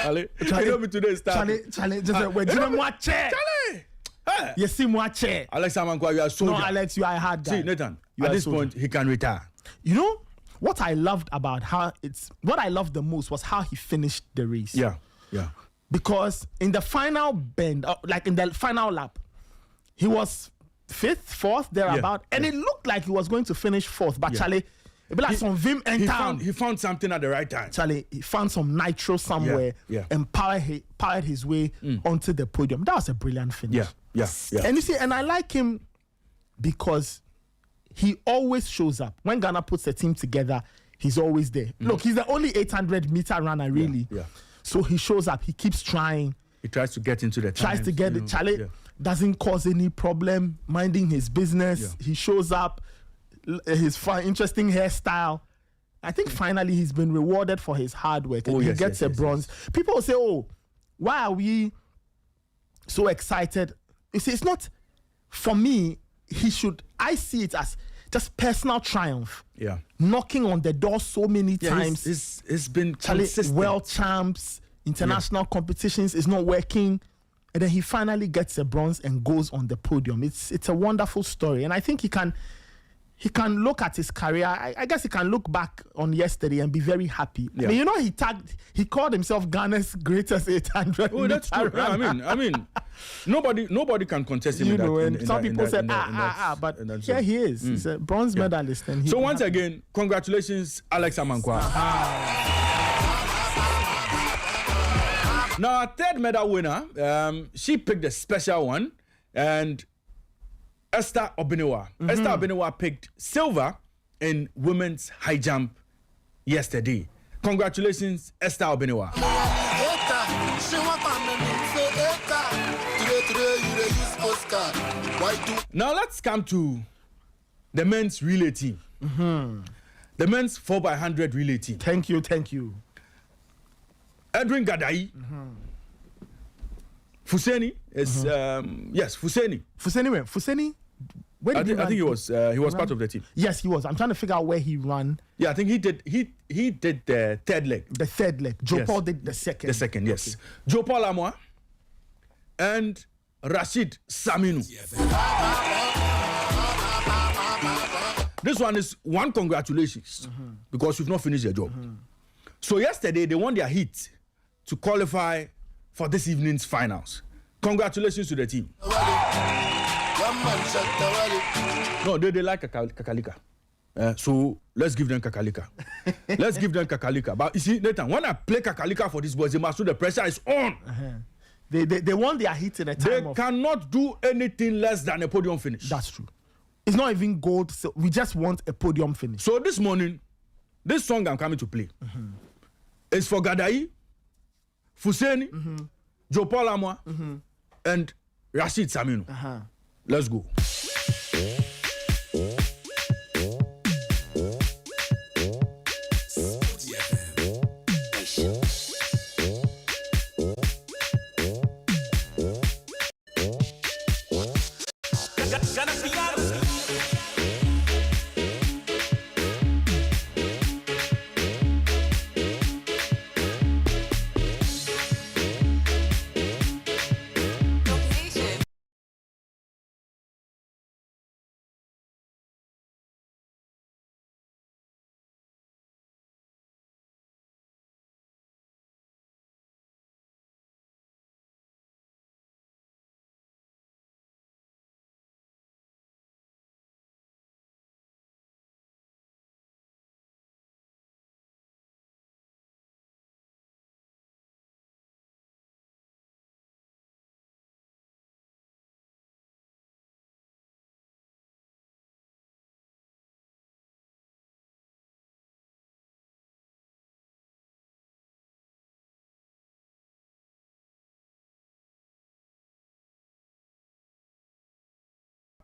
Charlie, Charlie, just wait. Charlie. You see more chair. Alex Amankwa, you are soldier. No, Alex, you are a hard guy. See, Nathan, at this point, he can retire. You know, what I loved the most was how he finished the race. Yeah. Because in the final bend, like in the final lap, he was 5th, 4th, thereabout, and it looked like he was going to finish 4th. But Charlie, it be like some vim and he found something at the right time. Charlie, he found some nitro somewhere and powered his way onto the podium. That was a brilliant finish. Yeah. And you see, and I like him because he always shows up. When Ghana puts the team together, he's always there. Look, he's the only 800-meter runner, really. Yeah. So he shows up. He keeps trying. He tries to get into the time. Tries to get it. Charlie doesn't cause any problem, minding his business. Yeah. He shows up. His interesting hairstyle. I think finally he's been rewarded for his hard work. And he gets a bronze. People will say, oh, why are we so excited? You see, it's not, for me, I see it as just personal triumph. Yeah. Knocking on the door so many times. It's been consistent. World champs, international competitions is not working. And then he finally gets a bronze and goes on the podium. It's a wonderful story. And I think he can look at his career. I guess he can look back on yesterday and be very happy. Yeah. I mean, you know, he called himself Ghana's greatest 800. Oh, that's true. I mean, nobody can contest him. You know, and some people said, but here he is. He's a bronze medalist. And so once again, congratulations, Alex Amankwa. Now, our third medal winner, she picked a special one, and Esther Obinewa. Esther Obinewa picked silver in women's high jump yesterday. Congratulations, Esther Obinewa. Now let's come to the men's relay team. The men's 4x100 relay team. Thank you. Edwin Gadai. Fuseni is Fuseni. Fuseni. I think he was part of the team. Yes, he was. I'm trying to figure out where he ran. Yeah, I think he did the third leg. The third leg. Joe Paul did the second. The second, yes. Okay. Joe Paul Amoa and Rashid Saminu. This one is one congratulations because you've not finished your job. So yesterday they won their heat to qualify for this evening's finals. Congratulations to the team. No, they like Kakalika. So let's give them Kakalika. But you see, Nathan, when I play Kakalika for these boys, they must know the pressure is on. They want their hit in a time. They cannot do anything less than a podium finish. That's true. It's not even gold. So we just want a podium finish. So this morning, this song I'm coming to play is for Gadai, Fuseni, Joe Paul Amoa, and Rashid Saminu. Let's go.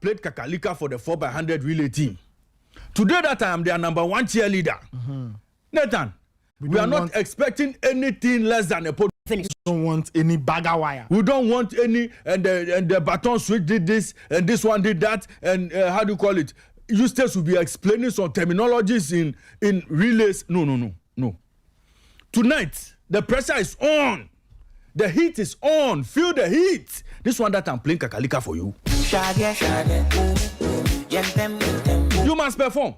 Played Kakalika for the 4x100 relay team. Today that I am their number one cheerleader. Nathan, we are not expecting anything less than a podium finish. We don't want any bagger wire. We don't want any, and the baton switch did this, and this one did that, and how do you call it? Eustace will be explaining some terminologies in relays. No. Tonight, the pressure is on. The heat is on. Feel the heat. This one that I'm playing Kakalika for you. You must perform.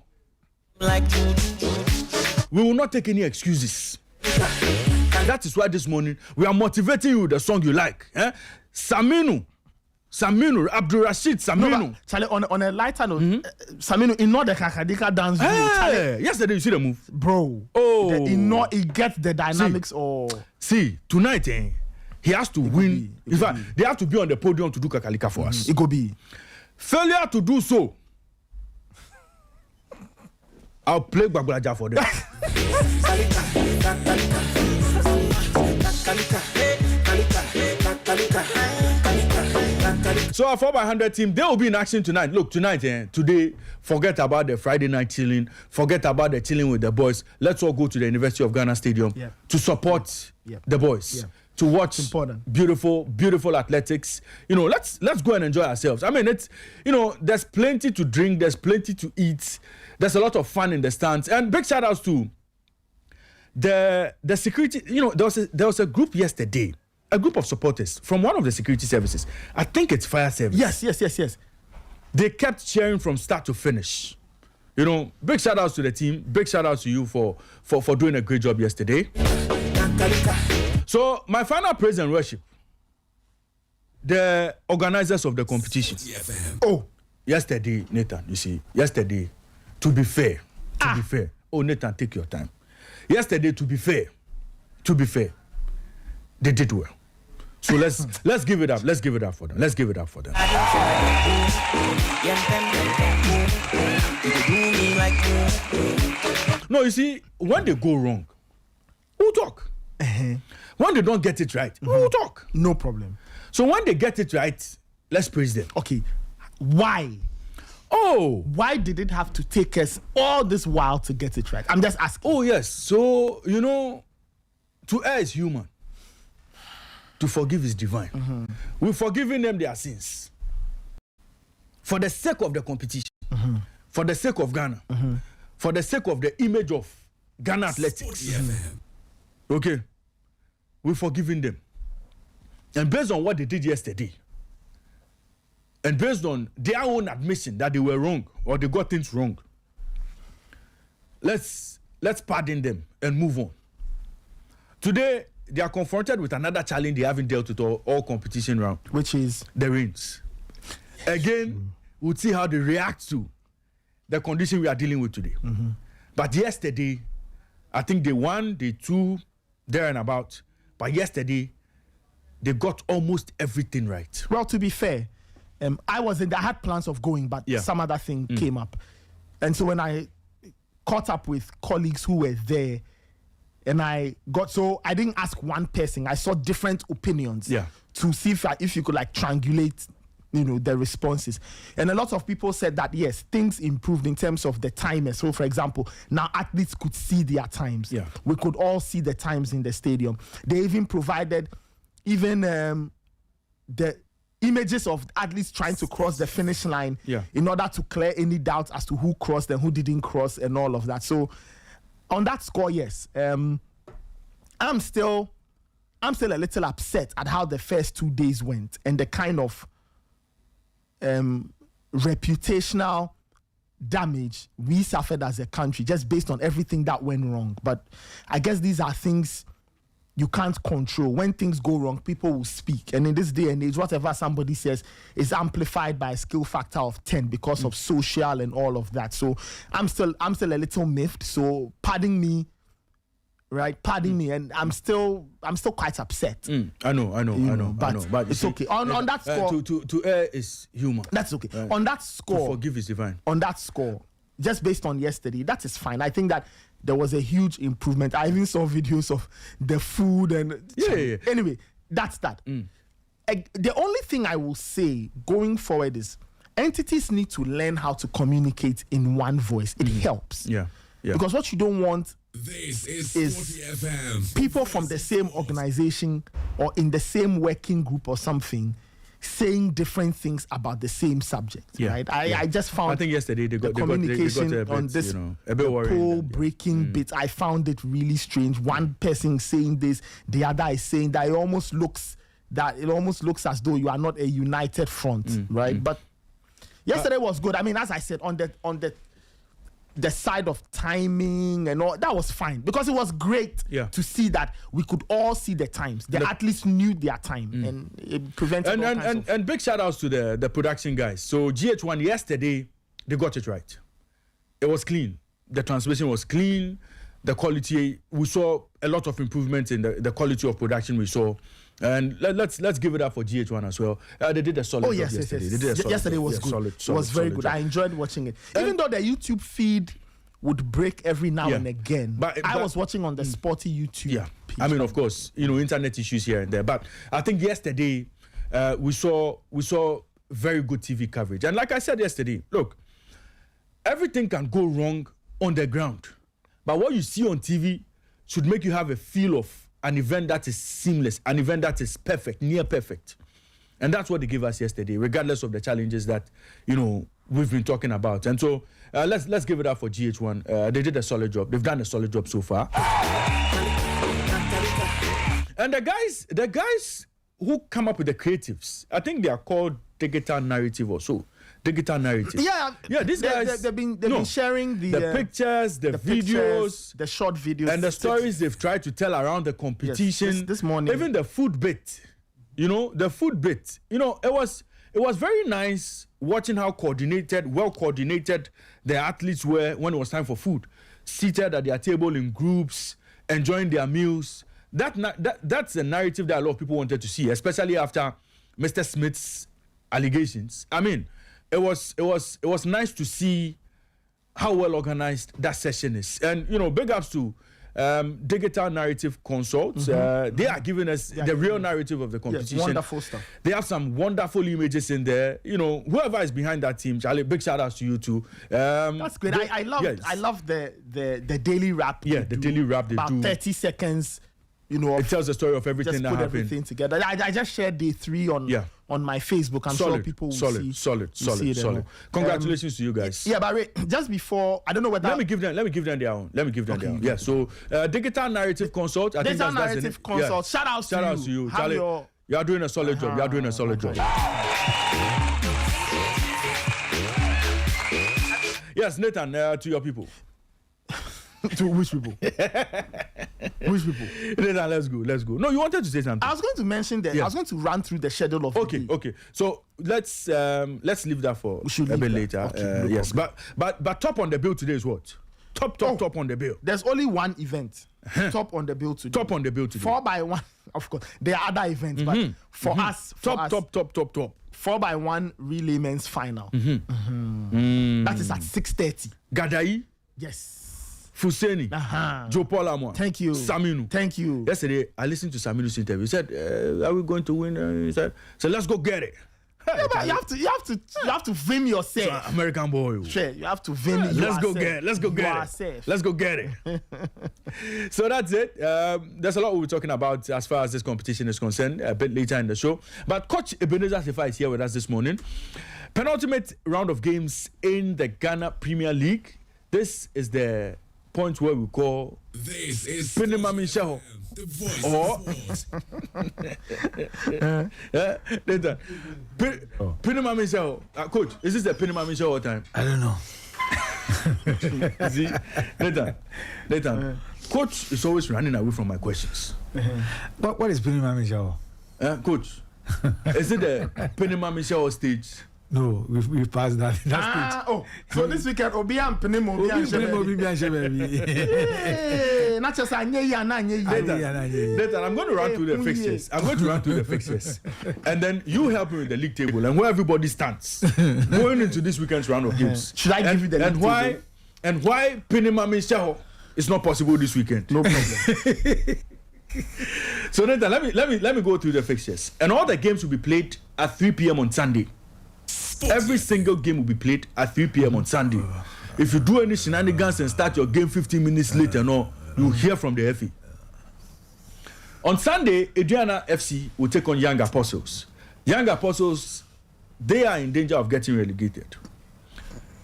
We will not take any excuses. That is why this morning we are motivating you with the song you like. Saminu, Abdul Rashid Saminu. No, Charlie, on a lighter note, Saminu, in not the Kakadika dance video. Yesterday you see the move, bro. It gets the dynamics. See, tonight, he has to win. In fact, they have to be on the podium to do Kakalika for us. It could be. Failure to do so, I'll play Bagulaja for them. So our 4x100 team, they will be in action tonight. Look, tonight, today, forget about the Friday night chilling. Forget about the chilling with the boys. Let's all go to the University of Ghana Stadium to support the boys. To watch beautiful athletics. Let's go and enjoy ourselves. I mean, it's, there's plenty to drink. There's plenty to eat. There's a lot of fun in the stands. And big shout outs to the security. There was a group yesterday, a group of supporters from one of the security services. I think it's fire service. Yes. They kept cheering from start to finish. Big shout outs to the team. Big shout outs to you for doing a great job yesterday. So my final praise and worship, the organizers of the competition. Yesterday, Nathan, you see, to be fair. Oh, Nathan, take your time. Yesterday, to be fair, they did well. So let's give it up. Let's give it up for them. No, you see, when they go wrong, who talk? When they don't get it right, who talk? No problem. So when they get it right, let's praise them. Okay, why? Why did it have to take us all this while to get it right? I'm just asking. Oh, yes. So, to err is human. To forgive is divine. We're forgiving them their sins. For the sake of the competition. For the sake of Ghana. For the sake of the image of Ghana athletics. Okay. We're forgiving them. And based on what they did yesterday, and based on their own admission that they were wrong or they got things wrong, let's pardon them and move on. Today, they are confronted with another challenge they haven't dealt with all competition round, which is the rains. Again, we'll see how they react to the condition we are dealing with today. But yesterday, I think they won, they two, there and about. But yesterday, they got almost everything right. Well, to be fair, I had plans of going, but some other thing came up. And so when I caught up with colleagues who were there, and I didn't ask one person. I saw different opinions to see if you could triangulate, the responses. And a lot of people said that, yes, things improved in terms of the timers. So, for example, now athletes could see their times. We could all see the times in the stadium. They even provided the images of athletes trying to cross the finish line in order to clear any doubts as to who crossed and who didn't cross and all of that. So, on that score, yes, I'm still a little upset at how the first 2 days went and the kind of reputational damage we suffered as a country just based on everything that went wrong. But I guess these are things you can't control. When things go wrong, people will speak. And in this day and age, whatever somebody says is amplified by a skill factor of 10 because of social and all of that. So I'm still a little miffed. So pardon me, and I'm still quite upset. I know. But it's okay. On that score, to err is human. That's okay. On that score, to forgive is divine. On that score, just based on yesterday, that is fine. I think that there was a huge improvement. I even saw videos of the food and Anyway, that's that. The only thing I will say going forward is entities need to learn how to communicate in one voice. It helps. Because what you don't want is people from the same organization or in the same working group or something saying different things about the same subject. Right? I just found. I think yesterday they got communication a bit, on this a bit worrying. Poll breaking bit. I found it really strange. One person saying this, the other is saying that. It almost looks as though you are not a united front, right? But yesterday was good. I mean, as I said, on the side of timing and all, that was fine because it was great to see that we could all see the times. The athletes knew their time and it prevented and big shout outs to the production guys. So GH1 yesterday, they got it right. It was clean. The transmission was clean. The quality, we saw a lot of improvements in the quality of production we saw. And let's give it up for GH1 as well. They did a solid job yesterday. They did a solid yesterday job. was good. Solid, it was very good. Job. I enjoyed watching it. Even though the YouTube feed would break every now and again. But I was watching on the Sporty YouTube page. I mean, of course, internet issues here and there. But I think yesterday we saw very good TV coverage. And like I said yesterday, look, everything can go wrong on the ground. But what you see on TV should make you have a feel of an event that is seamless, an event that is perfect, near perfect. And that's what they gave us yesterday, regardless of the challenges that, we've been talking about. And so let's give it up for GH1. They did a solid job. They've done a solid job so far. And the guys who come up with the creatives, I think they are called Digital Narrative or so. Digital Narrative. Yeah, these guys. They've been sharing the pictures, the videos, the short videos, and the stories they've tried to tell around the competition. Yes, this morning, even the food bit. The food bit. It was very nice watching how well coordinated the athletes were when it was time for food, seated at their table in groups, enjoying their meals. That's a narrative that a lot of people wanted to see, especially after Mr. Smith's allegations. I mean, it was nice to see how well organized that session is. And big ups to Digital Narrative Consults. They are giving us the real narrative of the competition. Yes, wonderful stuff. They have some wonderful images in there. Whoever is behind that team, Charlie, big shout outs to you too. That's great. I love the daily wrap. Yeah, the daily wrap they about do. 30 seconds. It tells the story of everything that happened. Everything together. I just shared day 3 on my Facebook. I'm sure people will see. Solid. Congratulations to you guys. Yeah, but just before, I don't know whether. Let me give them their own. Yeah. So Digital Narrative Consult. Digital Narrative Consult. Shout out to you, Charlie. You are doing a solid job. You are doing a solid job. Yes, Nathan. To your people. To which people? Which people? Nathan, let's go. No, you wanted to say something. I was going to mention that. I was going to run through the schedule of the day. Okay. So let's leave that for a bit later. Okay, yes, but top on the bill today is what? Top on the bill. There's only one event. Top on the bill today. 4x1. Of course, there are other events, but for us, top. 4x1 relay men's final. That is at 6:30. Gadai. Yes. Fuseni, Joe Paul Amwa. Thank you. Saminu. Thank you. Yesterday, I listened to Saminu's interview. He said, "Are we going to win?" He said, "So let's go get it." Yeah, but you have to vim yourself. American boy. Sure, you have to vim yourself. Let's go get it. So that's it. There's a lot we're talking about as far as this competition is concerned a bit later in the show. But Coach Ebenezer Sefa is here with us this morning. Penultimate round of games in the Ghana Premier League. This is the point where we call this is Pinimami Sheho. The voice Or Pinimami Sheho. Coach, is this the Pinimami Sheho time? I don't know. See, Nathan. Coach is always running away from my questions. What is Pinimami Sheho? Coach, is it the Pinimami Sheho stage? No, we've passed that stage. So this weekend, Obi and Penimo, not just Nathan, I'm going to run through the fixtures. And then you help me with the league table and where everybody stands going into this weekend's round of games. Should I give you the league table? And why Pinimami Sheho is not possible this weekend? No problem. So Nathan, let me go through the fixtures. And all the games will be played at 3 p.m. on Sunday. Every single game will be played at 3 p.m. on Sunday. If you do any shenanigans and start your game 15 minutes later, you'll hear from the FA. On Sunday, Adriana FC will take on Young Apostles. Young Apostles, they are in danger of getting relegated.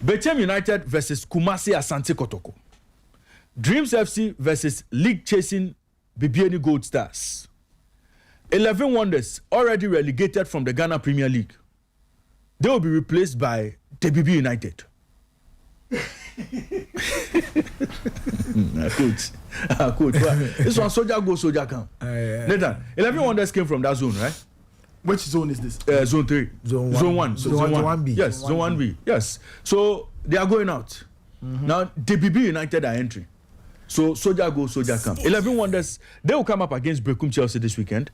Bechem United versus Kumasi Asante Kotoko. Dreams FC versus League chasing Bibiani Gold Stars. 11 Wonders already relegated from the Ghana Premier League. They will be replaced by DBB United. Coach. This one soldier go, soldier come. Nathan, 11 Wonders came from that zone, right? Which zone is this? Zone 3. Zone 1. Zone 1B. Yes, Zone 1B. Yes. So they are going out. Now, DBB United are entering. So soldier go, soldier come. 11 Wonders, they will come up against Brekum Chelsea this weekend.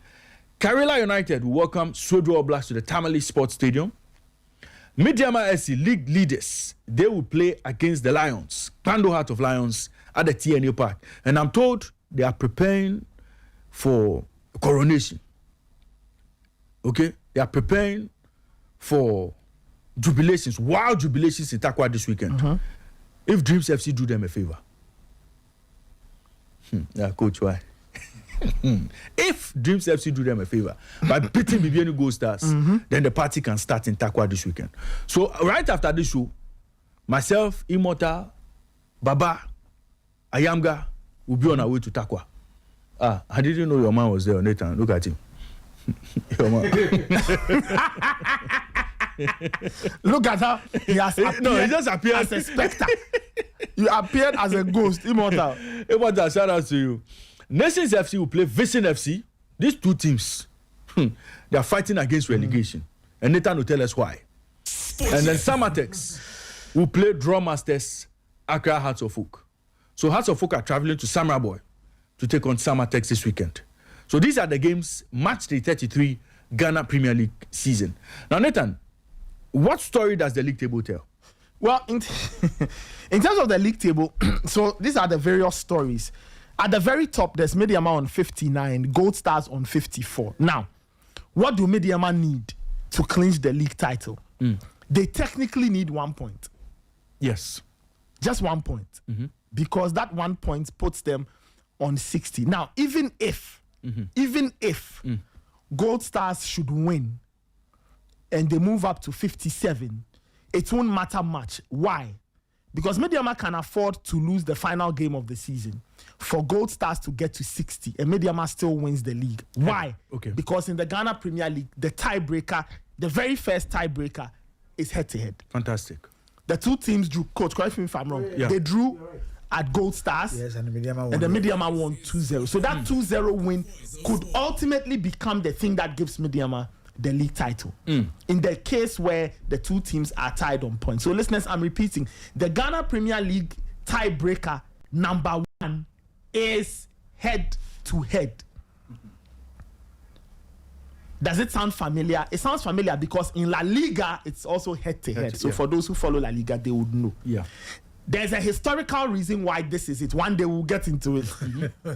Karela United will welcome Swedru All Blacks to the Tamale Sports Stadium. Midiama SC League leaders, they will play against the Lions, Pando Heart of Lions, at the TNA Park. And I'm told they are preparing for coronation. Okay? They are preparing for jubilations, wild jubilations in Takwa this weekend. If Dreams FC do them a favor. Yeah, coach, why? If Dreams FC do them a favor by beating Bibiani Gold Stars, then the party can start in Takwa this weekend. So right after this show, myself, Immortal, Baba, Ayamga will be on our way to Takwa. I didn't know your man was there, Nathan. Look at him. Your man. Look at how he has appeared. No, he just appeared as a spectre. You appeared as a ghost, Immortal. Immortal, shout out to you. Nations FC will play Vision FC. These two teams, they are fighting against relegation. And Nathan will tell us why. And then Samatex will play Draw Masters, Accra Hearts of Oak. So Hearts of Oak are traveling to Samraboy to take on Samatex this weekend. So these are the games, match day 33, Ghana Premier League season. Now, Nathan, what story does the league table tell? Well, in terms of the league table, so these are the various stories. At the very top, there's Mediama on 59, Gold Stars on 54. Now, what do Mediama need to clinch the league title? They technically need 1 point. Yes. Just 1 point. Because that 1 point puts them on 60. Now, even if Gold Stars should win and they move up to 57, it won't matter much. Why? Because Mediama can afford to lose the final game of the season for Gold Stars to get to 60, and Mediama still wins the league. Why? Okay. Because in the Ghana Premier League, the tiebreaker, the very first tiebreaker, is head-to-head. Fantastic. The two teams drew. Coach, correct me if I'm wrong. Yeah. They drew at Gold Stars. Yes, and the Mediama won. And the Mediama won 2-0. So that 2-0 win could ultimately become the thing that gives Mediama the league title. In the case where the two teams are tied on points. So listeners, I'm repeating. The Ghana Premier League tiebreaker number 1 is head-to-head. Does it sound familiar? It sounds familiar because in La Liga, it's also head-to-head. So for those who follow La Liga, they would know. Yeah. There's a historical reason why this is it. One day we'll get into it.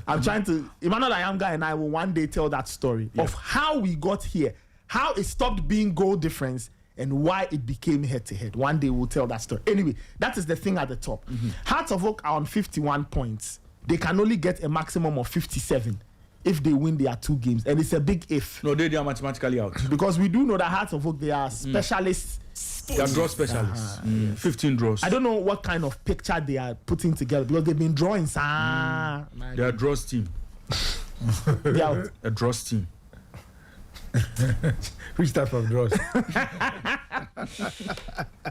I'm trying to... Emmanuel Ayamga and I will one day tell that story of how we got here, how it stopped being goal difference, and why it became head-to-head. One day we'll tell that story. Anyway, that is the thing at the top. Hearts of Oak are on 51 points. They can only get a maximum of 57 if they win their 2 games. And it's a big if. No, they are mathematically out. Because we do know that Hearts of Oak, they are specialists. They are draw specialists. 15 draws. I don't know what kind of picture they are putting together because they've been drawing. They are a draws team. They are a draws team. Which type of draws?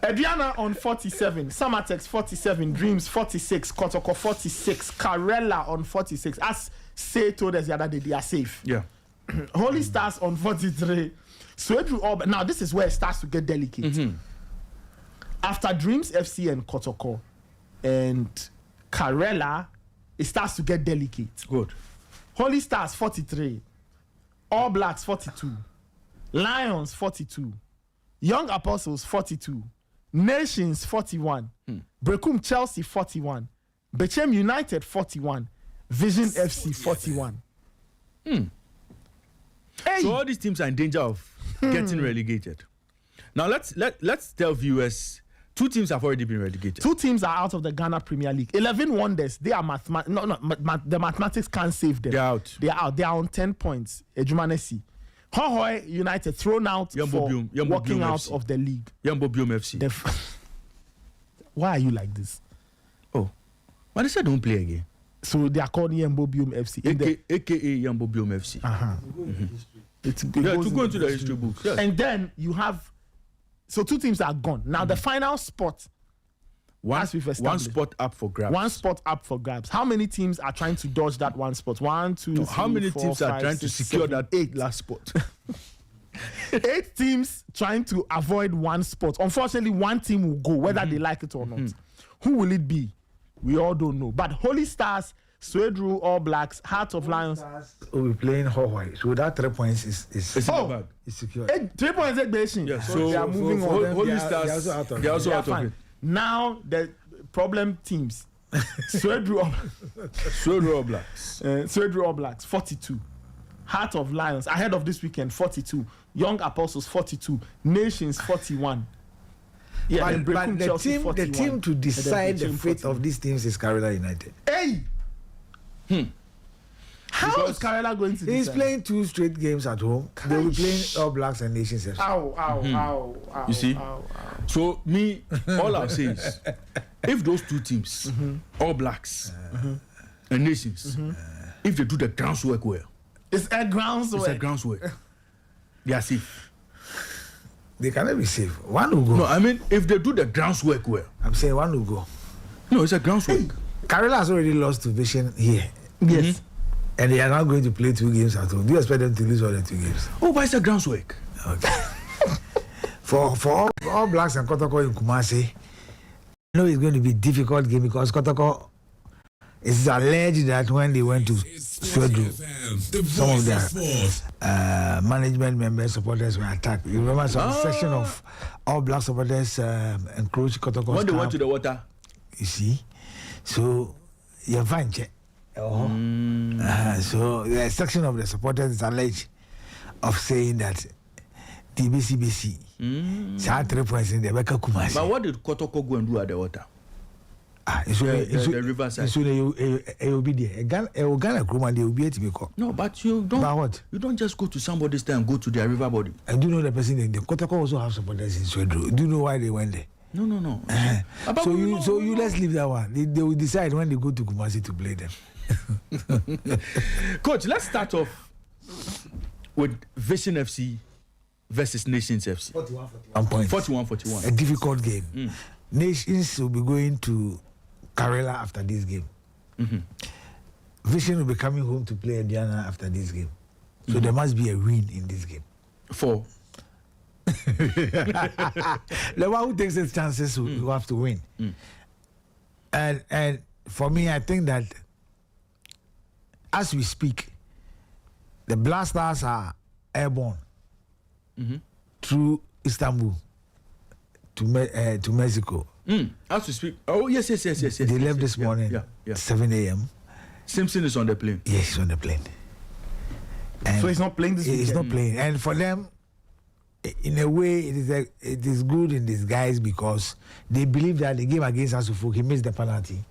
Ediana on 47, Samatex 47, Dreams 46, Kotoko 46, Karela on 46. As Say told us the other day, they are safe. Yeah. Holy Stars on 43. Swedru All. Now this is where it starts to get delicate. After Dreams FC and Kotoko and Karela, it starts to get delicate. Good. Holy Stars 43, All Blacks 42, Lions 42, Young Apostles 42, Nations 41, Brekum Chelsea 41, Bechem United 41, Vision FC 41. Hey. So all these teams are in danger of getting relegated. Now let's tell viewers, 2 teams have already been relegated. 2 teams are out of the Ghana Premier League. 11 Wonders, they are the mathematics can't save them. They're out. They are out. They are on 10 points. Ejumanesi. Hohoe United thrown out for walking out of the league. Yambo Biom FC. Why are you like this? Oh, but they said don't play again. So they are called Yambo Biom FC. AKA Yambo Biom FC. It to go into the history books. Yes. And then you have, so 2 teams are gone. Now the final spot. One spot up for grabs. One spot up for grabs. How many teams are trying to dodge that one spot? 1, 2, 3, how many 4, teams 5, are trying 6, to secure 7, that 8 last spot? 8 teams trying to avoid one spot. Unfortunately, one team will go, whether they like it or not. Who will it be? We all don't know. But Holy Stars, Swedru, All Blacks, Heart of Lions will be playing Hawaii. So that 3 points is bag. Is secure. 3 points exhibition. Yeah, So they are moving on. Holy Stars, they're also out of it. Now the problem teams. Swedru All Blacks. Swedru All Blacks 42. Heart of Lions ahead of this weekend 42. Young Apostles 42. Nations 41. Yeah, but the team to decide the fate of these teams is Carolina United. Hey! How is Carolina going to decide? He's playing 2 straight games at home. They'll be playing All Blacks and Nations FC. Ow. You see? So me, all I'll say is, if those 2 teams, All Blacks and Nations, if they do the groundwork well, it's a groundwork. They are safe. They cannot be safe. One will go. No, I mean, if they do the groundwork well. I'm saying one will go. No, it's a groundwork. Carolina has already lost to Vision here. Yes. And they are now going to play 2 games at home. Do you expect them to lose all the 2 games? Oh, but it's a groundwork. Okay. for all Blacks and Kotoko in Kumasi, I know it's going to be a difficult game because Kotoko is alleged that when they went to Swedru, some of their management members, supporters were attacked. You remember some section of all Black supporters encroached Kotoko. When they went to the water. You see? So, you're fine, check. So, the section of the supporters is alleged of saying that TBCBC had 3 points in the Beka Kumasi. But what did Kotoko go and do at the water? The riverside. So they will be there. Ghana Kroma, they will be at Timiko. No, but you don't. But what? You don't just go to somebody's there and go to their river body. I do know the person in the Kotoko also have supporters in Swedru. Do you know why they went there? No. So you let's leave that one. They will decide when they go to Kumasi to play them. Coach, let's start off with Vision FC versus Nations FC. 41-41. A difficult game. Nations will be going to Karela after this game. Vision will be coming home to play Indiana after this game. So there must be a win in this game. For the one who takes his chances will have to win. And for me, I think that as we speak, the Black Stars are airborne through Istanbul to Mexico. As we speak. Oh, yes. They left this morning, 7 a.m. Simpson is on the plane. Yes, he's on the plane. And so he's not playing this weekend? He's not playing. And for them, in a way, it is good in disguise because they believe that the game against Asufuk, he missed the penalty.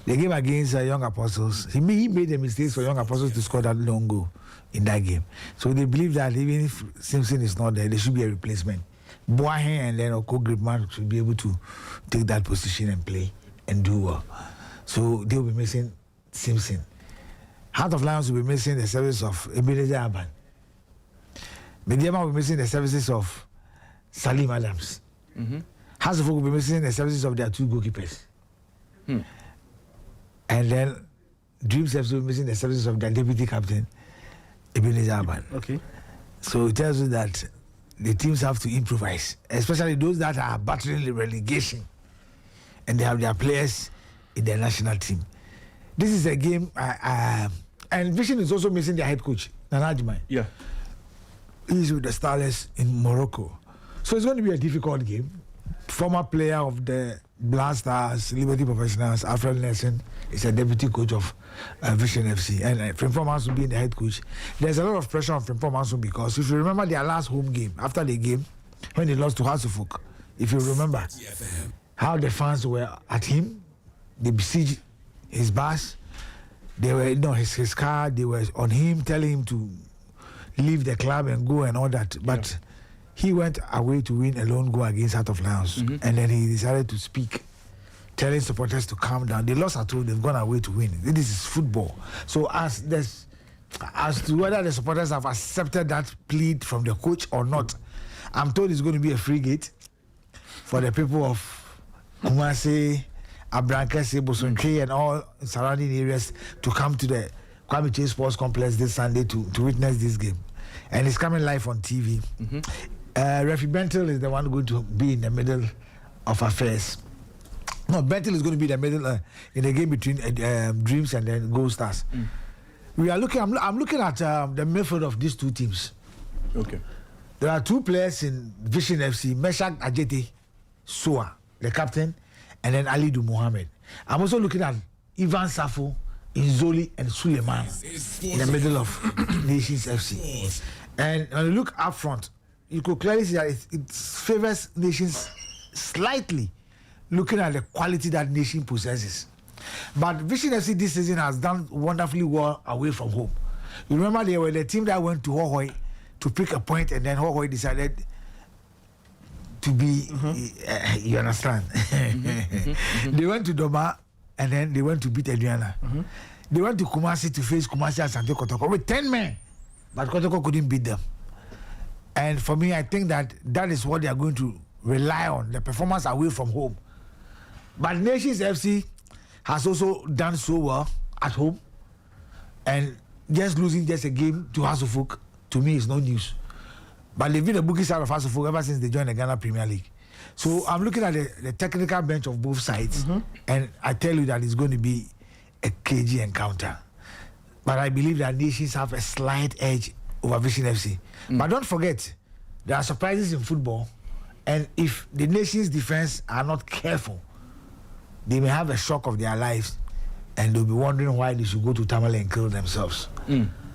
The game against Young Apostles, he made the mistakes for Young Apostles to score that long goal in that game. So they believe that even if Simpson is not there, there should be a replacement. Boahe and then Oko Gripman should be able to take that position and play and do well. So they will be missing Simpson. Heart of Lions will be missing the service of Ebenezer Aban. Mediama will be missing the services of Salim Adams. House of Folk will be missing the services of their 2 goalkeepers. And then Dreams FC will be missing the services of their deputy captain, Ebenezer Aban. Okay. So it tells you that the teams have to improvise, especially those that are battling the relegation and they have their players in their national team. This is a game, and Vision is also missing their head coach, Nana Ajimai. Yeah. He's with the Starlets in Morocco. So it's going to be a difficult game. Former player of the Black Stars, Liberty Professionals, Alfred Nelson is a deputy coach of Vision FC. And Frimpong Manson being the head coach. There's a lot of pressure on Frimpong Manson because if you remember their last home game, after the game, when they lost to Hasufuk, if you remember how the fans were at him, they besieged his bus, they were, his car, they were on him, telling him to leave the club and go and all that. But he went away to win a lone goal against Heart of Lions. And then he decided to speak, telling supporters to calm down. They lost at home, they've gone away to win. This is football. So as to whether the supporters have accepted that plead from the coach or not, I'm told it's going to be a frigate for the people of Kumasi, Abrankese, Bosontwe, and all surrounding areas to come to the Kwame Chase Sports Complex this Sunday to witness this game. And it's coming live on TV. Referee Bentil is the one going to be in the middle of affairs. No, Bentil is going to be in the middle in the game between Dreams and then Gold Stars. We are looking. I'm looking at the midfield of these two teams. Okay. There are two players in Vision FC: Meshak Ajete Soa, the captain, and then Alidu Mohammed. I'm also looking at Ivan Safo, Inzoli, and Suleiman in the middle of Nations FC. And when you look up front, you could clearly see that it favors Nations slightly, looking at the quality that Nation possesses. But Vision FC this season has done wonderfully well away from home. You remember they were the team that went to Hohoi to pick a point, and then Hohoi decided to be, you understand? They went to Doma, and then they went to beat Adriana. They went to Kumasi to face Kumasi and Sante Kotoko with 10 men, but Kotoko couldn't beat them. And for me, I think that is what they are going to rely on, the performance away from home. But Nations FC has also done so well at home, and just losing just a game to Hasselhoek, to me, is no news. But they've been the bookie side of Hasselhoek ever since they joined the Ghana Premier League. So I'm looking at the technical bench of both sides, and I tell you that it's going to be a cagey encounter. But I believe that Nations have a slight edge over Vision FC. But don't forget, there are surprises in football, and if the Nations defense are not careful, they may have a shock of their lives, and they'll be wondering why they should go to Tamale and kill themselves.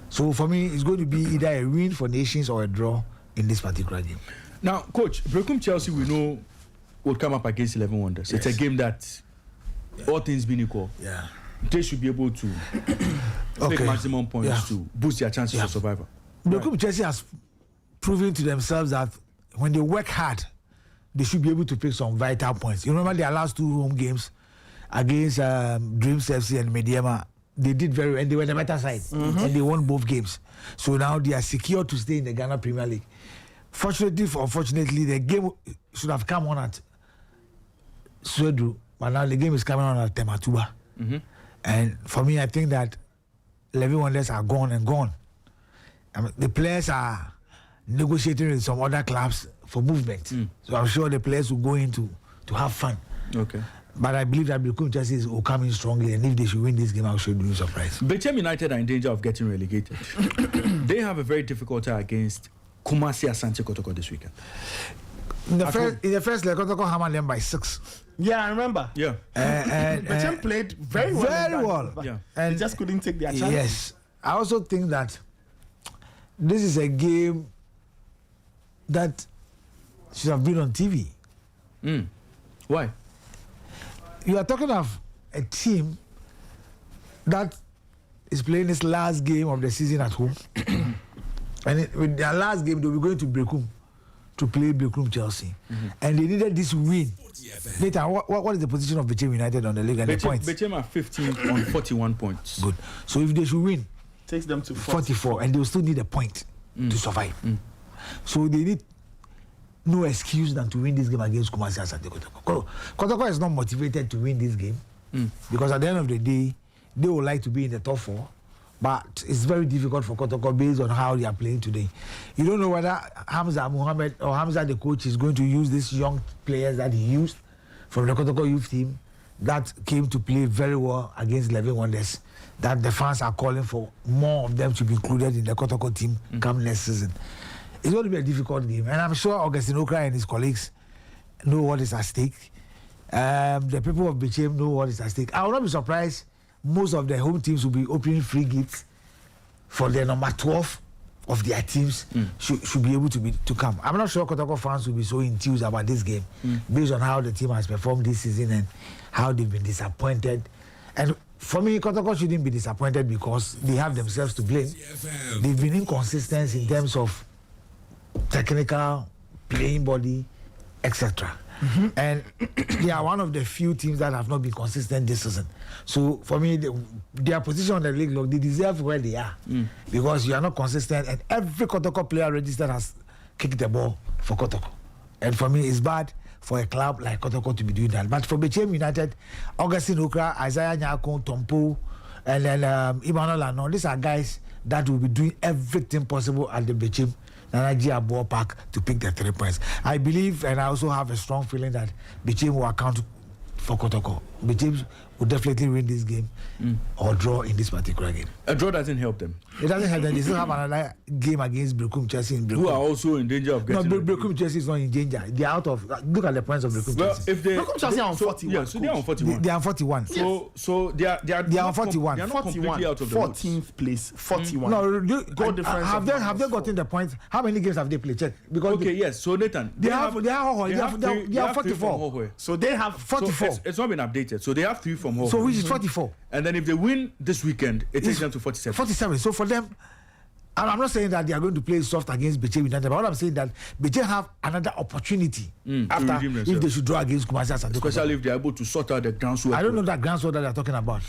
So for me, it's going to be either a win for Nations or a draw in this particular game. Now, Coach, Brekum Chelsea, we know, will come up against 11 Wonders. Yes. It's a game that, all things being equal, they should be able to take maximum points to boost their chances of survival. Brekum Chelsea has proven to themselves that when they work hard, they should be able to pick some vital points. You remember their last two home games against Dreams FC and Mediema, they did very well, and they were the better side, and they won both games. So now they are secure to stay in the Ghana Premier League. Fortunately or unfortunately, the game should have come on at Swedru, but now the game is coming on at Tematuba. And for me, I think that 11 Wonders are gone and gone. I mean, the players are negotiating with some other clubs for movement. So I'm sure the players will go in to have fun. Okay. But I believe that Brekum Chelsea will come in strongly, and if they should win this game, I should be surprised. Bechem United are in danger of getting relegated. They have a very difficult tie against Kumasi Asante Kotoko this weekend. In the first leg, Kotoko hammered them by 6. Yeah, I remember. Yeah. Bechem played very well. Very well. Yeah. And they just couldn't take their chance. Yes. I also think that this is a game that should have been on TV. Why? You are talking of a team that is playing its last game of the season at home. And with their last game, they'll be going to Brekum to play Brekum Chelsea. And they needed this win. Later, what is the position of Bechem United on the league and the points? Bechem are 15 on 41 points. Good. So if they should win, takes them to 44, and they'll still need a point to survive. So they need no excuse than to win this game against Kumasi Asante Kotoko. Kotoko is not motivated to win this game because at the end of the day, they would like to be in the top 4, but it's very difficult for Kotoko based on how they are playing today. You don't know whether Hamza Mohammed or Hamza, the coach, is going to use these young players that he used from the Kotoko youth team that came to play very well against 11 Wonders, that the fans are calling for more of them to be included in the Kotoko team come next season. It's going to be a difficult game, and I'm sure Augustine Okra and his colleagues know what is at stake. The people of Bechem know what is at stake. I will not be surprised. Most of the home teams will be opening free gates for the number 12 of their teams should be able to come. I'm not sure Kotoko fans will be so enthused about this game based on how the team has performed this season and how they've been disappointed. And for me, Kotoko shouldn't be disappointed because they have themselves to blame. They've been inconsistent in terms of technical, playing body, etc. And they are one of the few teams that have not been consistent this season. So for me, their position on the league, look, they deserve where they are because you are not consistent, and every Kotoko player registered has kicked the ball for Kotoko. And for me, it's bad for a club like Kotoko to be doing that. But for BBB United, Augustine Okra, Isaiah Nyako, Tompo, and then Emmanuel Lano, these are guys that will be doing everything possible at the BBB Nigeria ballpark to pick the 3 points. I believe, and I also have a strong feeling that BBB will account for Kotoko. BBB will definitely win this game or draw in this particular game. A draw doesn't help them. It doesn't help them. They still have another game against Brekum Chelsea in Brekum. Who are also in danger of getting... No, Brekum Chelsea is not in danger. They are out of... Look at the points of Brekum Chelsea. If they... Brekum Chelsea are on 41. Yeah, so they are on 41. They are on 41. So they are on 41. They are not completely out of the woods. 14th place, 41. No, goal difference. Have they gotten the points? How many games have they played? Check. Because Okay, yes. So Nathan, they are 44. So they have 44. So it's not been updated. So they have 3 from home. So which is 44. And then if they win this weekend, it takes them to 47. 47. So for them, and I'm not saying that they are going to play soft against BBB United, but what I'm saying that BBB have another opportunity after if they should draw against Kumasi Asante Kotoko. Especially if they are able to sort out the groundswell. I don't know that groundswell that they are talking about.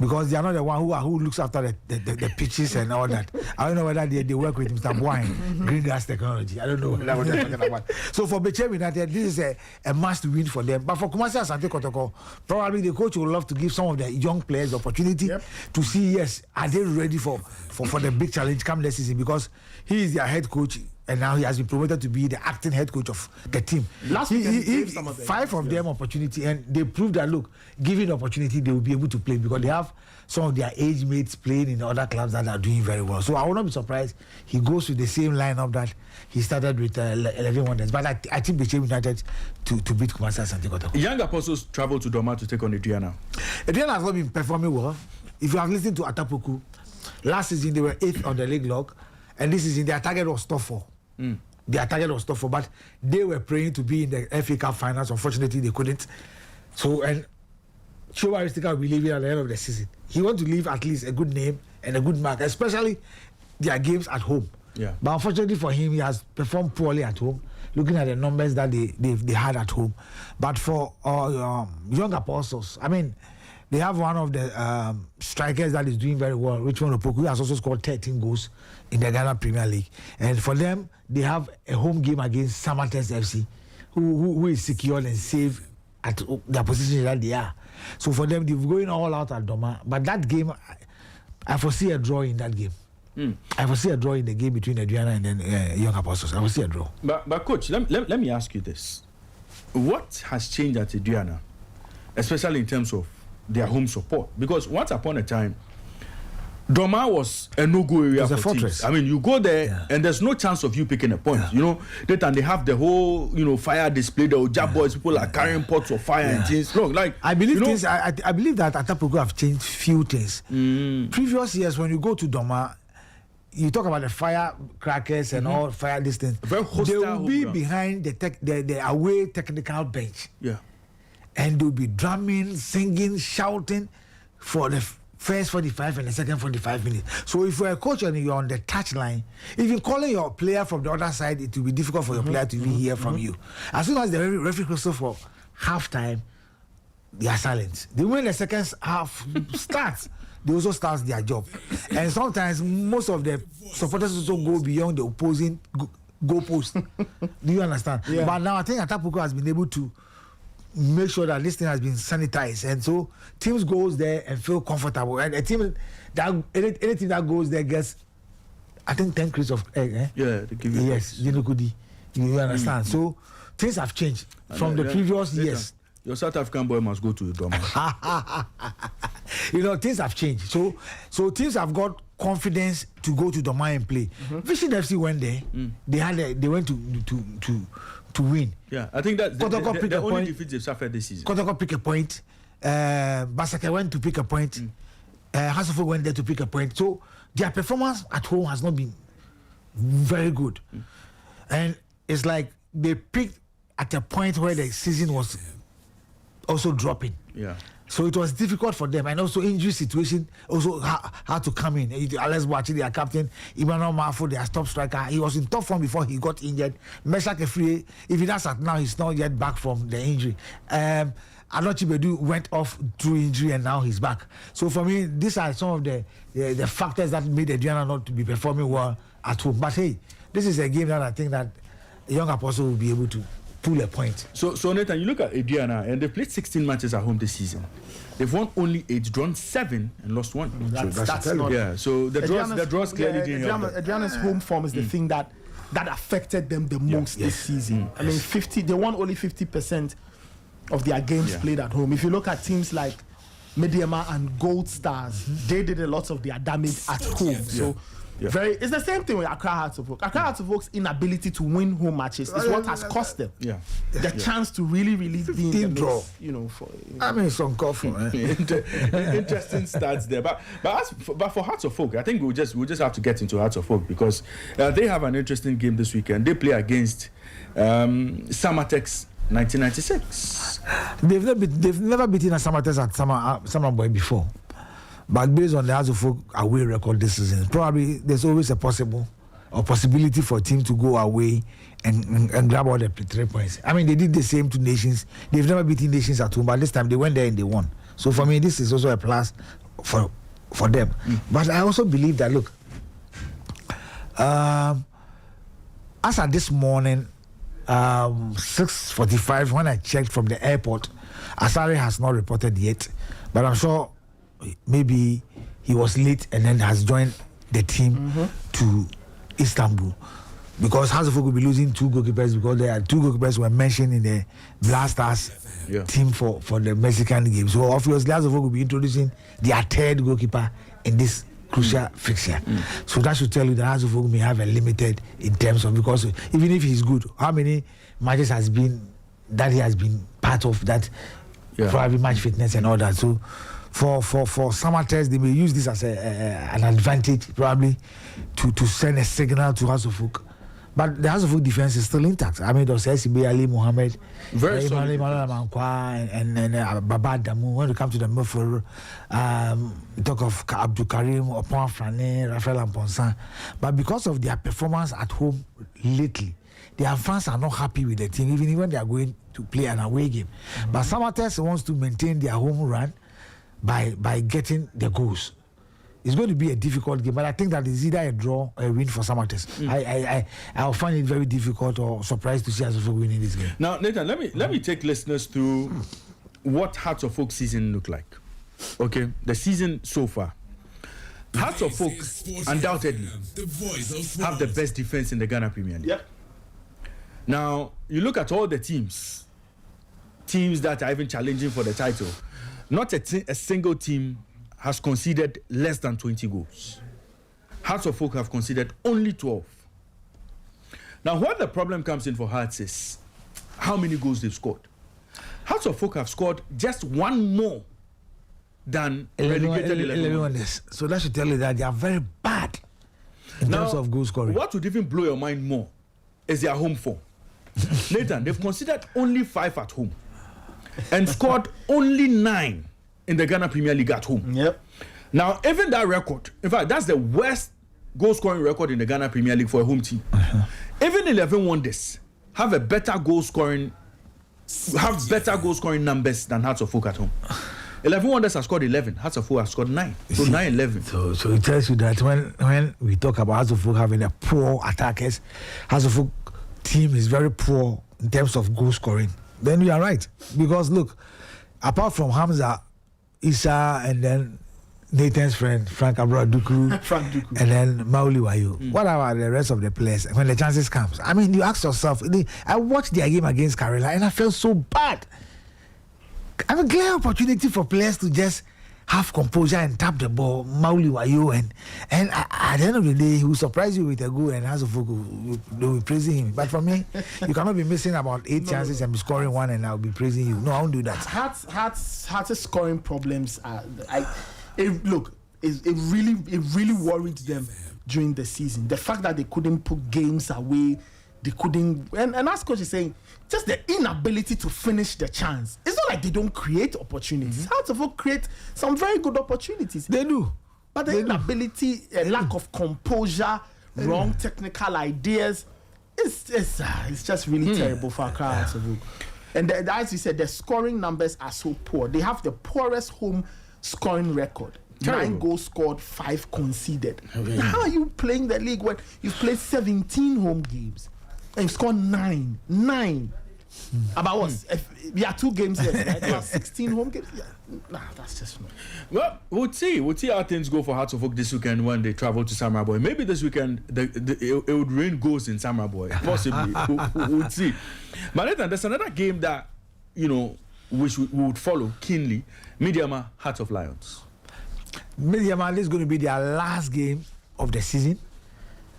Because they are not the one who looks after the pitches and all that. I don't know whether they work with Mr. Boyne, Green Gas Technology. I don't know what they're talking about. So for BBB United, this is a must win for them. But for Kumasi Asante Kotoko, probably the coach would love to give some of the young players the opportunity to see, yes, are they ready for the big challenge come next season? Because he is their head coach. And now he has been promoted to be the acting head coach of the team. Last week, he gave some of 5 of them opportunity, and they proved that, look, given the opportunity, they will be able to play because they have some of their age mates playing in other clubs that are doing very well. So I will not be surprised he goes with the same lineup that he started with 11 Wonders. But I think BBB United to beat Kumasi Asante Kotoko. Young Apostles travel to Doma to take on Adriana. Adriana has not been performing well. If you have listened to Atapuku, last season they were 8th on the league log, and this season their target was top 4. Their target was top 4, but they were praying to be in the FA Cup finals. Unfortunately, they couldn't. So, and Showa Aristika will be leaving at the end of the season. He wants to leave at least a good name and a good mark, especially their games at home. Yeah. But unfortunately for him, he has performed poorly at home, looking at the numbers that they had at home. But for Young Apostles, I mean, they have one of the strikers that is doing very well, Richmond Opoku, who has also scored 13 goals in the Ghana Premier League. And for them, they have a home game against Samatex FC, who is secured and safe at their position that they are. So for them, they're going all out at Doma. But that game, I foresee a draw in that game. I foresee a draw in the game between Adriana and then Young Apostles. I foresee a draw. But coach, let me ask you this. What has changed at Adriana, especially in terms of their home support? Because once upon a time, Doma was a no-go area for fortress. teams. I mean, you go there and there's no chance of you picking a point. You know, they have the whole, fire display. The Ojab boys, people are carrying pots of fire and things. Look, like I believe things. I believe that Atapuku have changed few things. Previous years, when you go to Doma, you talk about the firecrackers and all fire distance. They will be behind the away technical bench. Yeah. And they'll be drumming, singing, shouting for the first 45 and the second 45 minutes. So if you're a coach and you're on the touchline, if you're calling your player from the other side, it will be difficult for your player to even hear from you. As soon as the referee whistles for halftime, they are silent. Then when the second half starts, they also start their job. And sometimes most of the supporters also go beyond the opposing goalpost. Do you understand? Yeah. But now I think Atapuku has been able to make sure that this thing has been sanitized, and so teams goes there and feel comfortable. And a team that any team that goes there gets, I think, 10 crates of egg. Yeah, they give you. Yes, you understand. So things have changed from the previous years. Your South African boy must go to the Doma. Things have changed. So teams have got confidence to go to Doma and play. Vision FC went there. They went to win. Yeah, I think that the only defeat they've suffered this season. Kotoko pick a point. Basaka went to pick a point. Hasselhoff went there to pick a point. So their performance at home has not been very good. And it's like they picked at a point where the season was also dropping. Yeah. So it was difficult for them, and also injury situation also had to come in. Alex Boachi, their captain, Emmanuel Mafo, their top striker, he was in top form before he got injured. Meshak Efrie, if he does that now, he's not yet back from the injury. Alochi Bedu went off through injury and now he's back. So for me, these are some of the factors that made Adriana not to be performing well at home. But hey, this is a game that I think that a young Apostle will be able to pull a point. So Nathan, you look at Adriana, and they played 16 matches at home this season. They've won only 8, drawn 7, and lost 1. That's not. Yeah. So the draws clearly didn't help them. Adriana's home form is the thing that affected them the most this season. I mean, they won only 50% of their games played at home. If you look at teams like Mediama and Gold Stars, they did a lot of their damage at home. So. It's the same thing with Accra Hearts of Oak. Accra Hearts of Oak's inability to win home matches is what has cost them the chance to really be in the mix, you know. I mean, some coffee. Interesting stats there, but for Hearts of Oak, I think we'll just have to get into Hearts of Oak because they have an interesting game this weekend. They play against Samatex 1996. They've never beaten a Samatex at Samaboy before. But based on the Hearts of Oak away record this season, probably there's always a possibility for a team to go away and grab all the 3 points. I mean, they did the same to Nations. They've never beaten Nations at home, but this time they went there and they won. So for me, this is also a plus for them. But I also believe that, look, as at this morning, 6:45, when I checked from the airport, Asare has not reported yet, but I'm sure maybe he was late and then has joined the team to Istanbul, because Hearts of Oak will be losing 2 goalkeepers because there are 2 goalkeepers were mentioned in the Blasters team for the Mexican game. So obviously Hearts of Oak will be introducing their 3rd goalkeeper in this crucial fixture. So that should tell you that Hearts of Oak may have a limited in terms of, because even if he's good, how many matches has been that he has been part of that probably match fitness and all that. So for Samatex, they may use this as an advantage probably to send a signal to Hearts of Oak. But the Hearts of Oak defense is still intact. I mean, there's SB Ali Mohammed, Emmanuel Mankwa, and Baba Damu. When we come to the midfield, talk of Abdul Karim, Opon Frane, Rafael Amponsan. But because of their performance at home lately, their fans are not happy with the team, even when they are going to play an away game. But Samatex wants to maintain their home run by getting the goals. It's going to be a difficult game, but I think that it's either a draw or a win for Samatex. I'll find it very difficult or surprised to see Hearts of Oak winning this game. Now, Nathan, let me take listeners through what Hearts of Oak season look like. Okay, the season so far. Hearts of Oak undoubtedly have the best defense in the Ghana Premier League. Yep. Now, you look at all the teams that are even challenging for the title. Not a single team has conceded less than 20 goals. Hearts of Oak have conceded only 12. Now, where the problem comes in for Hearts is how many goals they've scored. Hearts of Oak have scored just 1 more than relegated 11. So that should tell you that they are very bad in terms of goal scoring. What would even blow your mind more is their home form. Nathan, they've conceded only 5 at home and scored only 9 in the Ghana Premier League at home. Yep. Now, even that record, in fact, that's the worst goal-scoring record in the Ghana Premier League for a home team. Even 11 Wonders have better goal-scoring numbers than Hearts of Oak at home. 11 Wonders have scored 11. Hearts of Oak have scored 9. So 9-11. So it tells you that when we talk about Hearts of Oak having a poor attackers, Hearts of Oak team is very poor in terms of goal scoring, then you are right. Because look, apart from Hamza, Issa, and then Nathan's friend Frank Duku, and then Mauli Wayo. What about the rest of the players when the chances comes? I mean, you ask yourself. I watched their game against Karela and I felt so bad. I mean, clear opportunity for players to just have composure and tap the ball, Mauli Wayo, and at the end of the day, he will surprise you with a goal and Hearts of Oak will be praising him. But for me, you cannot be missing about 8 chances and be scoring 1 and I'll be praising you. No, I won't do that. Hearts' scoring problems are. It really worried them during the season. The fact that they couldn't put games away, they couldn't. And as coach is saying, just the inability to finish the chance. It's not like they don't create opportunities. Hearts of Oak create some very good opportunities. They do. But the inability, lack of composure, wrong technical ideas, it's just really terrible for Accra Hearts of Oak. And as you said, the scoring numbers are so poor. They have the poorest home scoring record. Terrible. 9 goals scored, 5 conceded. Okay. How are you playing the league when you've played 17 home games and you've scored 9? 9. About what? We are 2 games left, right? There are 16 home games. Yeah. Nah, that's just not. Well, we'll see. We'll see how things go for Hearts of Oak this weekend when they travel to Samurai Boy. Maybe this weekend it would rain goals in Samurai Boy. Possibly. we'll see. But Nathan, there's another game that, which we would follow keenly. Midiama, Hearts of Lions. Midiama, this is going to be their last game of the season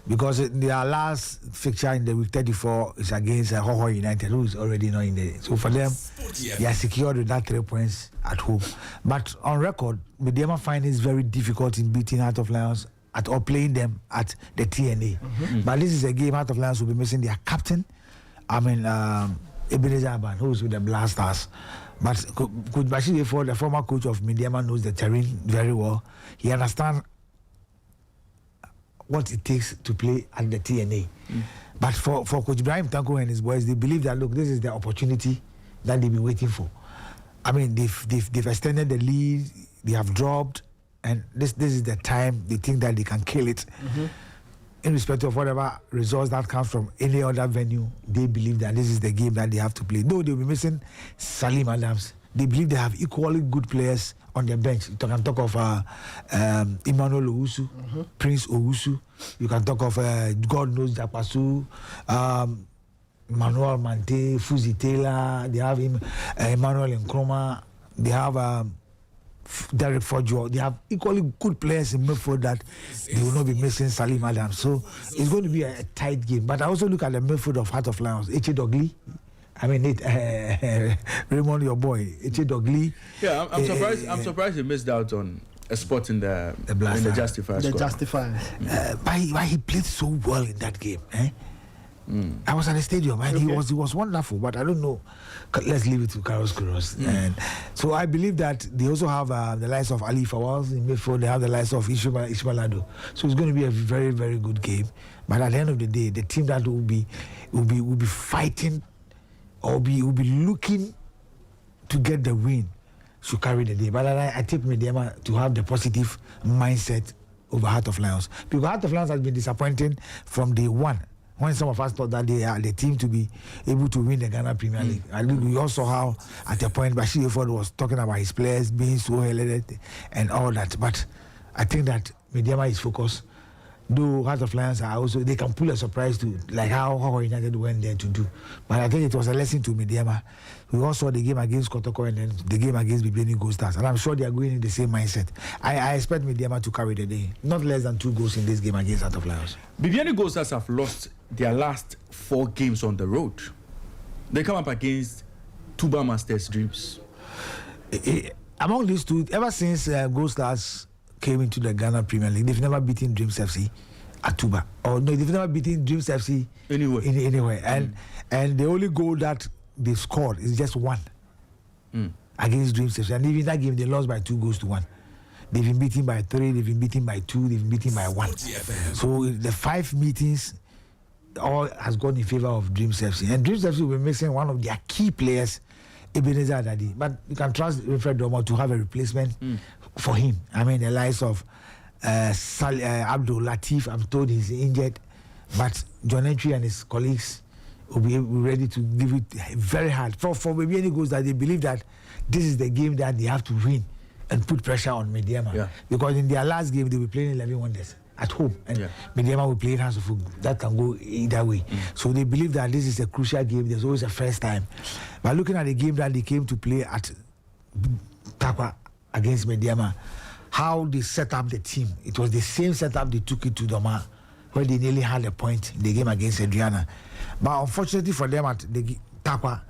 because their last fixture in the week 34 is against Hoho United, who is already not in there. So for them, they are secured with that 3 points at home. But on record, Midiama find it very difficult in beating Heart of Lions or playing them at the TNA. But this is a game Heart of Lions will be missing their captain, Ebenezer Aban, who is with the Blasters. But Coach Bashir, the former coach of Midiama, knows the terrain very well. He understands what it takes to play at the TNA. But for Coach Ibrahim Tanko and his boys, they believe that, look, this is the opportunity that they've been waiting for. I mean, they've extended the lead, they have dropped, and this is the time they think that they can kill it. In respect of whatever results that comes from any other venue, they believe that this is the game that they have to play. Though they'll be missing Salim Adams, they believe they have equally good players on their bench. You can talk of Emmanuel Owusu, Prince Owusu. You can talk of God knows Japasu, Manuel Mante, Fuzi Taylor. They have Emmanuel Nkrumah. They have Derek Fojo. They have equally good players in midfield that they will not be missing Salim Adams. So it's going to be a tight game. But I also look at the midfield of Heart of Lions. Eche Dogli. I mean, Raymond, your boy, Eche Dogli. Yeah, I'm surprised. I'm surprised he missed out on a spot in the Justifiers. The Justifiers. Why he played so well in that game? I was at the stadium and he was wonderful, but I don't know. Let's leave it to Carlos Queiroz. And so I believe that they also have the likes of Ali Fawaz in midfield. They have the likes of Ishmael Ado. So it's going to be a very, very good game. But at the end of the day, the team that will be fighting or will be looking to get the win should carry the day. But I take Midiama to have the positive mindset over Heart of Lions, because Heart of Lions has been disappointing from day one. When some of us thought that they are the team to be able to win the Ghana Premier League. And we also saw how, at a point, Bashir Ford was talking about his players being so elevated and all that. But I think that Midiama is focused. Though Heart of Lions are also, they can pull a surprise to, like how United went there to do. But I think it was a lesson to Midiama. We also saw the game against Kotoko and then the game against BBN Gold Stars. And I'm sure they are going in the same mindset. I expect Midiama to carry the day. Not less than 2 goals in this game against Heart of Lions. BBN Gold Stars have lost their last 4 games on the road. They come up against Tuba Masters Dreams. Among these two, ever since Gold Stars came into the Ghana Premier League, they've never beaten Dreams FC at Tuba. Or no, they've never beaten Dreams FC anywhere. And the only goal that they've scored is just 1 against Dreams FC. And even that game, they lost by 2 goals to 1. They've been beaten by 3, they've been beaten by 2, they've been beaten by 1. So the 5 meetings all has gone in favor of Dreams FC. And Dreams FC will be missing one of their key players, Ebenezer Adadi. But you can trust Wilfred Domo to have a replacement for him. I mean, the likes of Abdul Latif, I'm told he's injured. But John Entry and his colleagues will be ready to give it very hard. For maybe any goals that they believe that this is the game that they have to win and put pressure on Midiama. Yeah. Because in their last game, they were playing 11 Wonders at home. And Midiama will play House of Football. That can go either way. So they believe that this is a crucial game. There's always a first time. But looking at the game that they came to play at Takwa against Midiama, how they set up the team, it was the same setup they took it to Doma, where they nearly had a point in the game against Adriana. But unfortunately for them at the Takwa,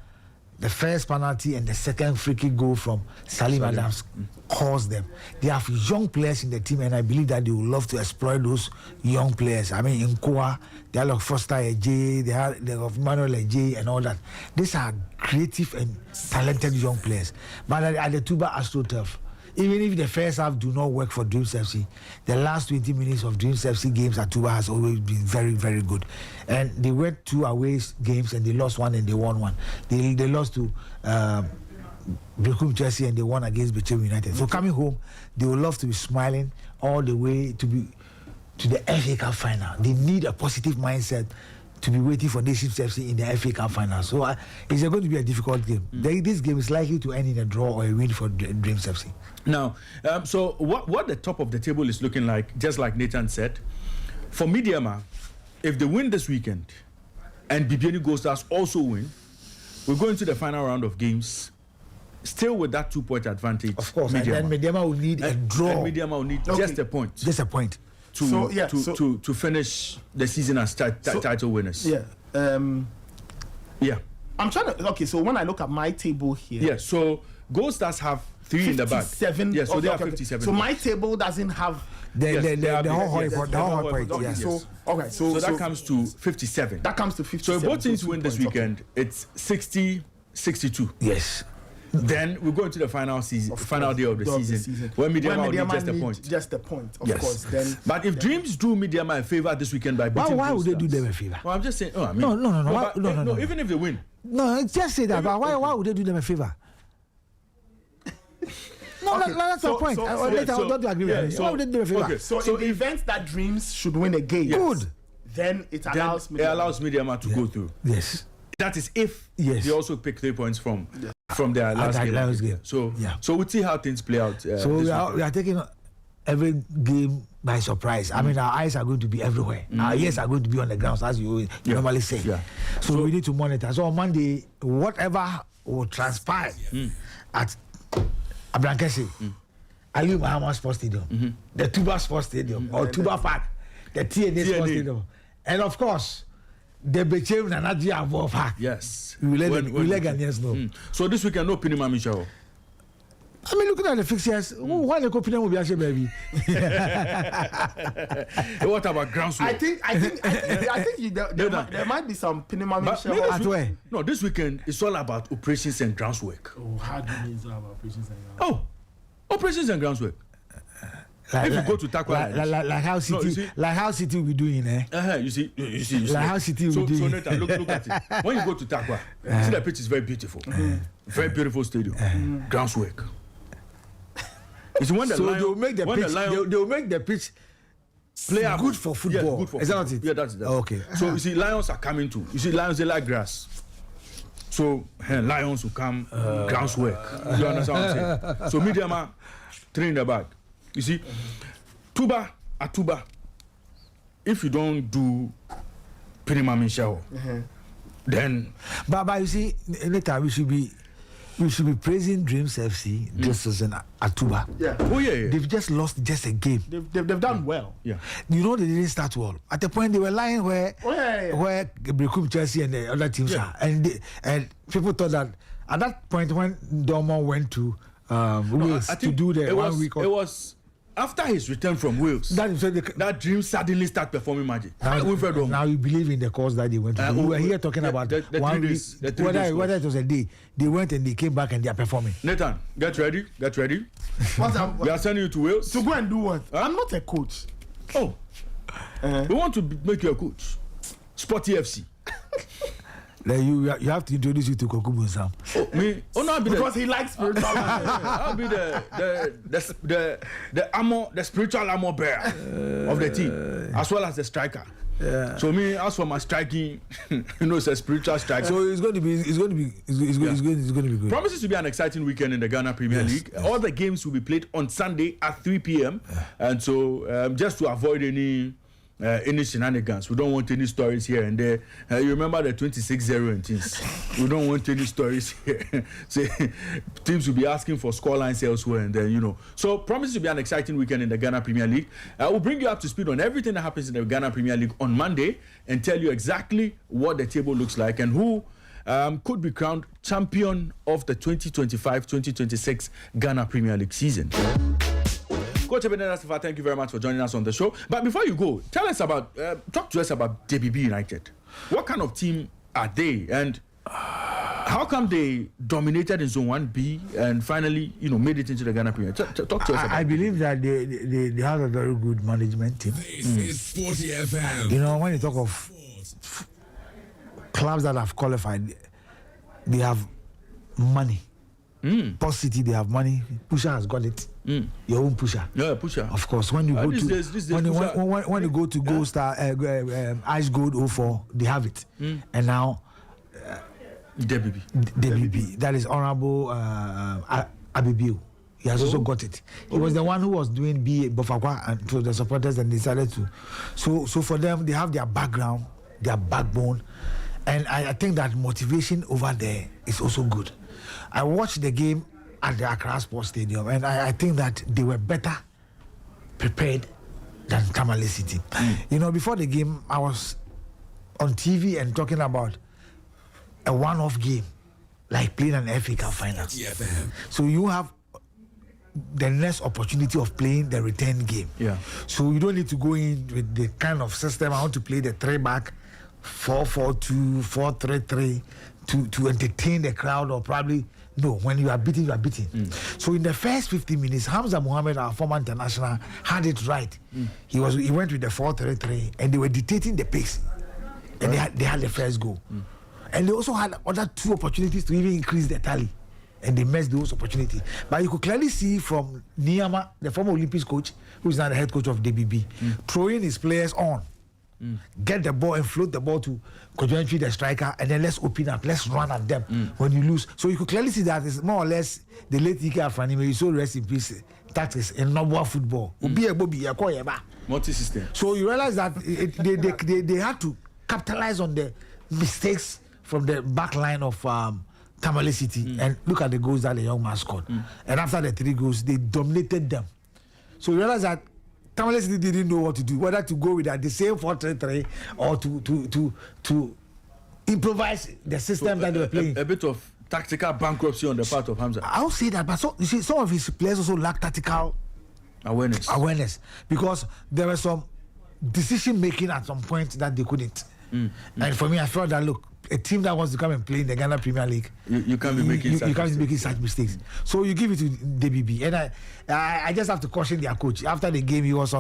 the first penalty and the second free kick goal from Salim Adams caused them. They have young players in the team, and I believe that they would love to exploit those young players. I mean, in Koa, they have Foster Ej, they have Manuel Ej, and all that. These are creative and talented young players. But at the Tuba AstroTurf, even if the first half do not work for Dreams FC, the last 20 minutes of Dreams FC games at Tuba has always been very, very good. And they went 2 away games and they lost 1 and they won 1. They lost to Brekum Chelsea and they won against DBB United. So coming home, they will love to be smiling all the way to the FA Cup final. They need a positive mindset to be waiting for Nations FC in the FA Cup final. So it's going to be a difficult game. This game is likely to end in a draw or a win for Dreams FC. Now, so what the top of the table is looking like, just like Nathan said, for Mediama, if they win this weekend and BBN Gold Stars also win, we're going to the final round of games, still with that 2-point advantage. Of course, and then Mediama will need a draw. And Mediama will need just a point. Just a point. To finish the season as title winners. Yeah. Yeah. I'm trying to. Okay, so when I look at my table here. Yeah. So Gold Stars have 3 in the bag. 57. Yeah. So they have okay. 57. So my table doesn't have the whole point. Okay, Yes. so okay, so that comes to 57. That comes to 57. So if both teams win this weekend, it's 60-62. Yes. Then we go into the final day of the season. When Mediama will need just a point. Just a point, of course. Then, but if Dreams do Mediama a favor this weekend by beating why would they do Stars? them a favor? Well, I'm just saying. Oh, I mean, No. Even if they win. No, just say that. But why would they do them a favor? No, Okay, that's the point. Later, I don't agree with you. Why would they do them a favor? Okay, so in the event that Dreams should win a game, Good. then it allows Mediama to go through. Yes. That is if Yes. they also pick 3 points from their last game. So we'll see how things play out. So we are taking every game by surprise. I mean, our eyes are going to be everywhere. Our ears are going to be on the ground, as you normally say. Yeah. So we need to monitor. So on Monday, whatever will transpire at Abrankesi, Ali Muhammad Sports Stadium, the Tuba Sports Stadium, or Tuba Park, the TNA Sports Stadium, and of course, the Bechem Nanaji Abo Park. Yes. We let Ghanaians know. So this weekend, no Pinima Michel. I mean, looking at the fixtures, why the Copinam will be actually, baby? What about groundswell? I think there might be some Pinima Michel. No, this weekend is all about operations and groundswork. Oh, how do you mean it's all about operations and groundswork? Operations and groundswork. If you go to Takwa, like how City will be doing, eh? You see. Like how City will be doing. So Nathan, look at it. When you go to Takwa, see the pitch is very beautiful. Very beautiful stadium. Groundswork. It's when the they will make the pitch play good for football. Yeah, good for is that football. what it? Yeah, that's it. Okay. So you see, lions are coming too. You see, lions they like grass. So lions will come groundswork. You understand what I'm saying? So Mediama, 3 in the bag. You see, Tuba, if you don't do Pinima Michel, then. But you see, later we should be praising Dreams FC this season at Tuba. Yeah. Oh yeah. They've just lost just a game. They've done well. Yeah. You know they didn't start well. At the point they were lying where Brekum Chelsea and the other teams are, and people thought that at that point when Dormo went to Wales to do the 1 week. It was. After his return from Wales, that Dream suddenly start performing magic. Now you believe in the course that they went to do. We were here talking about the 1 week, whether it was a day. They went and they came back and they are performing. Nathan, get ready. We are sending you to Wales. To go and do what? I'm not a coach. Oh. We want to make you a coach. Sporty FC. You have to introduce you to Kokubu Sam. Because he likes spiritual. I'll be the spiritual armor bearer of the team, as well as the striker. Yeah. So as for my striking, it's a spiritual striker. So it's going to be good. Promises to be an exciting weekend in the Ghana Premier League. Yes. All the games will be played on Sunday at 3 p.m. And so just to avoid any shenanigans, we don't want any stories here and there. You remember the 26-0 and things. We don't want any stories here. So, teams will be asking for scorelines elsewhere, and then So promises to be an exciting weekend in the Ghana Premier League. We'll bring you up to speed on everything that happens in the Ghana Premier League on Monday and tell you exactly what the table looks like and who could be crowned champion of the 2025-2026 Ghana Premier League season. Coach Ebenezer Sifa, thank you very much for joining us on the show. But before you go, talk to us about DBB United. What kind of team are they, and how come they dominated in Zone 1B and finally, made it into the Ghana Premier? Talk to us about I believe that they have a very good management team. This is Sporty FM. When you talk of clubs that have qualified, they have money. Post City, they have money. Pusher has got it. Your own Pusher. Yeah, Pusher. Of course, when you go when you go to Gold Star, Ice Gold 04, they have it. And now DBB. That is Honorable Abibiu. He has also got it. He was the one who was doing BA Bofakwa and to the supporters, and decided to. So for them, they have their background, their backbone, and I think that motivation over there is also good. I watched the game at the Accra Sports Stadium, and I think that they were better prepared than Tamale City. Before the game, I was on TV and talking about a one-off game, like playing an FA Cup final. So you have the next opportunity of playing the return game. Yeah. So you don't need to go in with the kind of system I want to play the 3-back, 4-4-2, 4-3-3 to entertain the crowd, or probably no. When you are beaten, you are beaten. So in the first 50 minutes, Hamza Mohammed, our former international, had it right. He went with the 4-3-3, and they were dictating the pace, and they had the first goal. And they also had other 2 opportunities to even increase the tally, and they missed those opportunities. But you could clearly see from Niyama, the former Olympics coach, who is now the head coach of DBB, throwing his players on, get the ball and float the ball to Kojoentry, the striker, and then let's open up, let's run at them when you lose. So you could clearly see that it's more or less the late Ike Afrani, may you so rest in peace, tactics in normal football. Multi-system. So you realize that they had to capitalize on the mistakes from the back line of Tamale City, and look at the goals that the young man scored. And after the 3 goals, they dominated them. So you realize that Tamale City didn't know what to do, whether to go with the same 4-3-3 or to improvise the system that they were playing. A bit of tactical bankruptcy on the part of Hamza. I'll say that, but you see, some of his players also lack tactical awareness, because there was some decision making at some point that they couldn't. And for me, I felt that, look, a team that wants to come and play in the Ghana Premier League, you can't be making such mistakes. So you give it to DBB, and I just have to caution their coach. After the game, he was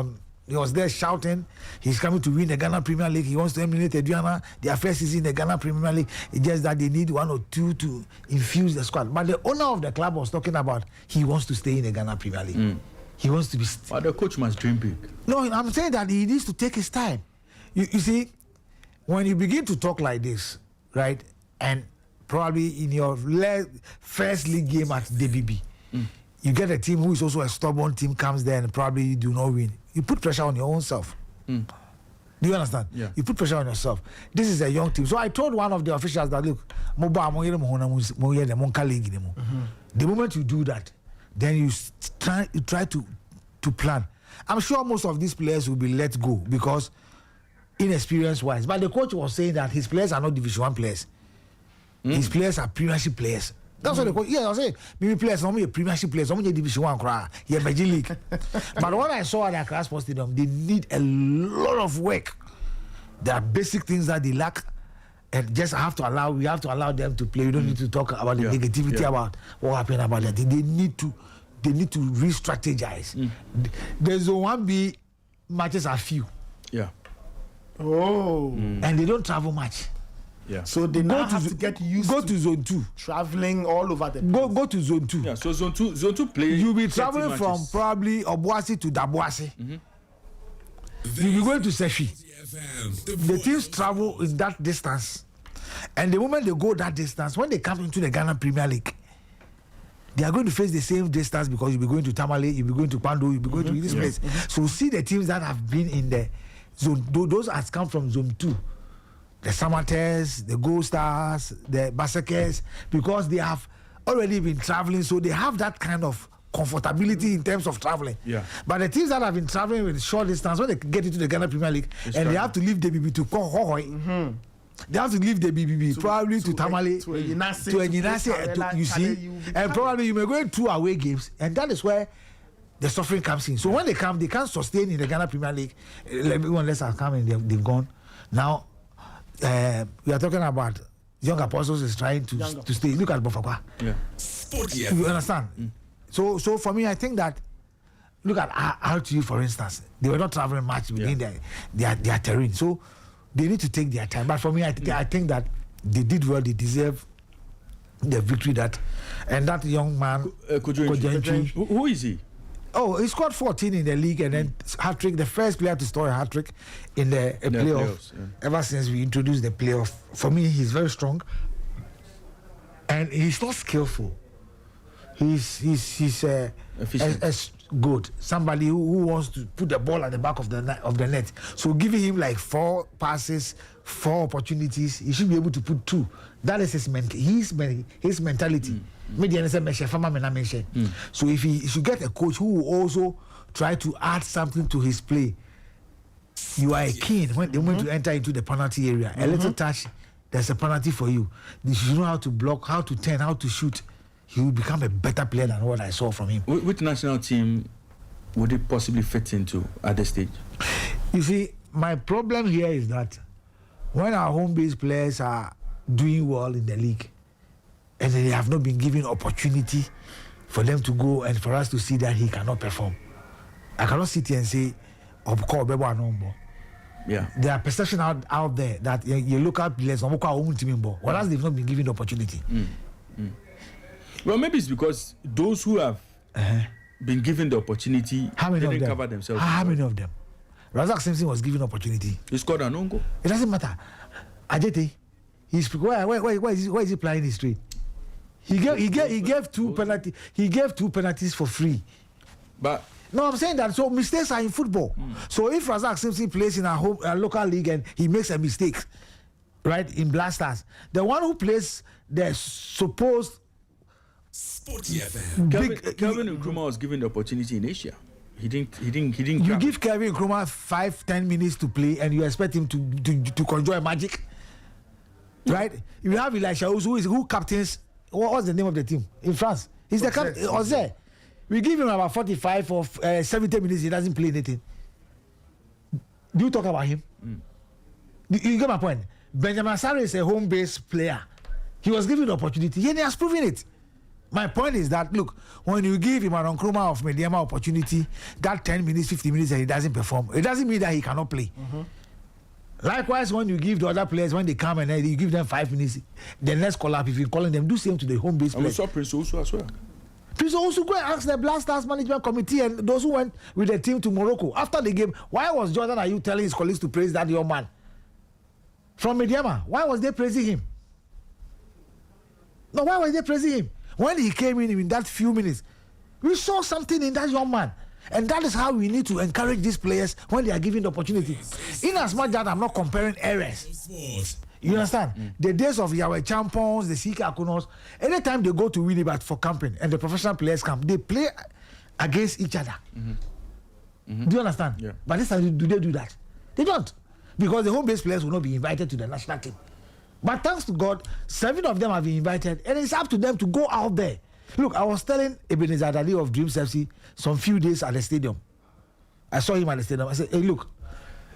there shouting, he's coming to win the Ghana Premier League. He wants to eliminate Aduana. Their first season in the Ghana Premier League. It's just that they need 1 or 2 to infuse the squad. But the owner of the club was talking about he wants to stay in the Ghana Premier League. He wants to be. But the coach must dream big. No, I'm saying that he needs to take his time. You see, when you begin to talk like this, right, and probably in your first league game at DBB, you get a team who is also a stubborn team, comes there and probably you do not win. You put pressure on your own self. Do you understand? Yeah. You put pressure on yourself. This is a young team. So I told one of the officials that, look, the moment you do that, then you try to plan. I'm sure most of these players will be let go because inexperience wise, but the coach was saying that his players are not Division 1 players. His players are Premiership players. That's what the coach. Yeah, I was saying maybe players not only Premiership players, only Division 1 cry. Yeah, Major League. But what I saw at the Accra Sports Stadium, they need a lot of work. There are basic things that they lack, and we have to allow them to play. We don't need to talk about the negativity about what happened about that. They need to re-strategize. The Zone 1B matches are few. Yeah. And they don't travel much. Yeah. So they now have to get used to Zone 2. Traveling all over the place. Go to Zone 2. Yeah, so Zone 2 play. You'll be traveling from probably Obuasi to Dabuasi. You'll be going to Sefi. The teams travel in that distance. And the moment they go that distance, when they come into the Ghana Premier League, they are going to face the same distance because you'll be going to Tamale, you'll be going to Pando, you'll be going to this place. So see the teams that have been in the zone, those has come from Zone 2. The Samates, the Gold Stars, the Basekers, because they have already been traveling, so they have that kind of comfortability in terms of traveling. Yeah. But the teams that have been traveling with short distance, when they get into the Ghana Premier League, and they have to leave DBB to come, They have to leave the BBB, probably to Tamale, to Enyinase, you see. And probably you may go into away games, and that is where the suffering comes in. So when they come, they can't sustain in the Ghana Premier League. Everyone else has come and they've gone. Now, we are talking about Young Apostles is trying to stay. Look at Bofakwa. Yeah. You understand? So for me, I think that, look at RTU, for instance. They were not traveling much within their terrain. So they need to take their time. But for me, I think that they did well. They deserve the victory and that young man, Kojo, who is he? Oh, he scored 14 in the league and then hat-trick, the first player to score a hat-trick in the playoffs. Ever since we introduced the playoff. For me, he's very strong. And he's not skillful. He's good. Somebody who wants to put the ball at the back of the net. So giving him like 4 passes, 4 opportunities, he should be able to put 2. That is his mentality. So if he should get a coach who will also try to add something to his play, you are a king when they want to enter into the penalty area. A little touch, there's a penalty for you. You should know how to block, how to turn, how to shoot. He will become a better player than what I saw from him. Which national team would it possibly fit into at this stage? You see, my problem here is that when our home-based players are doing well in the league, and they have not been given opportunity for them to go and for us to see that he cannot perform. I cannot sit here and say, yeah. There are perceptions out there that you look at players, whereas they've not been given the opportunity. Well, maybe it's because those who have been given the opportunity didn't cover themselves. How many of them? Razak Simpson was given opportunity. He scored an own goal. It doesn't matter. Ajete, why is he playing his straight? He gave 2 penalties. He gave 2 penalties for free. But no, I'm saying that. So mistakes are in football. So if Razak Simpson plays in a local league and he makes a mistake, right, in Blasters, the one who plays the supposed Sporty FM. Kevin Nkrumah was given the opportunity in Asia. He didn't. You give Kevin Nkrumah 5-10 minutes to play, and you expect him to conjure magic, right? You have Elisha who captains. What's the name of the team in France? He's the captain. Ozé. We give him about 45 or 70 minutes. He doesn't play anything. Do you talk about him? You get my point. Benjamin Sarr is a home-based player. He was given the opportunity, and he has proven it. My point is that, look, when you give him an Nkrumah of Mediama opportunity, that 10 minutes, 50 minutes, and he doesn't perform, it doesn't mean that he cannot play. Likewise, when you give the other players, when they come and you give them 5 minutes, the next call up, if you're calling them, do same to the home base players. I saw Prince also as well. Prince also go and ask the Black Stars Management Committee and those who went with the team to Morocco after the game, why was Jordan Ayew telling his colleagues to praise that young man from Mediama? Why was they praising him? No, why was they praising him? When he came in that few minutes, we saw something in that young man. And that is how we need to encourage these players when they are given the opportunity. In as much that I'm not comparing errors. You understand? The days of Yahweh Champions, the Sika Akunos, anytime they go to Winnipeg for camping and the professional players come, they play against each other. Do you understand? Yeah. But this time, do they do that? They don't. Because the home-based players will not be invited to the national team. But thanks to God, 7 of them have been invited, and it's up to them to go out there. Look, I was telling Ebenezer Dali of Dreams FC some few days at the stadium. I saw him at the stadium. I said, hey, look,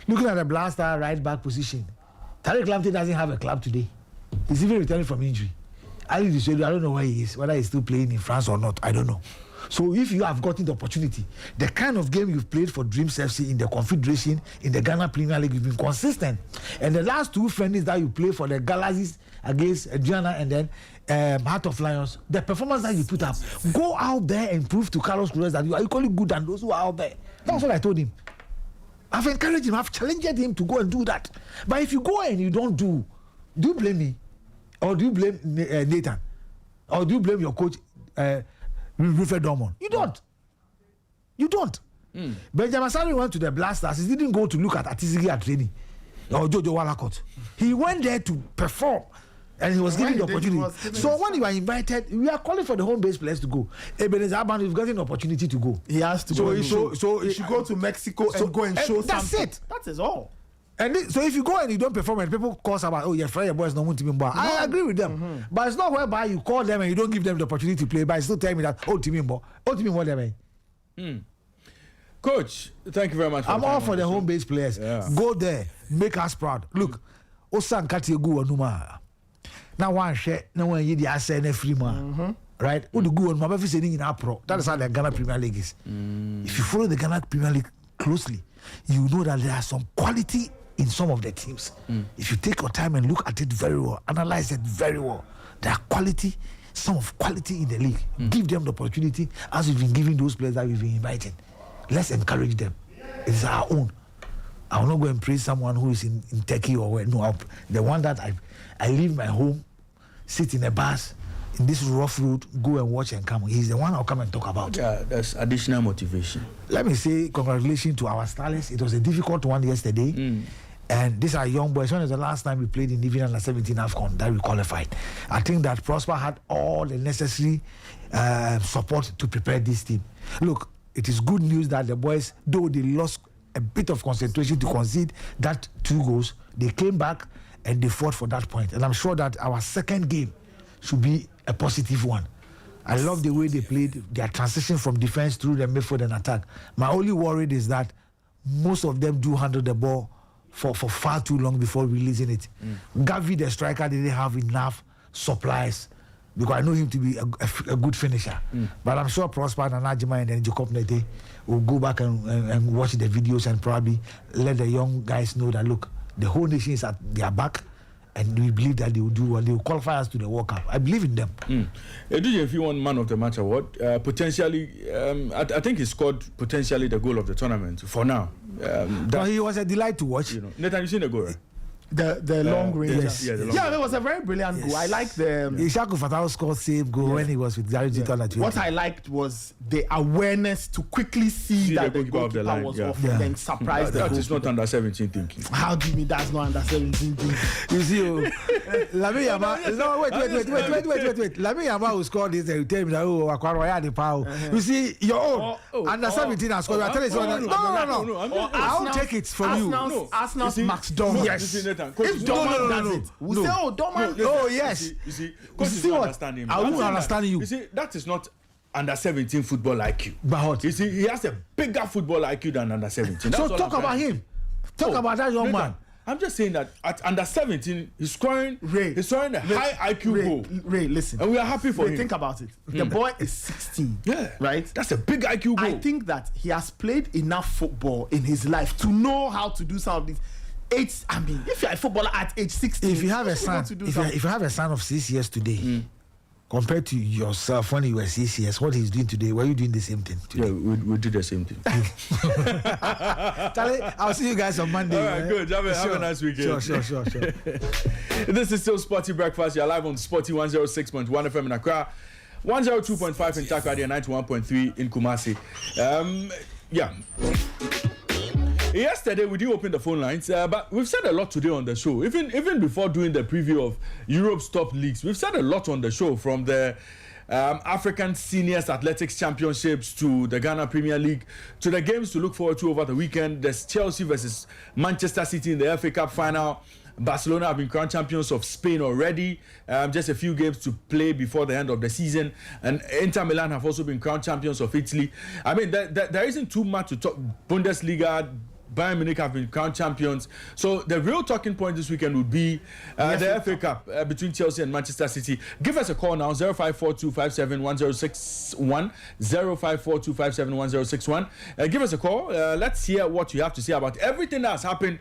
looking at the Blaster right back position, Tariq Lamptey doesn't have a club today. He's even returning from injury. Ali Dussedu, I don't know where he is, whether he's still playing in France or not, I don't know. So if you have gotten the opportunity, the kind of game you've played for Dreams FC in the Confederation, in the Ghana Premier League, you've been consistent. And the last 2 friendlies that you play for the Galaxies against Adriana and then Heart of Lions, the performance that you put up, go out there and prove to Carlos Cruz that you are equally good than those who are out there. That's what I told him. I've encouraged him, I've challenged him to go and do that. But if you go and you don't do you blame me? Or do you blame Nathan? Or do you blame your coach, Wilfred Dormon? You don't. You don't. Benjamin Sarri went to the Blasters. He didn't go to look at Atizigi at training or Jojo Walakot. He went there to perform. And he was given the opportunity. So when you are invited, we are calling for the home-based players to go. Ebenezer Aban, you've gotten an opportunity to go. He has to go. So he should go to Mexico and go and show that's something. It. That is all. And so if you go and you don't perform and people call about, oh, your boys don't want to be more. I agree with them. But it's not whereby you call them and you don't give them the opportunity to play, but you still tell me that, oh, Timmy more, them. Coach, thank you very much. I'm all for the home-based players. Yeah. Go there, make us proud. Look, Osan Katiagu Onuma. Now one share, no one yet the asset and free man. Right? Who the go on my sitting in Pro. That is how the Ghana Premier League is. If you follow the Ghana Premier League closely, you know that there are some quality in some of the teams. If you take your time and look at it very well, analyze it very well, there are quality, some of quality in the league. Give them the opportunity as we've been giving those players that we've been inviting. Let's encourage them. It is our own. I will not go and praise someone who is in Turkey or where. No, the one that I leave my home, sit in a bus, in this rough road, go and watch and come. He's the one I'll come and talk about. Yeah, that's additional motivation. Let me say congratulations to our stars. It was a difficult one yesterday. And these are young boys. When was the last time we played in even under 17 AFCON that we qualified? I think that Prosper had all the necessary support to prepare this team. Look, it is good news that the boys, though they lost a bit of concentration to concede that 2 goals, they came back and they fought for that point. And I'm sure that our second game should be a positive one. I love the way they played, their transition from defense through the midfield and attack. My only worry is that most of them do handle the ball for far too long before releasing it. Gavi, the striker, didn't have enough supplies because I know him to be a good finisher. But I'm sure Prosper and Najima and then Jacob Nete will go back and watch the videos and probably let the young guys know that, look, the whole nation is at their back and we believe that they will do well. They will qualify us to the World Cup. I believe in them. If you want Man of the Match award, potentially, I think he scored potentially the goal of the tournament for now. But he was a delight to watch. You know, Nathan, you seen the goal, right? The long range. Yes. Yeah, it was a very brilliant goal. I like the Ishaku Fatau scored same goal when he was with Gary Giton. What I liked was the awareness to quickly see that the goalkeeper was off and then surprise the That is not under 17 thinking. How do you mean that's not under 17 thinking? You see, Lami Yama. No, wait. Lami Yama who scored this, they tell me that Akwaro the power. You see, your own under 17 has scored. I tell you, no. I'll take it from you. Arsenal's Max Dom. Yes. If Dorman does it, we say, oh, Dorman. Oh, yes. You see, what? I won't understand you. You see, that is not under 17 football IQ. But what? You see, he has a bigger football IQ than under 17. So talk about him. Talk about that young man. I'm just saying that at under 17, he's scoring a high IQ goal. Ray, listen. And we are happy for him. Think about it. The boy is 16. Yeah. Right? That's a big IQ goal. I think that he has played enough football in his life to know how to do some of these. If you're a footballer at age 16, if you have a son, if you have a son of 6 years today, compared to yourself when you were 6 years, what he's doing today, were you doing the same thing today? Yeah, we do the same thing. Charlie, I'll see you guys on Monday. All right, good. Have a nice weekend. Sure. This is still Sporty Breakfast. You're live on Sporty 106.1 FM in Accra, 102.5 in Takrady, and 91.3 in Kumasi. Yesterday we did open the phone lines, but we've said a lot today on the show. Even before doing the preview of Europe's top leagues, we've said a lot on the show, from the African Seniors Athletics Championships to the Ghana Premier League to the games to look forward to over the weekend. There's Chelsea versus Manchester City in the FA Cup final. Barcelona have been crowned champions of Spain already. Just a few games to play before the end of the season. And Inter Milan have also been crowned champions of Italy. I mean, there isn't too much to talk. Bundesliga, Bayern Munich have been crowned champions. So the real talking point this weekend would be the FA Cup between Chelsea and Manchester City. Give us a call now, 0542571061, 0542571061. Give us a call. Let's hear what you have to say about everything that's happened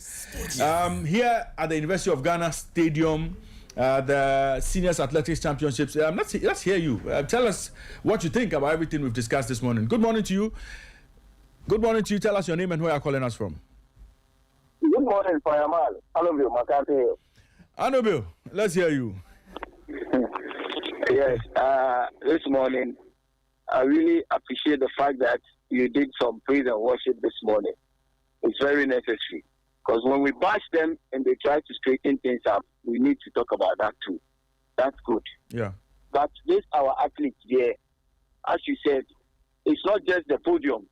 here at the University of Ghana Stadium. The Seniors Athletics Championships. Let's hear you. Tell us what you think about everything we've discussed this morning. Good morning to you. Good morning to you. Tell us your name and where you're calling us from. Good morning, Fireman. Anobil, Makati. Anobil, let's hear you. Yes, this morning, I really appreciate the fact that you did some praise and worship this morning. It's very necessary. Because when we bash them and they try to straighten things up, we need to talk about that too. That's good. Yeah. But this, our athletes here, as you said, it's not just the podium.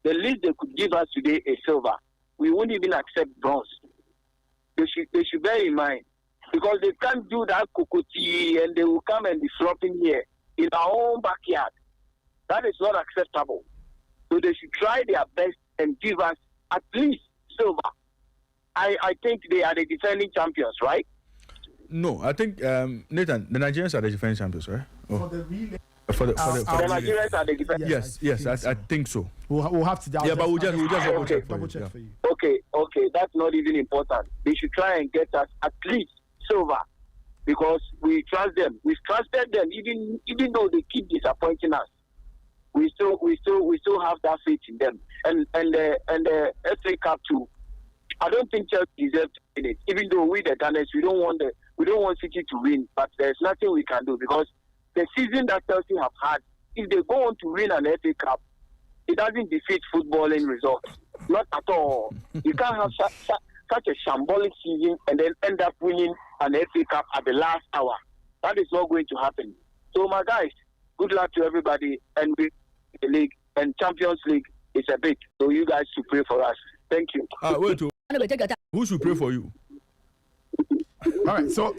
The least they could give us today is silver. We won't even accept bronze. They should bear in mind, because they can't do that kokoti and they will come and be flopping here in our own backyard. That is not acceptable. So they should try their best and give us at least silver. I think they are the defending champions, right? No, I think Nathan, the Nigerians are the defending champions, right? For the relay. For the The Nigerians are the defending. yes, I think so. We'll have to. Yeah, but we'll just double check double for you. check for you. Okay, that's not even important. They should try and get us at least silver, because we trust them. We've trusted them, even though they keep disappointing us. We still have that faith in them. And the FA Cup too. I don't think Chelsea deserves to win it. Even though we the Gunners, we don't want City to win, but there's nothing we can do, because the season that Chelsea have had, if they go on to win an FA Cup, it doesn't defeat footballing results. Not at all. You can't have such a shambolic season and then end up winning an FA Cup at the last hour. That is not going to happen. So, my guys, good luck to everybody, and we the league and Champions League is a bit. So you guys should pray for us. Thank you. Wait, who should pray for you? All right, so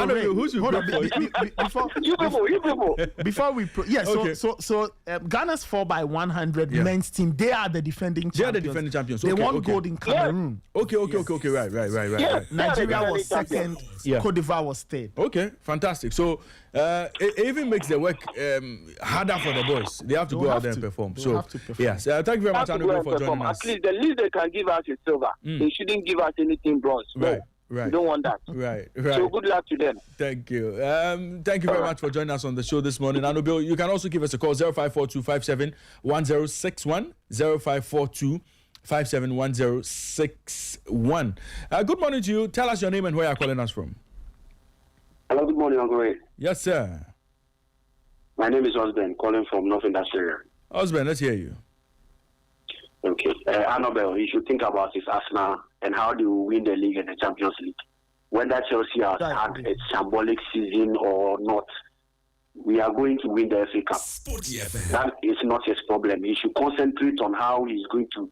Ray, who should hold pray on, for before You people. before we Okay. so Ghana's 4x100 men's team, they are the defending champions. They are the defending champions. They Okay, won okay. gold in Cameroon. Okay, right. Nigeria was second. Yeah. Cote d'Ivoire was third. Okay, fantastic. So it even makes the work harder for the boys. They have to go out there and perform. They'll So have to perform. yes, thank you very much, Have to go Anubio, and for joining perform. us. At least the least they can give us is silver. They shouldn't give us anything bronze. No. Right. We don't want that. Right. So good luck to them. Thank you. Thank you very much for joining us on the show this morning. Anubio, you can also give us a call 0542571061 0542571061. Good morning to you. Tell us your name and where you're calling us from. Hello, good morning, Uncle Ray. Yes, sir. My name is Osben, calling from North Industrial. Husband, let's hear you. Okay. Annabelle, you should think about his Arsenal and how they will win the league and the Champions League. Whether Chelsea has had a symbolic season or not, we are going to win the FA Cup. Sporty FM. That is not his problem. He should concentrate on how he's going to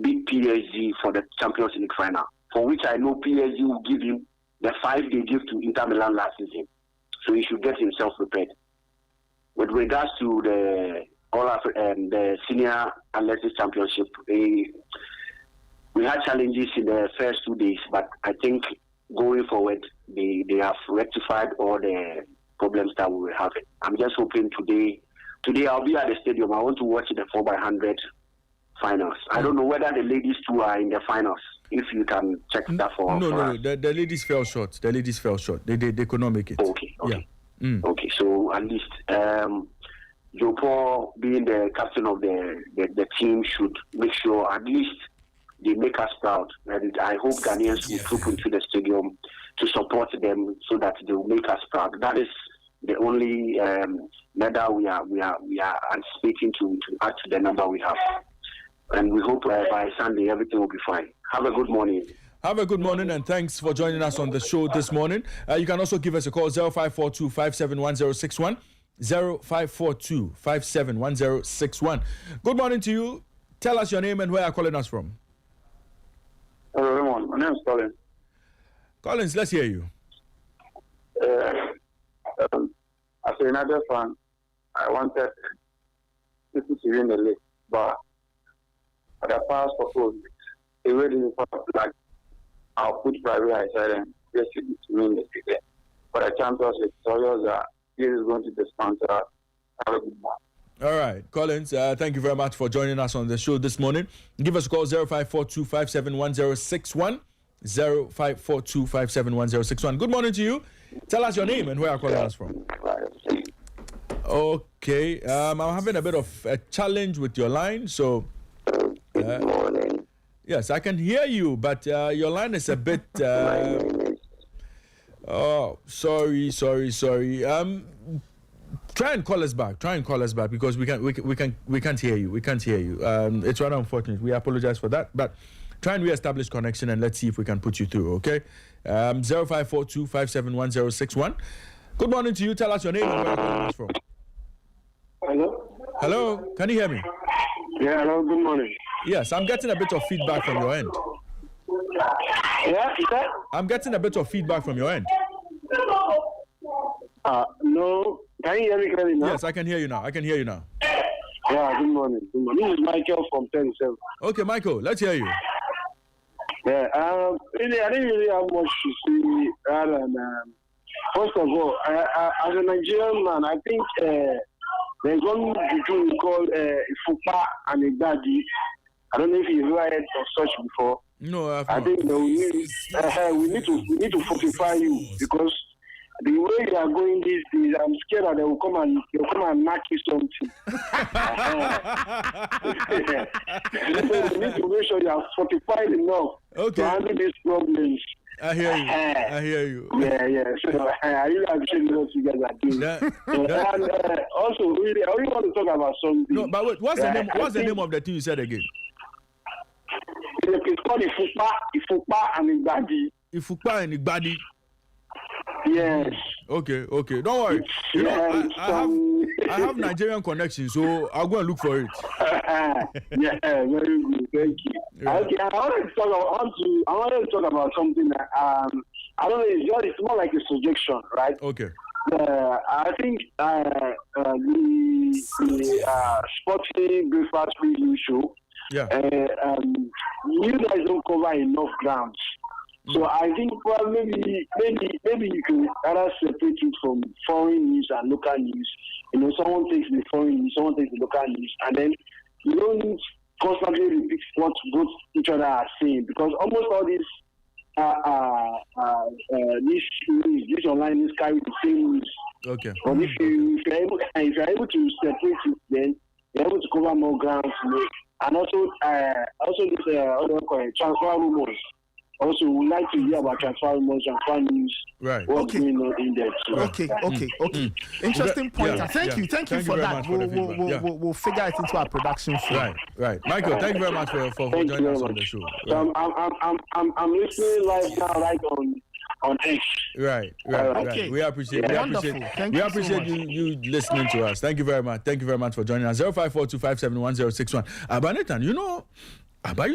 beat PSG for the Champions League final, for which I know PSG will give him the 5 they gave to Inter Milan last season. So he should get himself prepared. With regards to the Senior Athletics Championship, we had challenges in the first 2 days, but I think going forward, they have rectified all the problems that we were having. I'm just hoping today I'll be at the stadium. I want to watch the 4x100 finals. I don't know whether the ladies too are in the finals. If you can check that for us. No. The ladies fell short. They could not make it. Okay. Yeah. Okay, so at least Joe Paul, being the captain of the team, should make sure at least they make us proud. And I hope Ghanaians will troop into the stadium to support them so that they will make us proud. That is the only medal we are anticipating to add to the number we have. And we hope by Sunday everything will be fine. Have a good morning. Have a good morning and thanks for joining us on the show this morning. You can also give us a call 0542571061 0542571061. Good morning to you. Tell us your name and where you're calling us from. Hello, Raymond. My name is Colin. Collins, let's hear you. As a United fan, I wanted people to win the league, but the past proposed it really like I'll put private outside and just to win the league. But the Champions League, so here is going to be sponsored. Have a good one. All right, Collins, thank you very much for joining us on the show this morning. Give us a call 0542571061 0542571061. Good morning to you. Tell us your name and where you're calling us from. Okay, I'm having a bit of a challenge with your line, so Good morning. yes, I can hear you, but your line is a bit. Oh, sorry. Try and call us back because we can't hear you. It's rather unfortunate. We apologize for that, but try and re-establish connection and let's see if we can put you through. Okay, 0542571061. Good morning to you. Tell us your name and where you're calling us from. Hello. Can you hear me? Yeah, hello, good morning. Yes, I'm getting a bit of feedback from your end. Yeah, is that? I'm getting a bit of feedback from your end. No. Can you hear me clearly now? Yes, I can hear you now. Yeah, good morning. This is Michael from 37. Okay, Michael, let's hear you. Yeah, really, I didn't really have much to say. First of all, as a Nigerian man, I think there's one thing we call Fupa and Igbadi. I don't know if you've ever heard of such before. No, I think we need to fortify you, because the way you are going these days, I'm scared that they'll come and knock you something. So we need to make sure you are fortified enough to handle these problems. I hear you. Yeah. So I really appreciate what you guys are doing. And also, really, I really want to talk about something. No, but wait, what's the name of the thing you said again? It's called Ifupa and Igbadi. Ifupa and Igbadi. Yes. Okay. Don't worry. I have Nigerian connection, so I'll go and look for it. Yeah, very good. Thank you. Yeah. Okay, I wanted to talk about something that I don't know. It's more like a suggestion, right? Okay. I think the Sporty breakfast review show. Yeah. You guys don't cover enough grounds. So I think maybe you can either separate it from foreign news and local news. You know, someone takes the foreign news, someone takes the local news, and then you don't constantly repeat what both each other are saying, because almost all these this online news carry the same news. Okay. But if you're able to separate it, then you're able to cover more grounds. You know? And also this transfer rumors. Also, we'd like to hear about transfer rumors, transfer news. Right. What's going on in there too. Okay. Interesting point. Yeah, Thank you for that. We'll figure it into our production flow. Right. Michael, thank you very much for joining us on the show. Right. I'm listening live now, right on X. Right. Okay. We appreciate you listening to us. Thank you very much for joining us. 0542571061. Abba,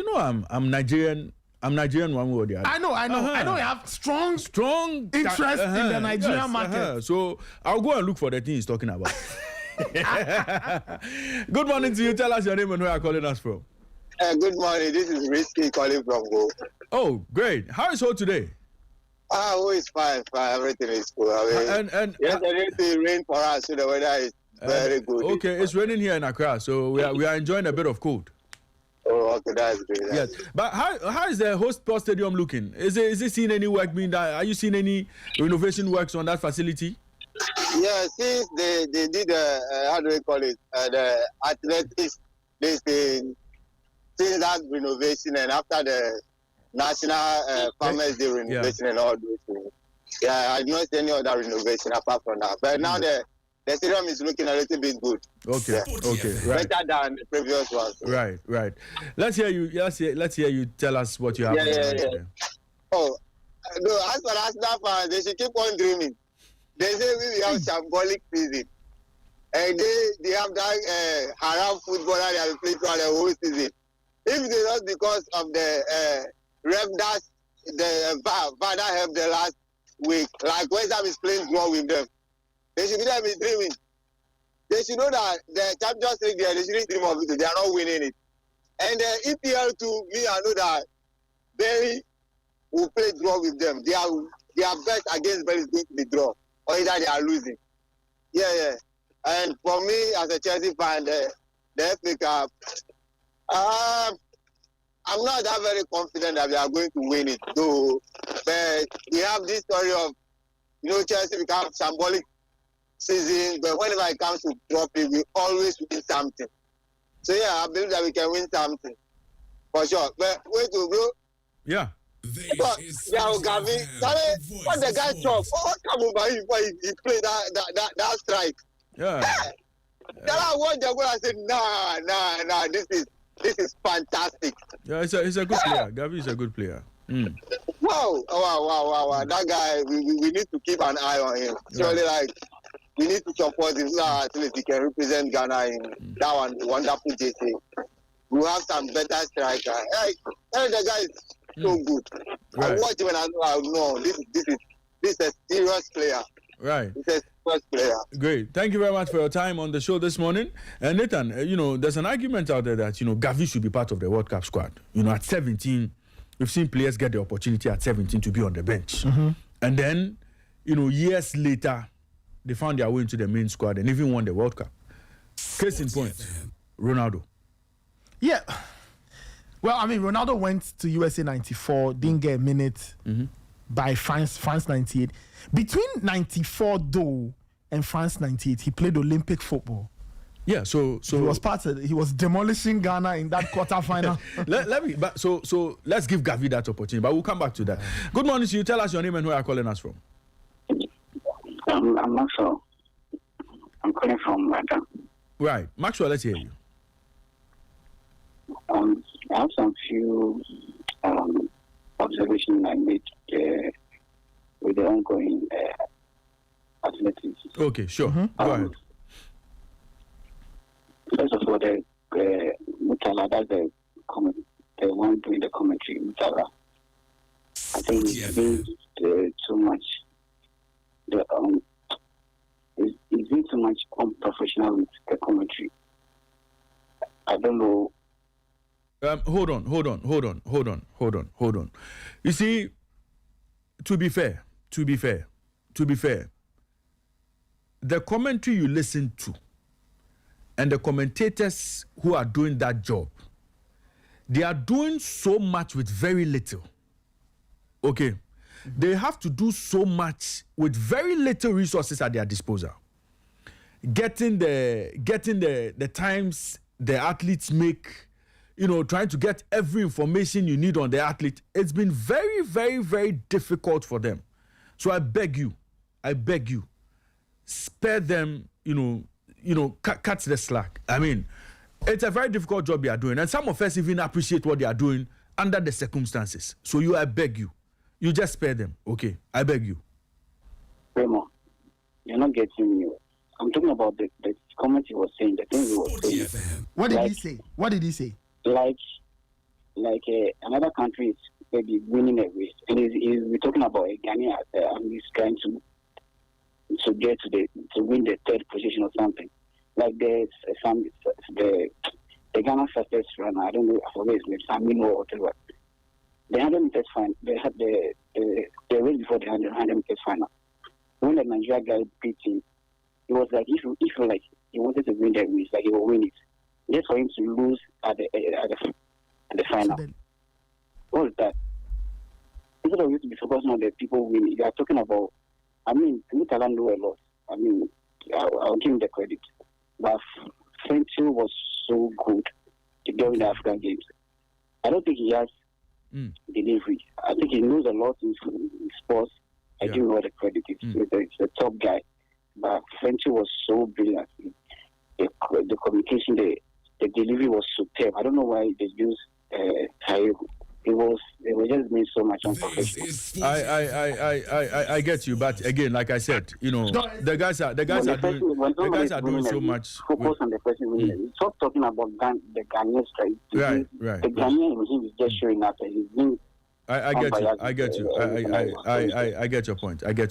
I'm Nigerian. I'm Nigerian one way or the other. I know. I know you have strong interest in the Nigerian market. So I'll go and look for the thing he's talking about. Good morning to you. Tell us your name and where you're calling us from. Good morning. This is Risky calling from Go. Oh, great. How is it today? It's fine. Everything is cool. And yesterday it rained for us, so the weather is very good. Okay, it's raining here in Accra, so we are enjoying a bit of cold. Oh, okay, that's great. Yes, but how is the host Sports Stadium looking? Is it seeing any work being done? Are you seeing any renovation works on that facility? Yeah, since they did how do we call it? The athletics, since that renovation and after the National Farmers Day renovation and all those things. Yeah, I don't see any other renovation apart from that. But now the stadium is looking a little bit good. Okay, right. Better than the previous ones. Right. Let's hear you. Let's hear you tell us what you have. Yeah. Oh, no. As for Arsenal fans, they should keep on dreaming. They say we have shambolic season, and they have that haram footballer they have played for the whole season. If it's not because of the ref that the VAR that helped the last week, like West Ham is playing draw with them, they should be there dreaming. They should know that the Champions League they shouldn't dream of it. They are not winning it. And the EPL too, I know that Berry will play draw with them. Their best against Berry is going to be draw, or either they are losing. Yeah. And for me, as a Chelsea fan, the FA Cup, I'm not that very confident that we are going to win it, though. But we have this story of, Chelsea become shambolic season, but whenever it comes to trophy, we always win something. So I believe that we can win something for sure. But wait to bro. Yeah. But Gavin, what the guy chop? What come over him before he played that strike? Yeah. Then I watched the goal and said, nah, this is fantastic. Yeah, he's a good player. Gavin is a good player. Wow. That guy, we need to keep an eye on him. Surely, we need to support him so that at least he can represent Ghana in that wonderful JC. We have some better striker. Hey, the guy so good. I Right. watch him and I know this is a serious player. Right. He's a serious player. Great. Thank you very much for your time on the show this morning. And Nathan, there's an argument out there that, Gavi should be part of the World Cup squad. At 17, we've seen players get the opportunity at 17 to be on the bench. And then, years later, they found their way into the main squad and even won the World Cup. Case in point, Ronaldo. Yeah. Well, I mean, Ronaldo went to USA 94, didn't get a minute by France 98. Between 94, though, and France 98, he played Olympic football. Yeah, so he was demolishing Ghana in that quarterfinal. So let's give Gavi that opportunity, but we'll come back to that. Good morning to you. Tell us your name and where you're calling us from. I'm not sure. I'm calling from Rant. Right. Maxwell, let's hear you. I have some few observations I made with the ongoing athletics. Okay, sure. Go ahead. First of all, the Mutala, that's the one doing the commentary, Mutala. I think he's doing too much. He's doing too much unprofessional with the commentary. I don't know. Hold on. You see, to be fair, the commentary you listen to and the commentators who are doing that job, they are doing so much with very little. Okay? They have to do so much with very little resources at their disposal. Getting the times the athletes make, trying to get every information you need on the athlete. It's been very, very, very difficult for them. So I beg you, spare them, cut the slack. I mean, it's a very difficult job they are doing. And some of us even appreciate what they are doing under the circumstances. So I beg you just spare them. Okay, I beg you. Raymond, you're not getting me. I'm talking about the comment he was saying, the thing he was saying. What did he say? Like another country is maybe winning a race, and we're talking about a Ghanaian and he's trying to get to win the third position or something. Like the Ghana fastest runner, I don't know, I forget his name, Samino or whatever. The 100 meters final, they had the race before the 100 meters final. When the Nigeria guy beat him, it was like if like he wanted to win the race, like he will win it. Just for him to lose at the final. What is that? Instead of you to be focusing on the people winning, you are talking about. I mean, Mutala know a lot. I mean, I'll give him the credit. But Frenchie was so good to go in the African Games. I don't think he has delivery. I think he knows a lot in sports. I give him all the credit. He's a top guy. But Frenchie was so brilliant. The communication, the delivery was superb. I don't know why they used Cairo. They were just doing so much unprofessional. I get you, but again, like I said, the guys are doing so much. Focus on the person winning. Stop talking about the Ghanaian strike. Right. The Ghanaian is just showing up. He's being I get you. I get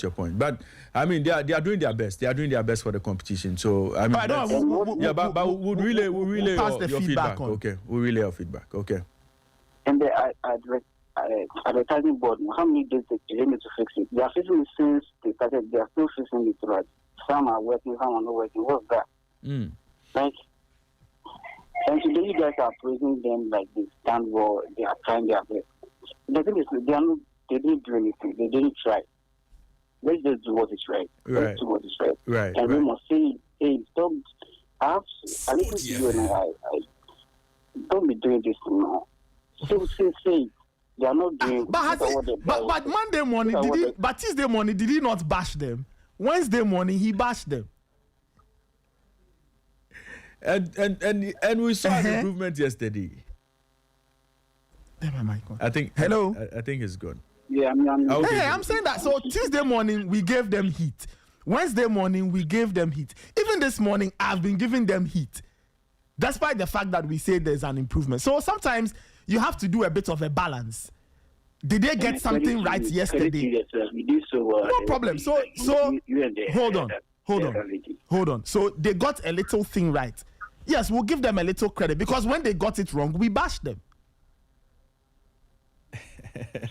your point. But I mean, they are doing their best. They are doing their best for the competition. So I mean, but we'll relay pass the your feedback. on. Okay, we'll relay your feedback. Okay. And the advertising board, how many days they need to fix it? They are fixing it since they started. They are still fixing it, right? Some are working, some are not working. What's that? Like, and today you guys are praising them like they stand well. They are trying their best. The thing is, they didn't do anything. They didn't try. Let's just do what is right. Let's do what is right. Right. And we must say, hey, stop. I listen to you and I don't be doing this now. So say they are not doing. But Monday morning, but Tuesday morning, did he not bash them? Wednesday morning, he bashed them. And we saw an improvement yesterday. I think. Hello. I think it's good. Yeah, I'm saying that. So Tuesday morning we gave them heat. Wednesday morning we gave them heat. Even this morning I've been giving them heat, despite the fact that we say there's an improvement. So sometimes you have to do a bit of a balance. Did they get something right yesterday? We did so well. No problem. So hold on. So they got a little thing right. Yes, we'll give them a little credit because when they got it wrong, we bashed them.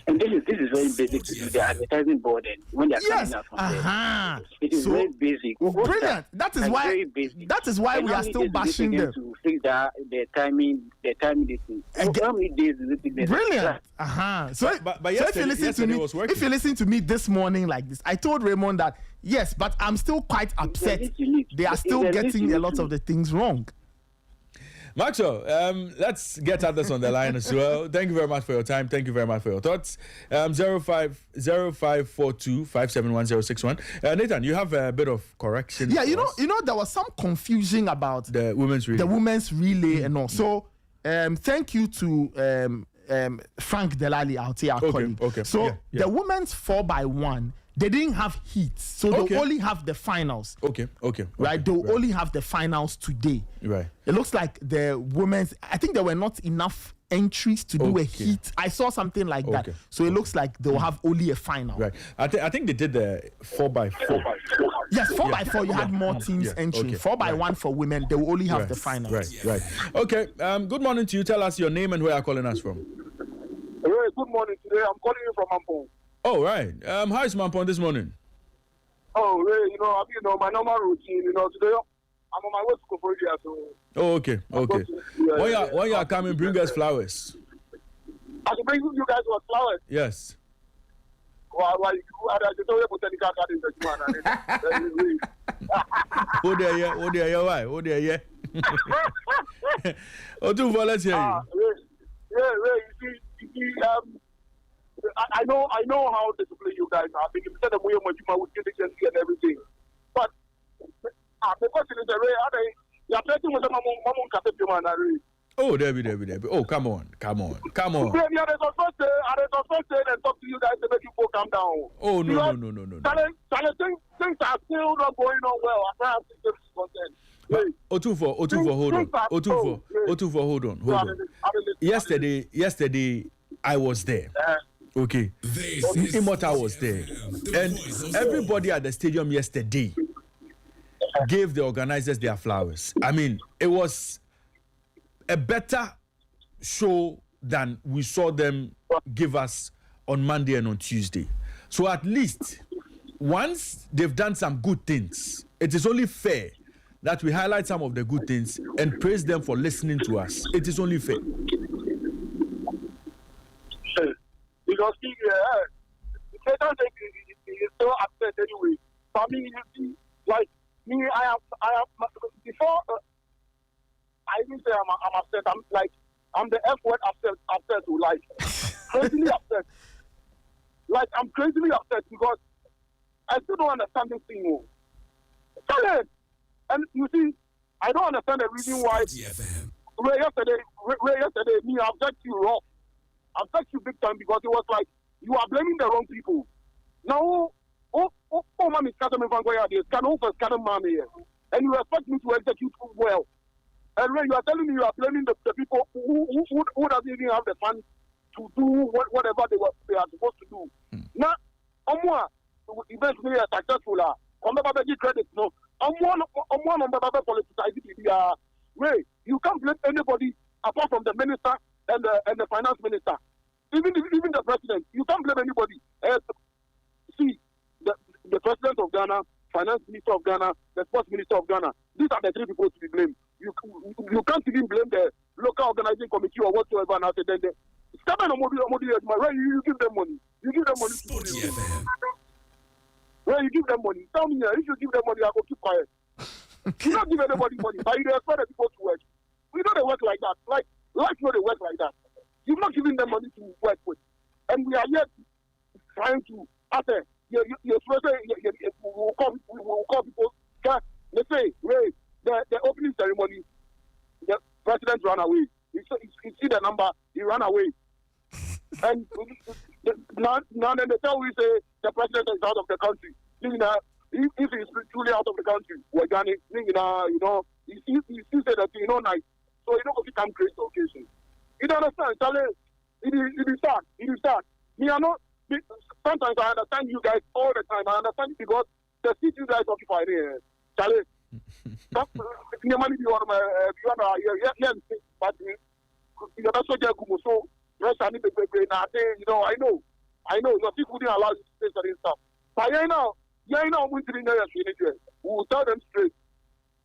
And this is very basic to do the advertising board and when they are coming out from there. It is very basic. Brilliant. That is why and we are still bashing them. To fix that the timing this thing. How many days is it? Brilliant. So, but so if you listen to me this morning like this, I told Raymond that yes, but I'm still quite upset. They are still getting a lot of the things wrong. Maxwell, let's get others on the line as well. Thank you very much for your time. Thank you very much for your thoughts. 0542571061. Nathan, you have a bit of correction. Yeah, you know, there was some confusion about the women's relay and all. So, thank you to Frank Delali out here, our colleague. Okay. So the women's 4x1. They didn't have heats, so they'll only have the finals. Okay. Right, they'll only have the finals today. Right. It looks like the women's. I think there were not enough entries to do a heat. I saw something like that. So it looks like they'll have only a final. Right. I think they did the 4x4. Yes, 4x4. You had more teams entering. 4x1 for women. They will only have the finals. Right. Okay. Good morning to you. Tell us your name and where you're calling us from. Ray, good morning. Today I'm calling you from Ampon. Oh, right. How is Mampon this morning? Oh, Ray, my normal routine, today I'm on my way to Koforia, so... Oh, okay. When you are coming, bring us flowers. I should bring you guys what, flowers? Yes. Why you Oh, there, why? Oh, two for let's hear you. Ray, you see, I know how disciplined you guys are. Because instead of with diligence and everything. But the question is, Ray, you are playing with them among Ray. Oh, Debbie. Oh, come on. Ray, are they supposed to and talk to you guys to make you go calm down? Oh, no. Things are still not going on well. I can't see this content. Otufo, hold on. Yesterday, I was there. Okay. Immortal was there. And everybody at the stadium yesterday gave the organizers their flowers. I mean, it was a better show than we saw them give us on Monday and on Tuesday. So at least, once they've done some good things, it is only fair that we highlight some of the good things and praise them for listening to us. It is only fair. Because Satan is so upset anyway. For me, you see, like me, I am before I even say I'm upset. I'm the F word upset to like crazily upset. Like I'm crazily upset because I still don't understand this thing. Tell it. And you see, I don't understand the reason why. Ray yesterday, me, I object you raw. I affect you big time because it was like you are blaming the wrong people. Now, mommy is cutting me from where they can over cutting mommy here. And you expect me to execute well. And when you are telling me you are blaming the people who doesn't even have the funds to do whatever they are supposed to do. Now, eventually successful. I'm not going to credit. No, I'm one of the politicians. Ray, you can't blame anybody apart from the minister and the finance minister, even the president. You can't blame anybody. See, the president of Ghana, finance minister of Ghana, the sports minister of Ghana. These are the three people to be blamed. You can't even blame the local organizing committee or whatsoever. And after then, you give them money. You give them money. Well, you give them money. Tell me, if you give them money, I will keep quiet. You don't give anybody money, but you expect the people to work. We know they work like that. Like life, know they work like that. You're not giving them money to work with, and we are yet trying to. After we'll call people. Let's say, Ray, the opening ceremony, the president ran away. You see the number, he ran away, and now then they tell we say the president is out of the country. If he's truly out of the country, we're gonna, you still say that nice. So you know if you come crazy occasion. You don't understand, Charlie. It is sad. Me, Me, I know. Sometimes I understand you guys all the time. I understand you because the seat you guys occupy there, Charlie. But you know, I know your people didn't allow you to say certain stuff. But we will tell them straight.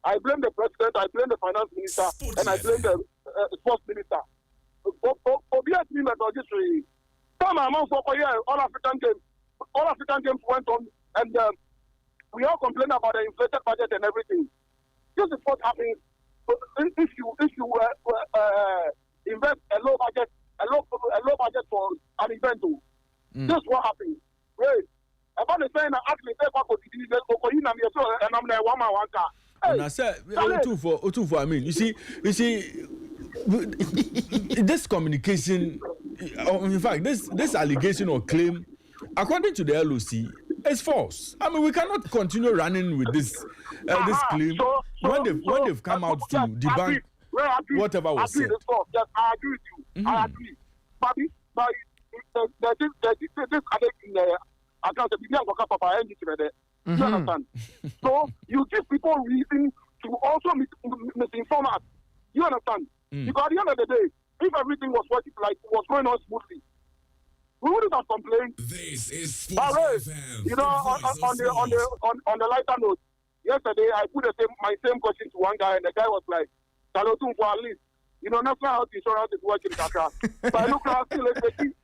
I blame the president, I blame the finance minister, and I blame the sports minister. Some amount for all African games went on, and we all complain about the inflated budget and everything. This is what happens if you invest a low budget for an event. This is what happens. Right? About the saying that actually take back and I'm there 1 man 1 car. And I said, two for. I mean, you see, this communication. In fact, this allegation or claim, according to the LOC, is false. I mean, we cannot continue running with this claim when they've come out to debunk whatever was said. Yes, I agree with you. I agree. But this other in the account of the you understand? So you give people reason to also misinform us. You understand? Because at the end of the day, if everything was working like was going on smoothly, we wouldn't have complained. This is Sporty FM. You know, on the lighter note, yesterday I put my same question to one guy, and the guy was like, "Salotun for at least." You know, national health insurance is working in Accra. But I look at still expecting.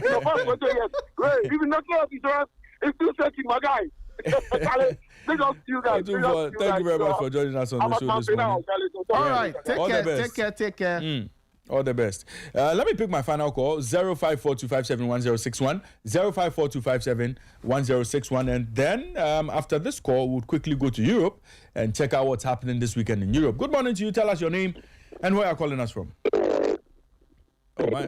You know, first 20 years, right? Even national health insurance is still searching, my guy. Thank you very much for joining us on the show this morning. All right, take care. All the best. Let me pick my final call, 0542571061, 0542571061. And then after this call, we'll quickly go to Europe and check out what's happening this weekend in Europe. Good morning to you. Tell us your name and where you're calling us from. Oh, my.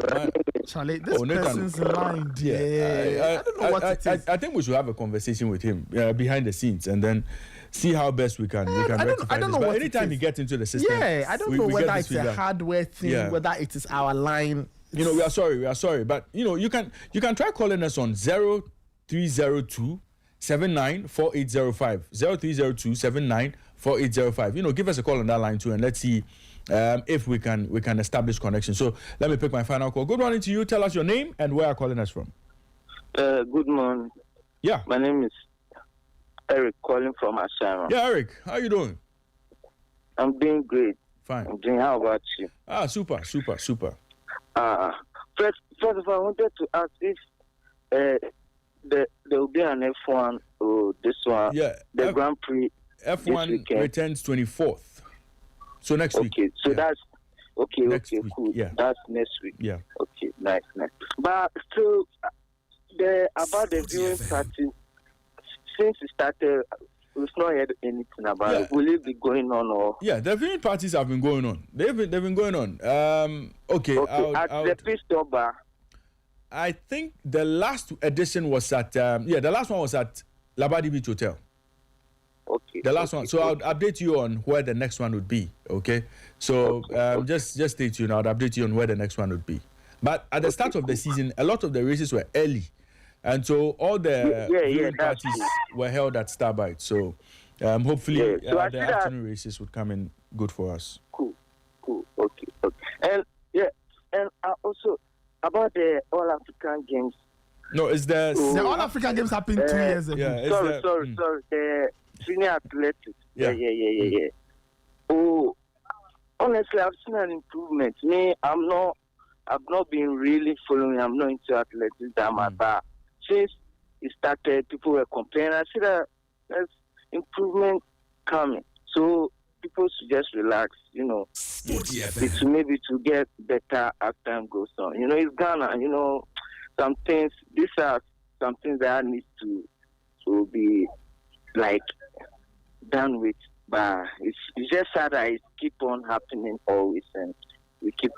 Charlie, this person's lying. Yeah. I don't know what it is. I think we should have a conversation with him behind the scenes and then see how best we can rectify this. But anytime he gets into the system, I don't know whether it's a hardware thing, whether it is our line. You know, we are sorry, but you know, you can try calling us on 0302 794805 0302 794805. You know, give us a call on that line too, and let's see if we can establish connection. So let me pick my final call. Good morning to you. Tell us your name and where you're calling us from. Good morning. Yeah. My name is Eric, calling from Accra. Yeah, Eric, how you doing? I'm doing great. Fine. I'm doing. How about you? Super. First of all, I wanted to ask if there will be an F1 or this one. Yeah. The Grand Prix. F1 returns 24th. So next week. Okay, so that's okay. Next Okay, week, cool. yeah. That's next week. Yeah. Okay, nice. But still, about the viewing party, since it started, we've not heard anything about it. Will it be going on or? Yeah, the viewing parties have been going on. They've been going on. Okay. At the pistol bar. I think the last edition was at the last one was at Labadi Beach Hotel. Okay. The last one. So I'll update you on where the next one would be. Okay. So just stay tuned. I'll update you on where the next one would be. But at the start of the season, a lot of the races were early, and so all the viewing parties were held at Starbite. So hopefully so the afternoon races would come in good for us. Cool. Okay. And also about the All African Games. No, it's the All African Games happened 2 years ago. Yeah, sorry. The senior athletics. Yeah. Oh, honestly, I've seen an improvement. Me, I've not been really following. I'm not into athletics that much. But since it started, people were complaining. I see that there's improvement coming. So people should just relax, you know. Maybe to get better as time goes on. You know, it's Ghana. You know, these are some things that need to be like done with, but it's just sad that it keep on happening always, and we keep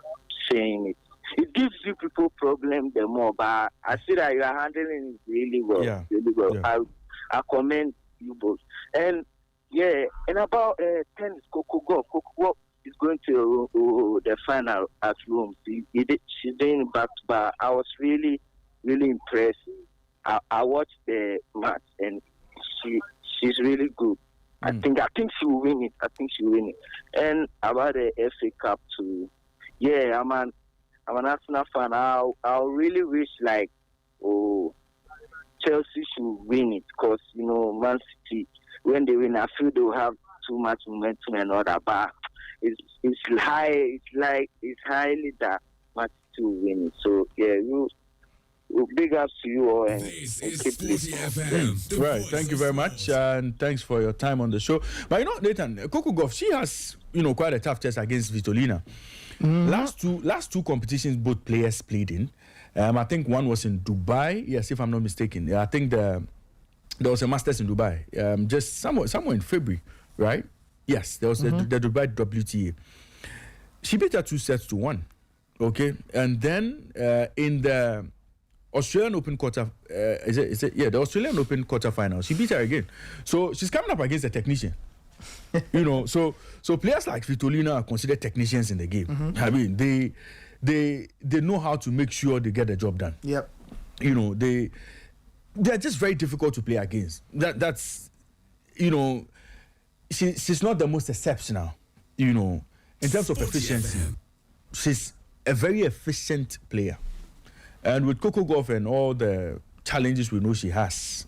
saying it. It gives you people problem the more, but I see that you are handling it really well. Yeah. I commend you both. And about tennis, Coco Golf is going to the final at Rome. She's doing back to back. I was really really impressed. I watched the match and she's really good. I think she will win it. And about the FA Cup too, yeah, I'm an Arsenal fan. I really wish Chelsea should win it, because Man City, when they win, I feel they'll have too much momentum and all that. But it's highly that Man City will win it. So yeah, we'll big up to you all and This keep is Sporty listening. FM. the Right. voice Thank you of very much, sports. and thanks for your time on the show. But Nathan, Coco Gauff, she has quite a tough test against Vitolina. Last two competitions, both players played in. I think one was in Dubai. Yes, if I'm not mistaken. I think there was a Masters in Dubai. Just somewhere in February, right? Yes, there was the Dubai WTA. She beat her 2-1. Okay, and then in the Australian Open the Australian Open quarterfinal, she beat her again. So she's coming up against a technician. So players like Vitolina are considered technicians in the game. I mean, they know how to make sure they get the job done. Yep. They're just very difficult to play against. That's she's not the most exceptional. In terms of Sporty efficiency, FM. she's a very efficient player. And with Coco Gauff and all the challenges we know she has,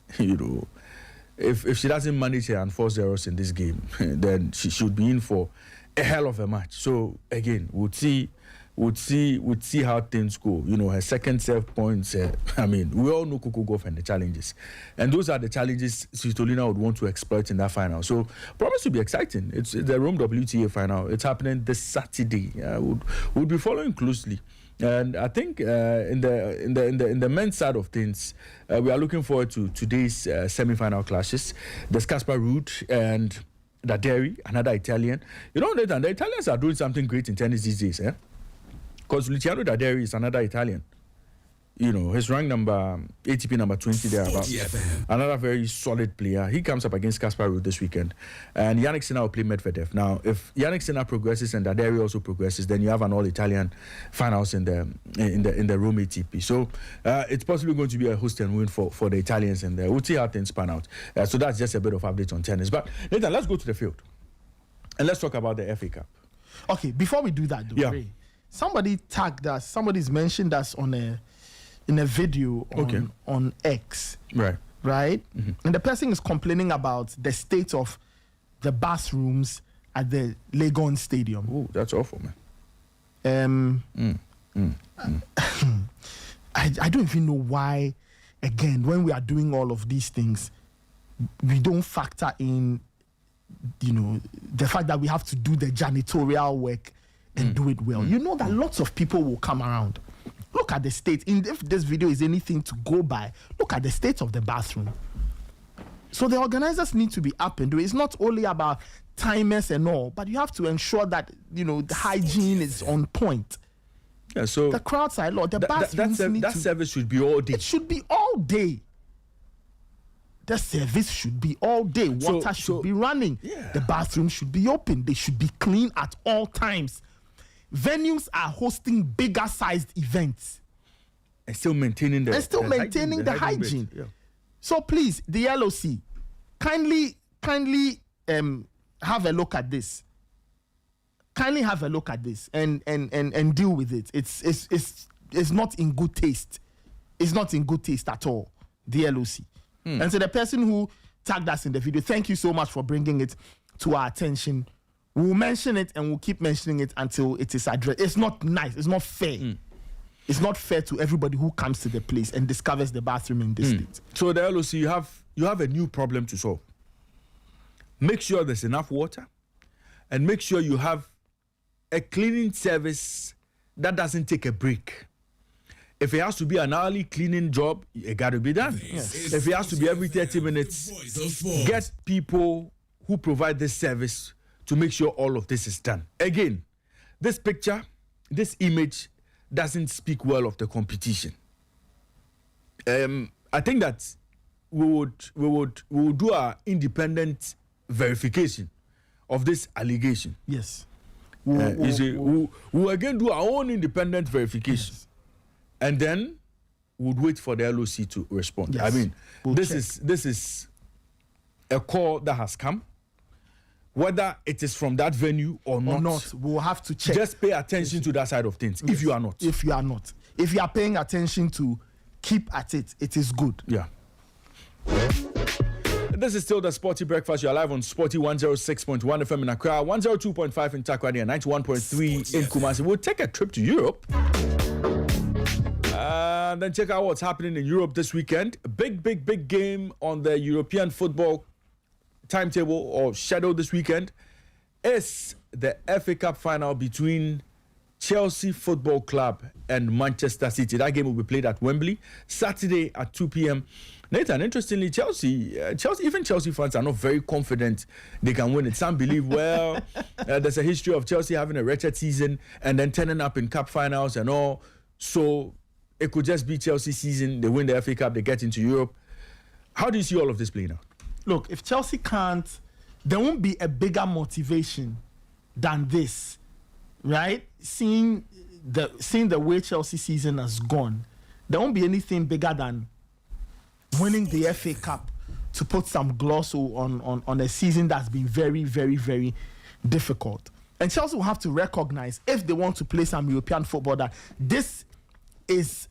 if she doesn't manage her unforced errors in this game, then she should be in for a hell of a match. So again, we'll see how things go. Her second serve points. I mean, we all know Coco Gauff and the challenges, and those are the challenges Svitolina would want to exploit in that final. So, promise to be exciting. It's the Rome WTA final. It's happening this Saturday. We'll be following closely. And I think in the men's side of things, we are looking forward to today's semi-final clashes. There's Casper Ruud and Daderi, another Italian. Nathan, the Italians are doing something great in tennis these days, because Luciano Daderi is another Italian. His rank number, ATP number 20 there, about Sporty FM. another very solid player. He comes up against Casper Ruud this weekend, and Yannick Sinner will play Medvedev. Now, if Yannick Sinner progresses and Daderi also progresses, then you have an all-Italian finals in the Rome ATP. So it's possibly going to be a host and win for the Italians, and we'll see how things pan out. So that's just a bit of update on tennis. But Nathan, let's go to the field, and let's talk about the FA Cup. Okay, before we do that, though, Yeah. Ray, somebody tagged us. Somebody's mentioned us in a video on X, Right. right? And the person is complaining about the state of the bathrooms at the Legon Stadium. Oh, that's awful, man. I don't even know why. Again, when we are doing all of these things, we don't factor in, the fact that we have to do the janitorial work and do it well. You know that lots of people will come around. Look at the state. If this video is anything to go by, look at the state of the bathroom. So the organizers need to be up and do it. It's not only about timers and all, but you have to ensure that the hygiene is on point. Yeah. So The crowds are a lot. The bathrooms need that to. service should be all day. It should be all day. The service should be all day. Water should be running. Yeah. The bathroom should be open. They should be clean at all times. Venues are hosting bigger sized events And still maintaining the hygiene. bit. Yeah. So please, the LOC, kindly have a look at this. Kindly have a look at this and deal with it. It's not in good taste. It's not in good taste at all. The LOC. And so the person who tagged us in the video, thank you so much for bringing it to our attention. We'll mention it and we'll keep mentioning it until it is addressed. It's not nice. It's not fair. It's not fair to everybody who comes to the place and discovers the bathroom in this state. So the LOC, you have a new problem to solve. Make sure there's enough water, and make sure you have a cleaning service that doesn't take a break. If it has to be an hourly cleaning job, it got to be done. Yes. If it has to be every 30 The minutes, voice of sports. get people who provide this service to make sure all of this is done. Again, this picture, this image doesn't speak well of the competition. I think that we would do our independent verification of this allegation. Yes. We'll again do our own independent verification. And then would wait for the LOC to respond. Yes. I mean, We'll this check. is a call that has come. Whether it is from that venue or not, we'll have to check. just pay attention to that side of things. If you are not. If you are not. If you are paying attention to keep at it, it is good. Yeah. This is still the Sporty Breakfast. You're live on Sporty 106.1 FM in Accra, 102.5 in Takoradi, and 91.3 in Kumasi. We'll take a trip to Europe. And then check out what's happening in Europe this weekend. Big game on the European football timetable or schedule this weekend is the FA Cup final between Chelsea Football Club and Manchester City. That game will be played at Wembley Saturday at 2 p.m. Nathan, interestingly, Chelsea fans are not very confident they can win it. Some believe, there's a history of Chelsea having a wretched season and then turning up in cup finals and all. So it could just be Chelsea season. They win the FA Cup, they get into Europe. How do you see all of this playing out? Look, if Chelsea can't, there won't be a bigger motivation than this, right? Seeing the way Chelsea season has gone, there won't be anything bigger than winning the FA Cup to put some gloss on a season that's been very, very, very difficult. And Chelsea will have to recognize, if they want to play some European football, that this is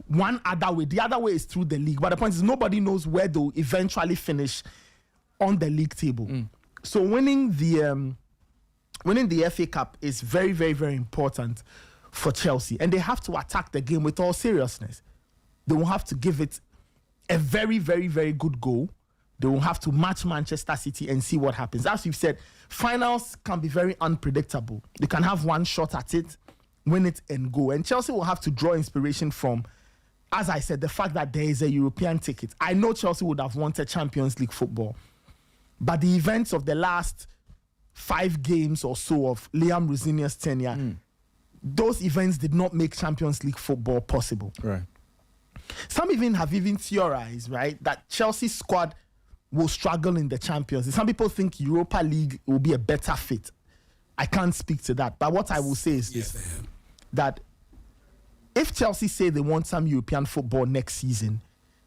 one other way. The other way is through the league. But the point is, nobody knows where they'll eventually finish on the league table. So winning the FA Cup is very, very, very important for Chelsea. And they have to attack the game with all seriousness. They will have to give it a very, very, very good goal. They will have to match Manchester City and see what happens. As you've said, finals can be very unpredictable. They can have one shot at it, win it and go. And Chelsea will have to draw inspiration from, as I said, the fact that there is a European ticket. I know Chelsea would have wanted Champions League football, but the events of the last 5 games or so of Liam Rosenior's tenure, those events did not make Champions League football possible. Right. Some have theorized, right, that Chelsea's squad will struggle in the Champions League. Some people think Europa League will be a better fit. I can't speak to that. But what I will say is this, that if Chelsea say they want some European football next season,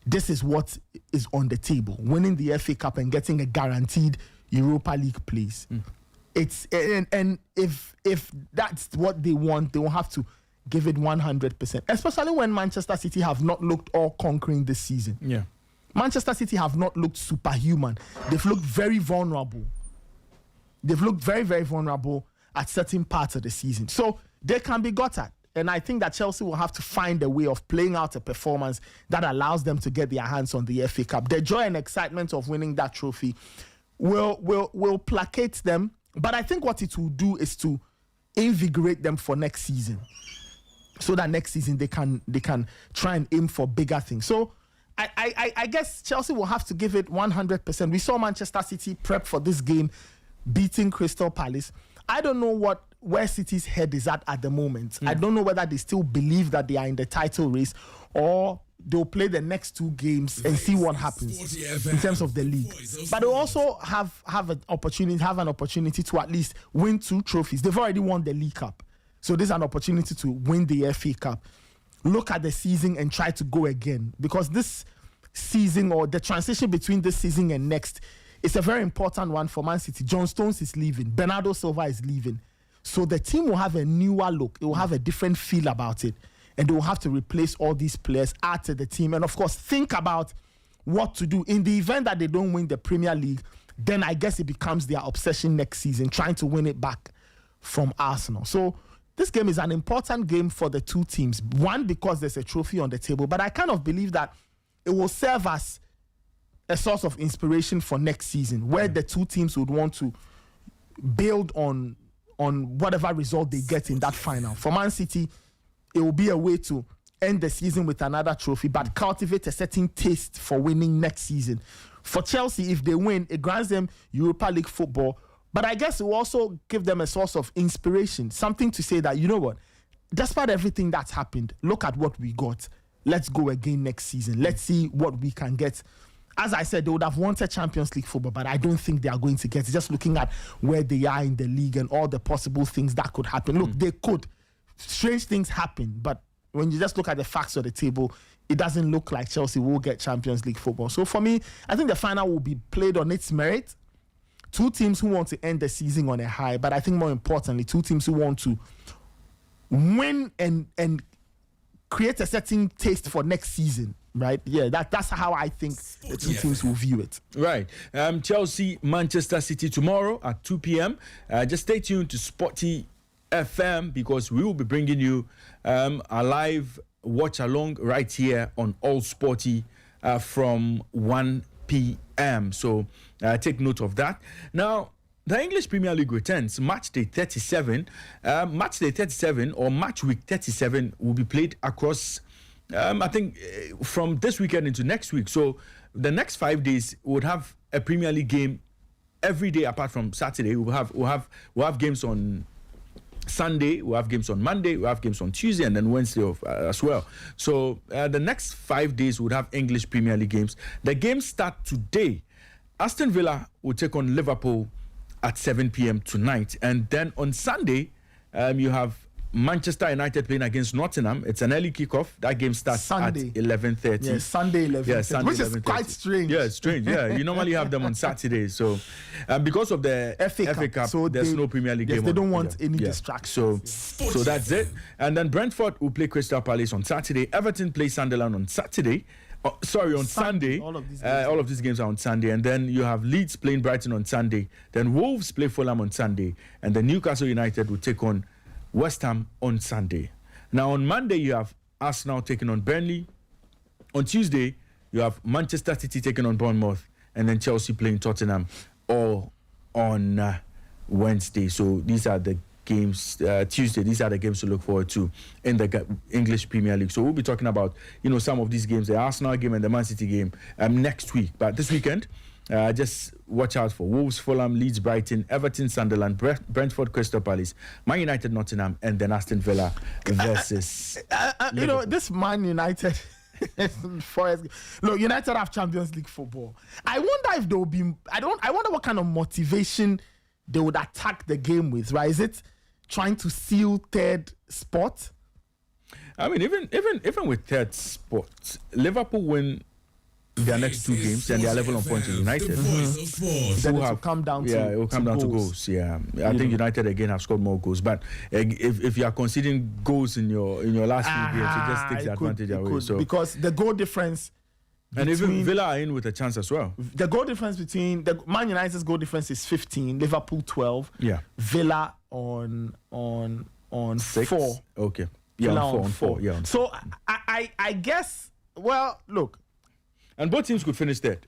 this is what is on the table. Winning the FA Cup and getting a guaranteed Europa League place. It's and if that's what they want, they will have to give it 100%. Especially when Manchester City have not looked all conquering this season. Yeah. Manchester City have not looked superhuman. They've looked very vulnerable. They've looked very, very vulnerable at certain parts of the season. So they can be got at. And I think that Chelsea will have to find a way of playing out a performance that allows them to get their hands on the FA Cup. The joy and excitement of winning that trophy will placate them. But I think what it will do is to invigorate them for next season, so that next season they can try and aim for bigger things. So I guess Chelsea will have to give it 100%. We saw Manchester City prep for this game, beating Crystal Palace. I don't know where City's head is at the moment. I don't know whether they still believe that they are in the title race, or they'll play the next 2 games and see what happens in terms of the league. But they'll also have an opportunity to at least win 2 trophies. They've already won the League Cup. So this is an opportunity to win the FA Cup. Look at the season and try to go again. Because this season, or the transition between this season and next, is a very important one for Man City. John Stones is leaving. Bernardo Silva is leaving. So the team will have a newer look. It will have a different feel about it. And they will have to replace all these players, add to the team. And of course, think about what to do. In the event that they don't win the Premier League, then I guess it becomes their obsession next season, trying to win it back from Arsenal. So this game is an important game for the 2 teams. One, because there's a trophy on the table, but I kind of believe that it will serve as a source of inspiration for next season, where the 2 teams would want to build on whatever result they get in that final. For Man City, it will be a way to end the season with another trophy, but cultivate a certain taste for winning next season. For Chelsea, if they win, it grants them Europa League football, but I guess it will also give them a source of inspiration, something to say that, you know what, despite everything that's happened, look at what we got. Let's go again next season. Let's see what we can get. As I said, they would have wanted Champions League football, but I don't think they are going to get it. Just looking at where they are in the league and all the possible things that could happen. Look, they could. Strange things happen, but when you just look at the facts of the table, it doesn't look like Chelsea will get Champions League football. So for me, I think the final will be played on its merit. Two teams who want to end the season on a high, but I think more importantly, two teams who want to win and create a certain taste for next season, right? Yeah, that's how I think the two teams will view it. Right. Chelsea, Manchester City tomorrow at 2 p.m. Just stay tuned to Sporty FM because we will be bringing you a live watch along right here on All Sporty from 1 p.m. So take note of that. Now, the English Premier League returns match day 37. Match day 37 or match week 37 will be played across, I think, from this weekend into next week. So the next 5 days would have a Premier League game every day apart from Saturday. We'll have games on Sunday, we'll have games on Monday, we'll have games on Tuesday, and then Wednesday as well. So the next 5 days would have English Premier League games. The games start today. Aston Villa will take on Liverpool at 7 p.m. tonight. And then on Sunday, you have Manchester United playing against Nottingham. It's an early kickoff. That game starts Sunday. at 11:30. Yeah, Sunday 11:30. Yeah, Sunday which is 11:30. quite strange. Yeah, it's strange. Yeah, you normally have them on Saturdays. So because of the FA Cup, so there's no Premier League game. They don't want yeah. any yeah. distractions. So that's it. And then Brentford will play Crystal Palace on Saturday. Everton plays Sunderland on Saturday. On Sunday. All of these games are on Sunday. And then you have Leeds playing Brighton on Sunday. Then Wolves play Fulham on Sunday. And then Newcastle United will take on West Ham on Sunday. Now on Monday, you have Arsenal taking on Burnley. On Tuesday, you have Manchester City taking on Bournemouth. And then Chelsea playing Tottenham all on Wednesday. So these are the games. Tuesday, these are the games to look forward to in the English Premier League. So we'll be talking about, some of these games, the Arsenal game and the Man City game next week. But this weekend, just watch out for Wolves, Fulham, Leeds, Brighton, Everton, Sunderland, Brentford, Crystal Palace, Man United, Nottingham, and then Aston Villa versus this Man United Forest. Look, United have Champions League football. I wonder if there will be. I wonder what kind of motivation they would attack the game with. Right? Is it trying to seal third spot? I mean, even with third spot, Liverpool win their next two games and they are level on points with United. Then it will come down to it will come down to goals. Yeah, I think United again have scored more goals. But if you are conceding goals in your last few games, it just takes the advantage away. So because the goal difference. And even Villa are in with a chance as well. The goal difference between the Man United's goal difference is 15, Liverpool 12. Yeah. Villa on 6. 4. Okay. Yeah, Villa on 4. Yeah. So I guess, well, look. And both teams could finish third.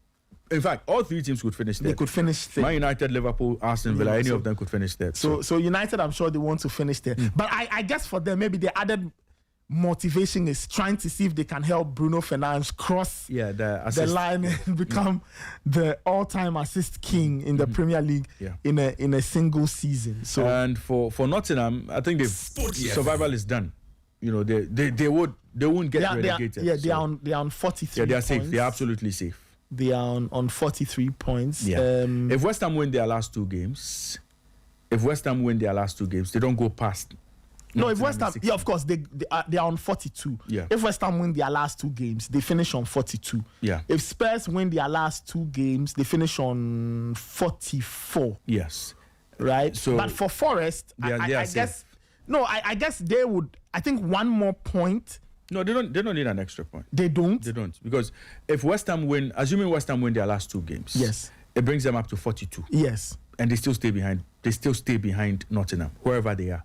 In fact, all three teams could finish third. They could finish third. Man United, Liverpool, Aston Villa, any of them could finish third. So United, I'm sure they want to finish third. But I guess for them, maybe the added motivation is trying to see if they can help Bruno Fernandes cross the line and become the all-time assist king in the Premier League in a single season. So and for Nottingham, I think survival is done. They won't get relegated. They're on 43. Yeah, they are points. safe. They are absolutely safe. They are on 43 points. Yeah. If West Ham win their last two games, they don't go past. No, if West Ham, of course, they are on 42. Yeah. If West Ham win their last two games, they finish on 42. Yeah. If Spurs win their last two games, they finish on 44. Yes. Right. So but for Forest, I guess. No, I guess they would. I think one more point. No, they don't need an extra point. They don't. Because if West Ham win, assuming West Ham win their last two games, yes, it brings them up to 42. Yes. And they still stay behind. They still stay behind Nottingham, wherever they are.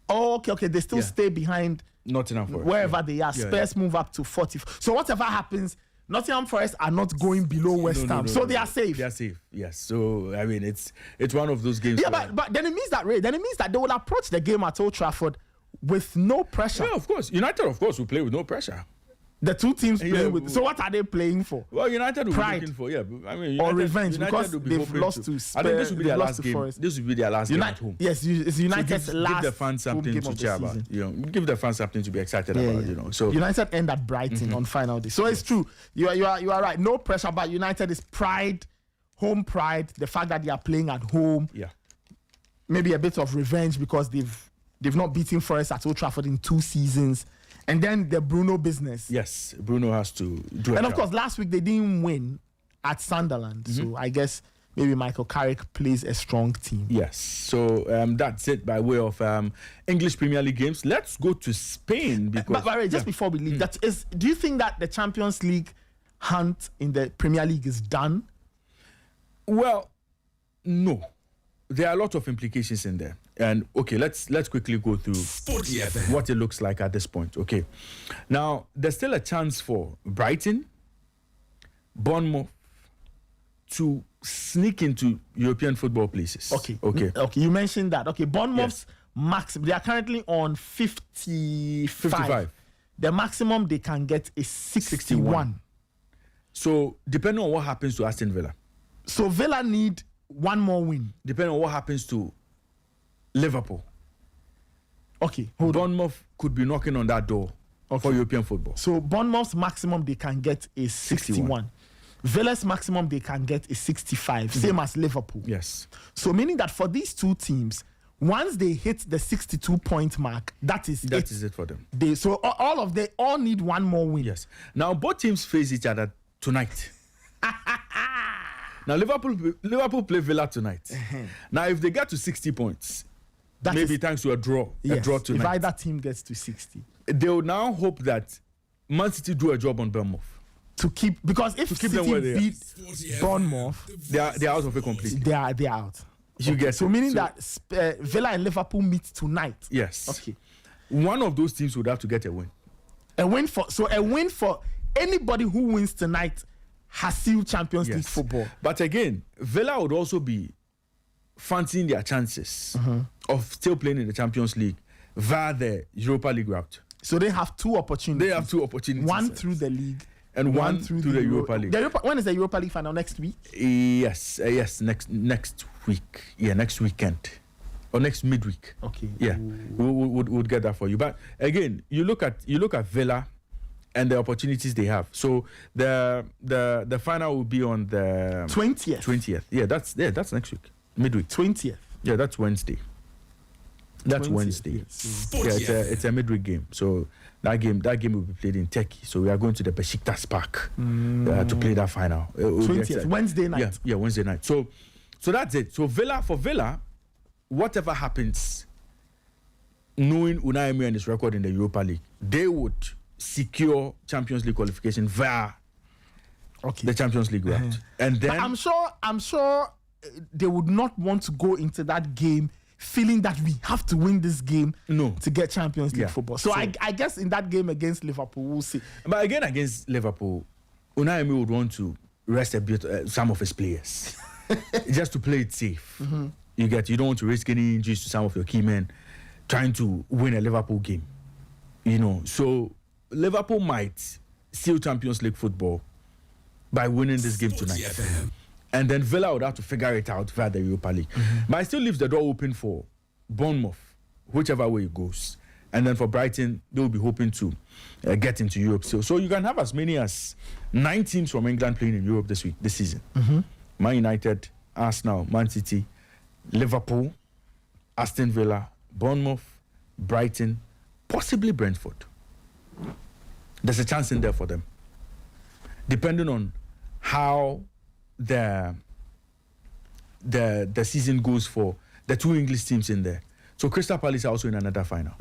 Oh, okay. They still stay behind Nottingham Forest, wherever they are. Spurs move up to 40. So whatever happens, Nottingham Forest are not going below West Ham, so they are safe. They are safe. Yes. So I mean, it's one of those games. Yeah, but then it means that they will approach the game at Old Trafford with no pressure. Yeah, of course. United, of course, will play with no pressure. The two teams play with. So what are they playing for? Well, United will Pride. be looking for United, or revenge United because they've lost to Spurs. I think this will be their last game. Forest. This will be their last game at home. Yes, it's United's last. Give the fans something to cheer about. Give the fans something to be excited about. So United end at Brighton on final day. So it's true. You are right. No pressure, but United is pride, home pride. The fact that they are playing at home. Yeah. Maybe a bit of revenge because they've not beaten Forest at Old Trafford in 2 seasons. And then the Bruno business. Yes, Bruno has to do it. And of course, last week they didn't win at Sunderland. So I guess maybe Michael Carrick plays a strong team. Yes. So that's it by way of English Premier League games. Let's go to Spain. Because, but just before we leave, do you think that the Champions League hunt in the Premier League is done? Well, no. There are a lot of implications in there. And okay, let's quickly go through Sporty FM. what it looks like at this point. Okay. Now, there's still a chance for Brighton, Bournemouth to sneak into European football places. Okay. You mentioned that. Okay, Bournemouth's they are currently on 55. The maximum they can get is 61. So, depending on what happens to Aston Villa. So, Villa need one more win. Depending on what happens to Liverpool. Okay, Bournemouth could be knocking on that door for European football. So, Bournemouth's maximum they can get is 61. Villa's maximum they can get is 65, same as Liverpool. Yes. So, meaning that for these two teams, once they hit the 62-point mark, that is it for them. So they all need one more win. Yes. Now both teams face each other tonight. Now Liverpool play Villa tonight. Now if they get to 60 points, maybe thanks to a draw tonight. If either team gets to 60, they will now hope that Man City do a job on Bournemouth. Because if City beat Bournemouth, they are out of it completely. They are out. You get so meaning that Villa and Liverpool meet tonight. Yes. Okay. One of those teams would have to get a win. A win for anybody who wins tonight has sealed Champions League football. But again, Villa would also be fancying their chances of still playing in the Champions League via the Europa League route. So they have two opportunities. One through the league. And one through the Europa League. When is the Europa League final? Next week? Yes, next week. Yeah, next weekend. Or next midweek. Okay. Yeah, we'll get that for you. But again, you look at Villa and the opportunities they have. So the final will be on the 20th. 20th. Yeah, that's next week. Midweek. 20th. Yeah, that's Wednesday. That's 20th, Wednesday. Yes. Yeah, it's a midweek game. So that game will be played in Turkey. So we are going to the Besiktas Park to play that final. 20th, Wednesday night. Yeah, Wednesday night. So that's it. So for Villa, whatever happens, knowing Unai Emery and his record in the Europa League, they would secure Champions League qualification via the Champions League route. And then but I'm sure they would not want to go into that game feeling that we have to win this game to get Champions League football. So I guess in that game against Liverpool, we'll see. But again, against Liverpool, Unai Emery would want to rest a bit some of his players just to play it safe. You don't want to risk any injuries to some of your key men trying to win a Liverpool game. So Liverpool might seal Champions League football by winning this game tonight. FM. And then Villa would have to figure it out via the Europa League. But it still leaves the door open for Bournemouth, whichever way it goes. And then for Brighton, they will be hoping to get into Europe still. So you can have as many as 9 teams from England playing in Europe this season. Man United, Arsenal, Man City, Liverpool, Aston Villa, Bournemouth, Brighton, possibly Brentford. There's a chance in there for them. Depending on how the season goes for the 2 English teams in there. So Crystal Palace are also in another final.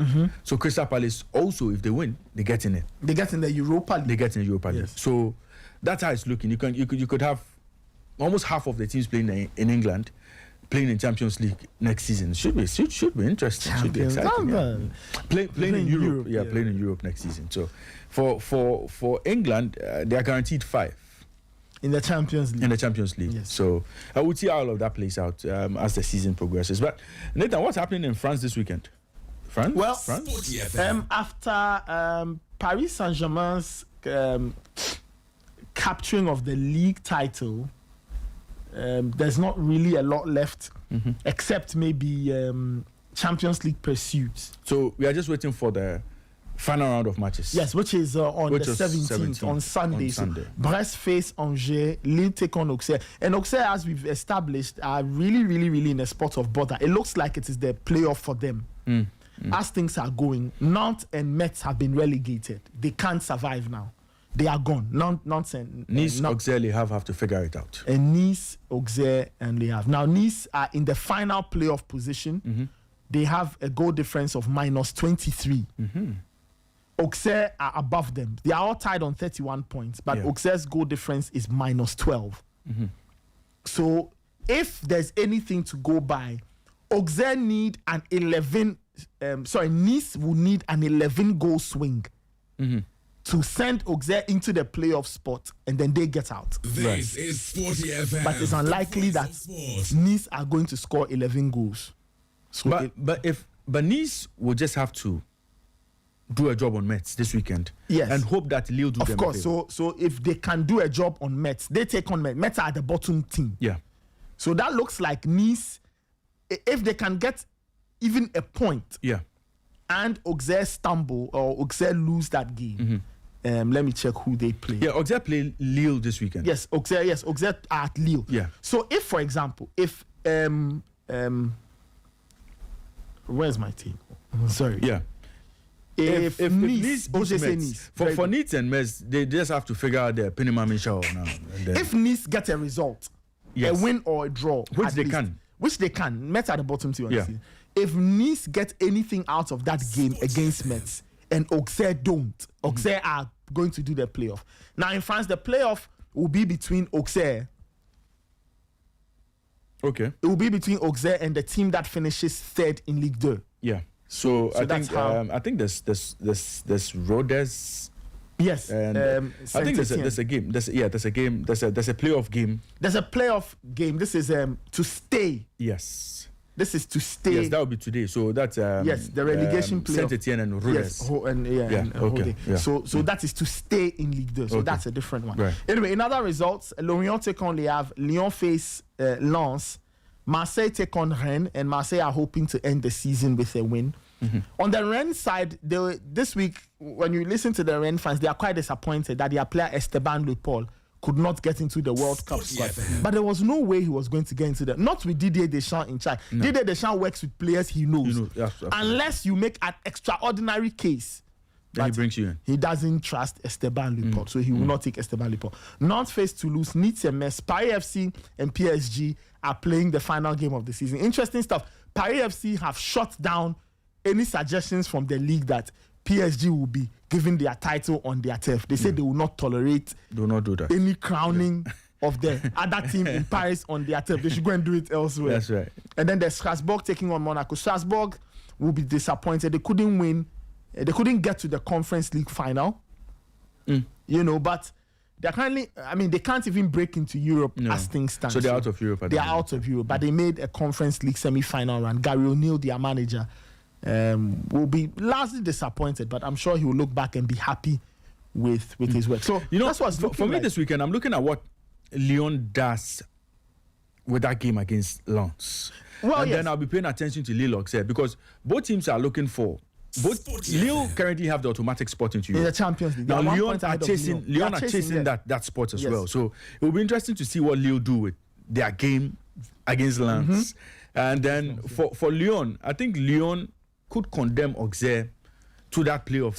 So Crystal Palace also, if they win, they get in it. They get in the Europa League. They get in the Europa League. Yes. So that's how it's looking. You could have almost half of the teams playing in England playing in Champions League next season. Should be interesting. Should be exciting. Yeah. Playing in Europe. Yeah, playing in Europe next season. So for England, they are guaranteed 5. In the Champions League. Yes. So I would see how all of that plays out as the season progresses. But Nathan, what's happening in France this weekend? France? Well, France? After Paris Saint-Germain's capturing of the league title, there's not really a lot left except maybe Champions League pursuits. So we are just waiting for the final round of matches. Yes, which is on the 17th, on Sunday. So Brest face Angers, Lille take on Auxerre. And Auxerre, as we've established, are really, really, really in a spot of bother. It looks like it is the playoff for them. as things are going, Nantes and Metz have been relegated. They can't survive now. They are gone. Nantes and Nice, Auxerre, Le Havre have to figure it out. And Nice, Auxerre, and Le Havre. Now, Nice are in the final playoff position. They have a goal difference of -23. Auxerre are above them. They are all tied on 31 points, but Auxerre's goal difference is -12. So, if there's anything to go by, Auxerre need an 11. Nice will need an 11 goal swing to send Auxerre into the playoff spot, and then they get out. This is Sporty FM. But it's unlikely that Nice are going to score 11 goals. So but Nice will just have to do a job on Metz this weekend. Yes. And hope that Lille do them of course. a favor. So if they can do a job on Metz, they take on Metz. Metz are the bottom team. Yeah. So that looks like Nice, if they can get even a point, and Auxerre stumble or Auxerre lose that game. Let me check who they play. Yeah, Auxerre play Lille this weekend. Yes, Auxerre are at Lille. Yeah. So if, for example, if where's my team? Sorry. Yeah. If Nice beats Metz, Nice, for Nice and Metz, they just have to figure out their Pinima Michel now. And then, if Nice get a result, a win or a draw, which at they least, can. Which they can. Metz at the bottom two. Yeah. If Nice get anything out of that game against Metz and Auxerre don't, Auxerre are going to do the playoff. Now in France, the playoff will be between Auxerre. Okay. It will be between Auxerre and the team that finishes third in Ligue 2. Yeah. So I that's think how- I think there's Rodez. Yes. And I think there's a game. There's a game. There's a playoff game. There's a playoff game. This is to stay. Yes. This is to stay. Yes, that will be today. So that's yes, the relegation playoff. Saint-Etienne and Rodez. Yes, okay. Yeah. So that is to stay in Ligue 2. So that's a different one. Right. Anyway, in other results, Lorient take on Le Havre, Lyon face Lens, Marseille take on Rennes, and Marseille are hoping to end the season with a win. On the Rennes side, this week, when you listen to the Rennes fans, they are quite disappointed that their player Esteban Le Paul could not get into the World Cup squad. But there was no way he was going to get into the... Not with Didier Deschamps in charge. No. Didier Deschamps works with players he knows. Unless you make an extraordinary case. Then he brings you in. He doesn't trust Esteban Le Paul, so he will not take Esteban Le Paul. Nantes face Toulouse, Nice and Metz, Paris FC and PSG are playing the final game of the season. Interesting stuff. Paris FC have shut down any suggestions from the league that PSG will be giving their title on their turf. They say they will not tolerate do not do that. Any crowning of the other team in Paris on their turf. They should go and do it elsewhere. That's right. And then there's Strasbourg taking on Monaco. Strasbourg will be disappointed. They couldn't win. They couldn't get to the Conference League final. But they're currently, they can't even break into Europe as things stand. So they're out of Europe. They are out of Europe, but they made a Conference League semi-final run. Gary O'Neill, their manager, will be largely disappointed, but I'm sure he will look back and be happy with his work. So that's what's for me this weekend. I'm looking at what Lyon does with that game against Lens. Then I'll be paying attention to Lille Auxerre because both teams are looking for. Lille currently have the automatic spot into Europe. In the Champions League. Now Lyon are chasing that spot as well. So it will be interesting to see what Lille do with their game against Lens. And then for Lyon, I think Lyon could condemn Auxerre to that playoff.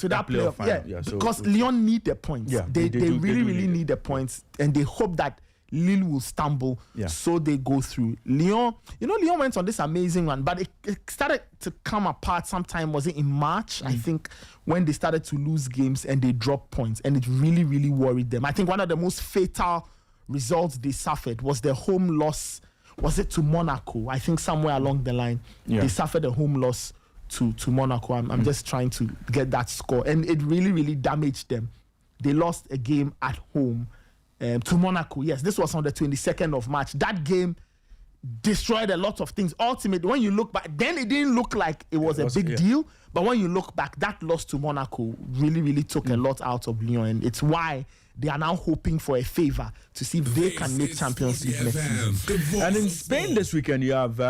Final. Because Lyon need the points. Yeah, they really need the points, and they hope that Lille will stumble, so they go through. Lyon went on this amazing run, but it started to come apart sometime, was it in March, I think, when they started to lose games and they dropped points, and it really, really worried them. I think one of the most fatal results they suffered was their home loss, was it to Monaco? I think somewhere along the line, they suffered a home loss to Monaco. I'm just trying to get that score, and it really, really damaged them. They lost a game at home to Monaco. Yes, this was on the 22nd of March. That game destroyed a lot of things. Ultimately, when you look back, then it didn't look like it was a big deal. But when you look back, that loss to Monaco really, really took a lot out of Lyon. And it's why they are now hoping for a favor to see if they can make Champions League next season. And in Spain this weekend, you have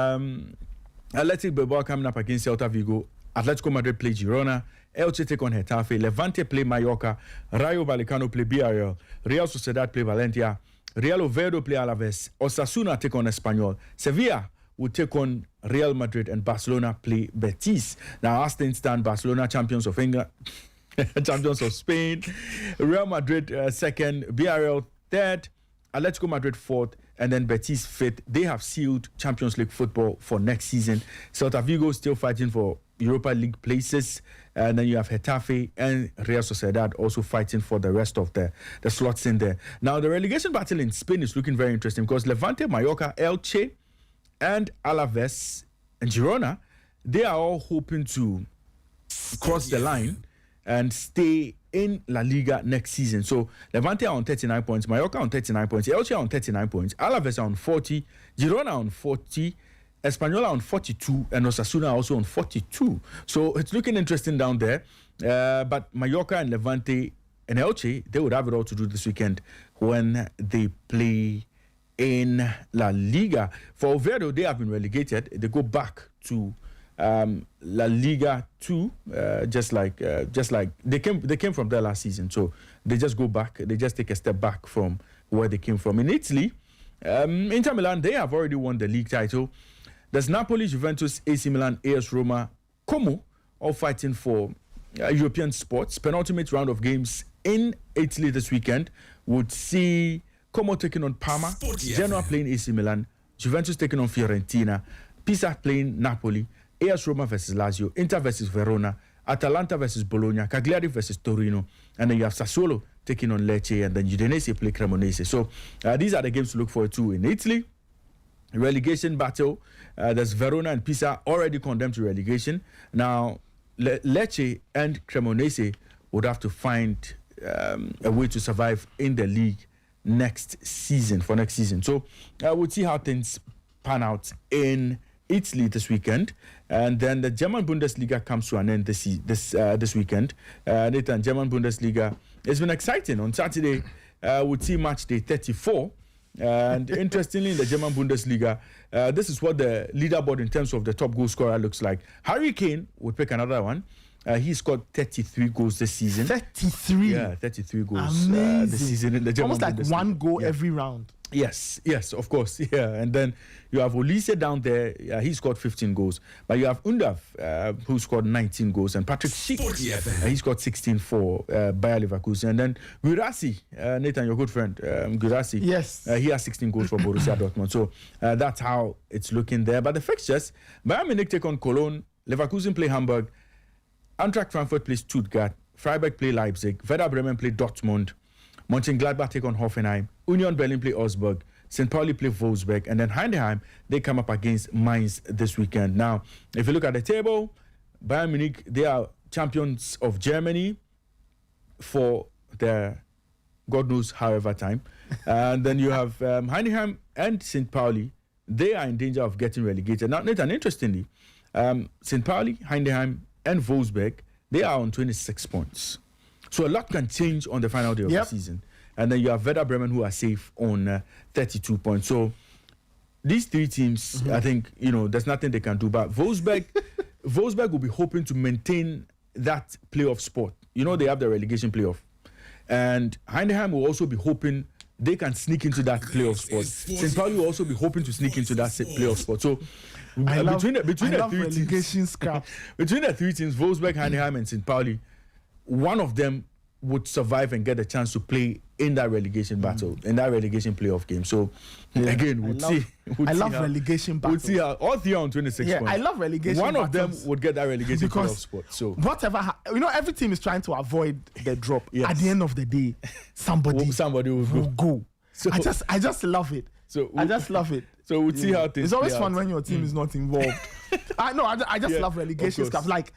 Athletic Bilbao coming up against Celta Vigo. Atletico Madrid play Girona. Elche take on Getafe. Levante play Mallorca. Rayo Vallecano play Villarreal. Real Sociedad play Valencia. Real Oviedo play Alaves. Osasuna take on Espanyol. Sevilla will take on Real Madrid and Barcelona play Betis. Now, as things stand, Barcelona champions of England, champions of Spain, Real Madrid second, BRL third, Atletico Madrid fourth, and then Betis fifth. They have sealed Champions League football for next season. Celta Vigo still fighting for Europa League places, and then you have Getafe and Real Sociedad also fighting for the rest of the slots in there. Now, the relegation battle in Spain is looking very interesting because Levante, Mallorca, Elche, and Alaves and Girona, they are all hoping to cross the line and stay in La Liga next season. So Levante are on 39 points, Mallorca on 39 points, Elche are on 39 points, Alaves are on 40, Girona on 40, Espanyol on 42, and Osasuna also on 42. So it's looking interesting down there. But Mallorca and Levante and Elche, they would have it all to do this weekend when they play in La Liga. For Oviedo, they have been relegated. They go back to La Liga 2, just like they came from there last season. So they just go back. They just take a step back from where they came from. In Italy, Inter Milan, they have already won the league title. There's Napoli, Juventus, AC Milan, AS Roma, Como, all fighting for European spots. Penultimate round of games in Italy this weekend would see Como taking on Parma, Genoa playing AC Milan, Juventus taking on Fiorentina, Pisa playing Napoli, AS Roma versus Lazio, Inter versus Verona, Atalanta versus Bologna, Cagliari versus Torino, and then you have Sassuolo taking on Lecce, and then Udinese play Cremonese. So these are the games to look forward to in Italy. Relegation battle. There's Verona and Pisa already condemned to relegation. Now, Lecce and Cremonese would have to find a way to survive in the league next season. So we'll see how things pan out in Italy this weekend, and then the German Bundesliga comes to an end this weekend. Nathan, German Bundesliga, it's been exciting. On Saturday, we'll see match day 34. And interestingly, in the German Bundesliga, this is what the leaderboard in terms of the top goal scorer looks like. Harry Kane would pick another one. He scored 33 goals this season. 33? Yeah, 33 goals this season in the German Almost like Bundesliga. one goal every round. Yes, of course. Yeah, and then you have Olise down there. He scored 15 goals. But you have Undav, who scored 19 goals. And Patrick Schick, he scored 16 for Bayer Leverkusen. And then Guirassy, Nathan, your good friend, Guirassy. Yes. He has 16 goals for Borussia Dortmund. So that's how it's looking there. But the fixtures, Bayern Munich take on Cologne, Leverkusen play Hamburg, Eintracht Frankfurt plays Stuttgart, Freiburg play Leipzig, Werder Bremen play Dortmund, Mönchengladbach take on Hoffenheim, Union Berlin play Augsburg, St. Pauli play Wolfsburg, and then Heidenheim, they come up against Mainz this weekend. Now, if you look at the table, Bayern Munich, they are champions of Germany for their God knows however time. And then you have Heidenheim and St. Pauli, they are in danger of getting relegated. Now, Nathan, interestingly, St. Pauli, Heidenheim, and Wolfsburg, they are on 26 points. So a lot can change on the final day of the season. And then you have Werder Bremen, who are safe on 32 points. So these three teams, I think, there's nothing they can do. But Wolfsburg will be hoping to maintain that playoff spot. They have the relegation playoff. And Heidenheim will also be hoping they can sneak into that playoff spot. St. Pauli will also be hoping to sneak into that playoff spot. So between the three teams, between the three teams, Wolfsburg, Heidenheim, and St. Pauli, one of them would survive and get a chance to play in that relegation battle, in that relegation playoff game. So again, we'll see. I love relegation battles. We'll see how all three are on 26 points. I love relegation One of them battles would get that relegation playoff spot. So whatever, every team is trying to avoid the drop. Yes. At the end of the day, somebody will go. So I just love it. I just love it. So we'll see how things. It's always fun when your team is not involved. I just love relegation stuff. Like,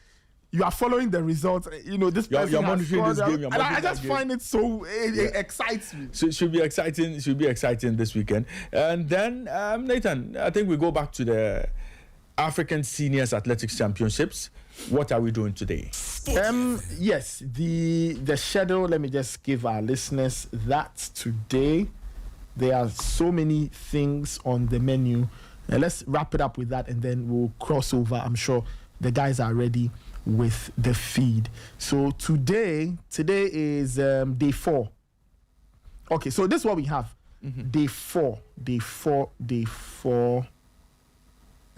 you are following the results. This person you're has monitoring scored, this game. and I just find it so excites me. So it should be exciting. It should be exciting this weekend. And then Nathan, I think we go back to the African Seniors Athletics Championships. What are we doing today? Yes, the schedule. Let me just give our listeners that today. There are so many things on the menu. Let's wrap it up with that, and then we'll cross over. I'm sure the guys are ready with the feed. So today is day 4. Okay, so this is what we have. Day 4.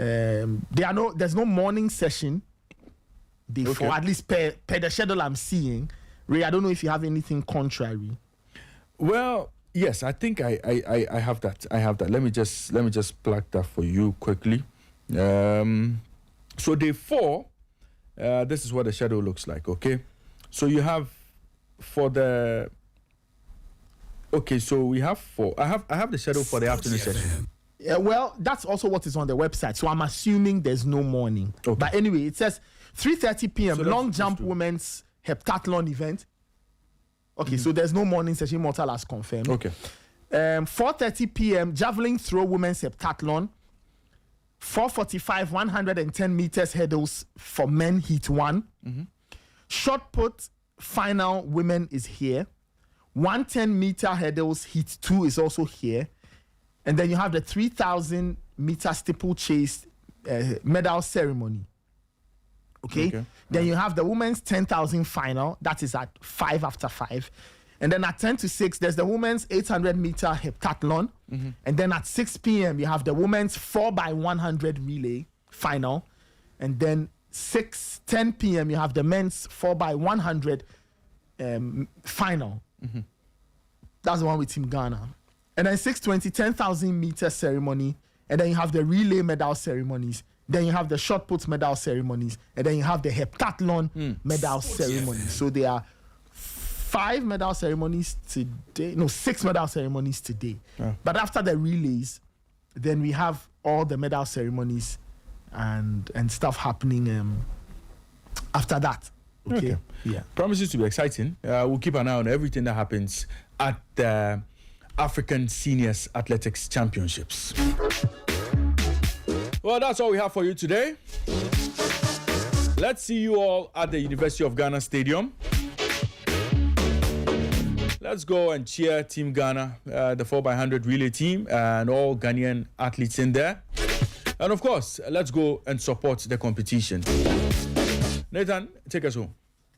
There's no morning session. For at least per the schedule I'm seeing. Ray, I don't know if you have anything contrary. Well, yes, I think I have that. I have that. Let me just plug that for you quickly. So day 4, this is what the schedule looks like. Okay, so you have for the. Okay, so we have 4. I have the schedule for the afternoon session. Yeah, well, that's also what is on the website. So I'm assuming there's no morning. Okay. But anyway, it says 3:30 p.m. So long jump women's heptathlon event. Okay, so there's no morning session. Mortal has confirmed. Okay. 4:30 p.m. javelin throw women's heptathlon. 4:45 110 meters hurdles for men heat 1. Shot put final women is here. 110 meter hurdles heat 2 is also here. And then you have the 3,000 meter steeplechase medal ceremony. Okay. Then you have the women's 10,000 final. That is at 5 after 5. And then at 10 to 6, there's the women's 800 meter heptathlon. And then at 6 p.m., you have the women's 4x100 relay final. And then 10 p.m., you have the men's 4x100 final. That's the one with Team Ghana. And then 6:20, 10,000 meter ceremony. And then you have the relay medal ceremonies. Then you have the shot put medal ceremonies. And then you have the heptathlon medal ceremonies. So there are 5 medal ceremonies today. No, 6 medal ceremonies today. But after the relays, then we have all the medal ceremonies and stuff happening after that. Okay. Yeah. Promises to be exciting. We'll keep an eye on everything that happens at the African Seniors Athletics Championships. Well, that's all we have for you today. Let's see you all at the University of Ghana Stadium. Let's go and cheer Team Ghana, the 4x100 relay team, and all Ghanaian athletes in there. And of course, let's go and support the competition. Nathan, take us home.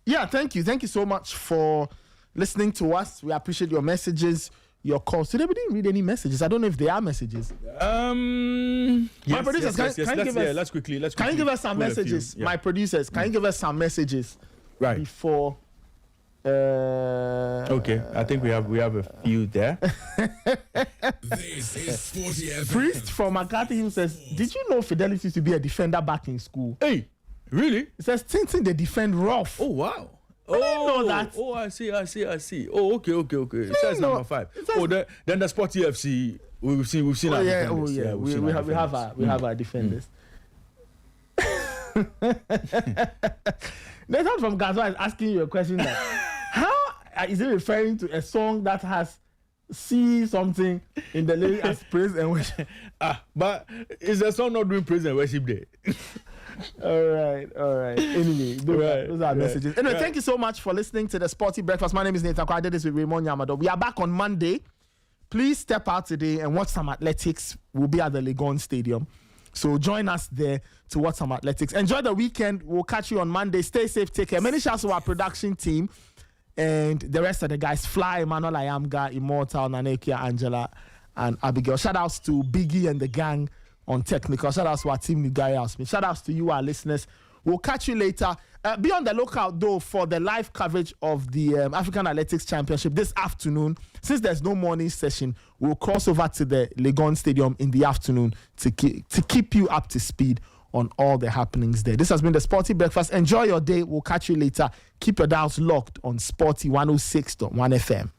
Yeah, thank you. Thank you so much for listening to us. We appreciate your messages, your calls. Today we didn't read any messages. I don't know if there are messages. My producers, can you give us? Let's quickly. Can you give us some messages? My producers, can you give us some messages? Right. Before. Okay, I think we have a few there. This is Sporty FM. Priest from McCarthy Hill says, "Did you know Fidelity used to be a defender back in school?" Hey, really? It says, "Tintin they defend rough." Oh wow. I didn't know that. Oh, I see. Oh, okay. It says number 5. Then the Sporty FC. We've seen our defenders. We have our defenders. Nathan from Gaza is asking you a question that how is it referring to a song that has see something in the lyric as praise and worship? But is the song not doing praise and worship day? All right. Anyway, those are messages. Anyway, thank you so much for listening to the Sporty Breakfast. My name is Nathan. I did this with Raymond Yamado. We are back on Monday. Please step out today and watch some athletics. We'll be at the Legon Stadium. So join us there to watch some athletics. Enjoy the weekend. We'll catch you on Monday. Stay safe. Take care. Many shouts to our production team and the rest of the guys. Fly, Emmanuel Ayamga, Immortal, Nanekia, Angela, and Abigail. Shout outs to Biggie and the gang on technical. Shout outs to our team, Gary Smith. Shout outs to you, our listeners. We'll catch you later. Be on the lookout, though, for the live coverage of the African Athletics Championship this afternoon. Since there's no morning session, we'll cross over to the Legon Stadium in the afternoon to keep you up to speed on all the happenings there. This has been the Sporty Breakfast. Enjoy your day. We'll catch you later. Keep your dials locked on Sporty 106.1 FM.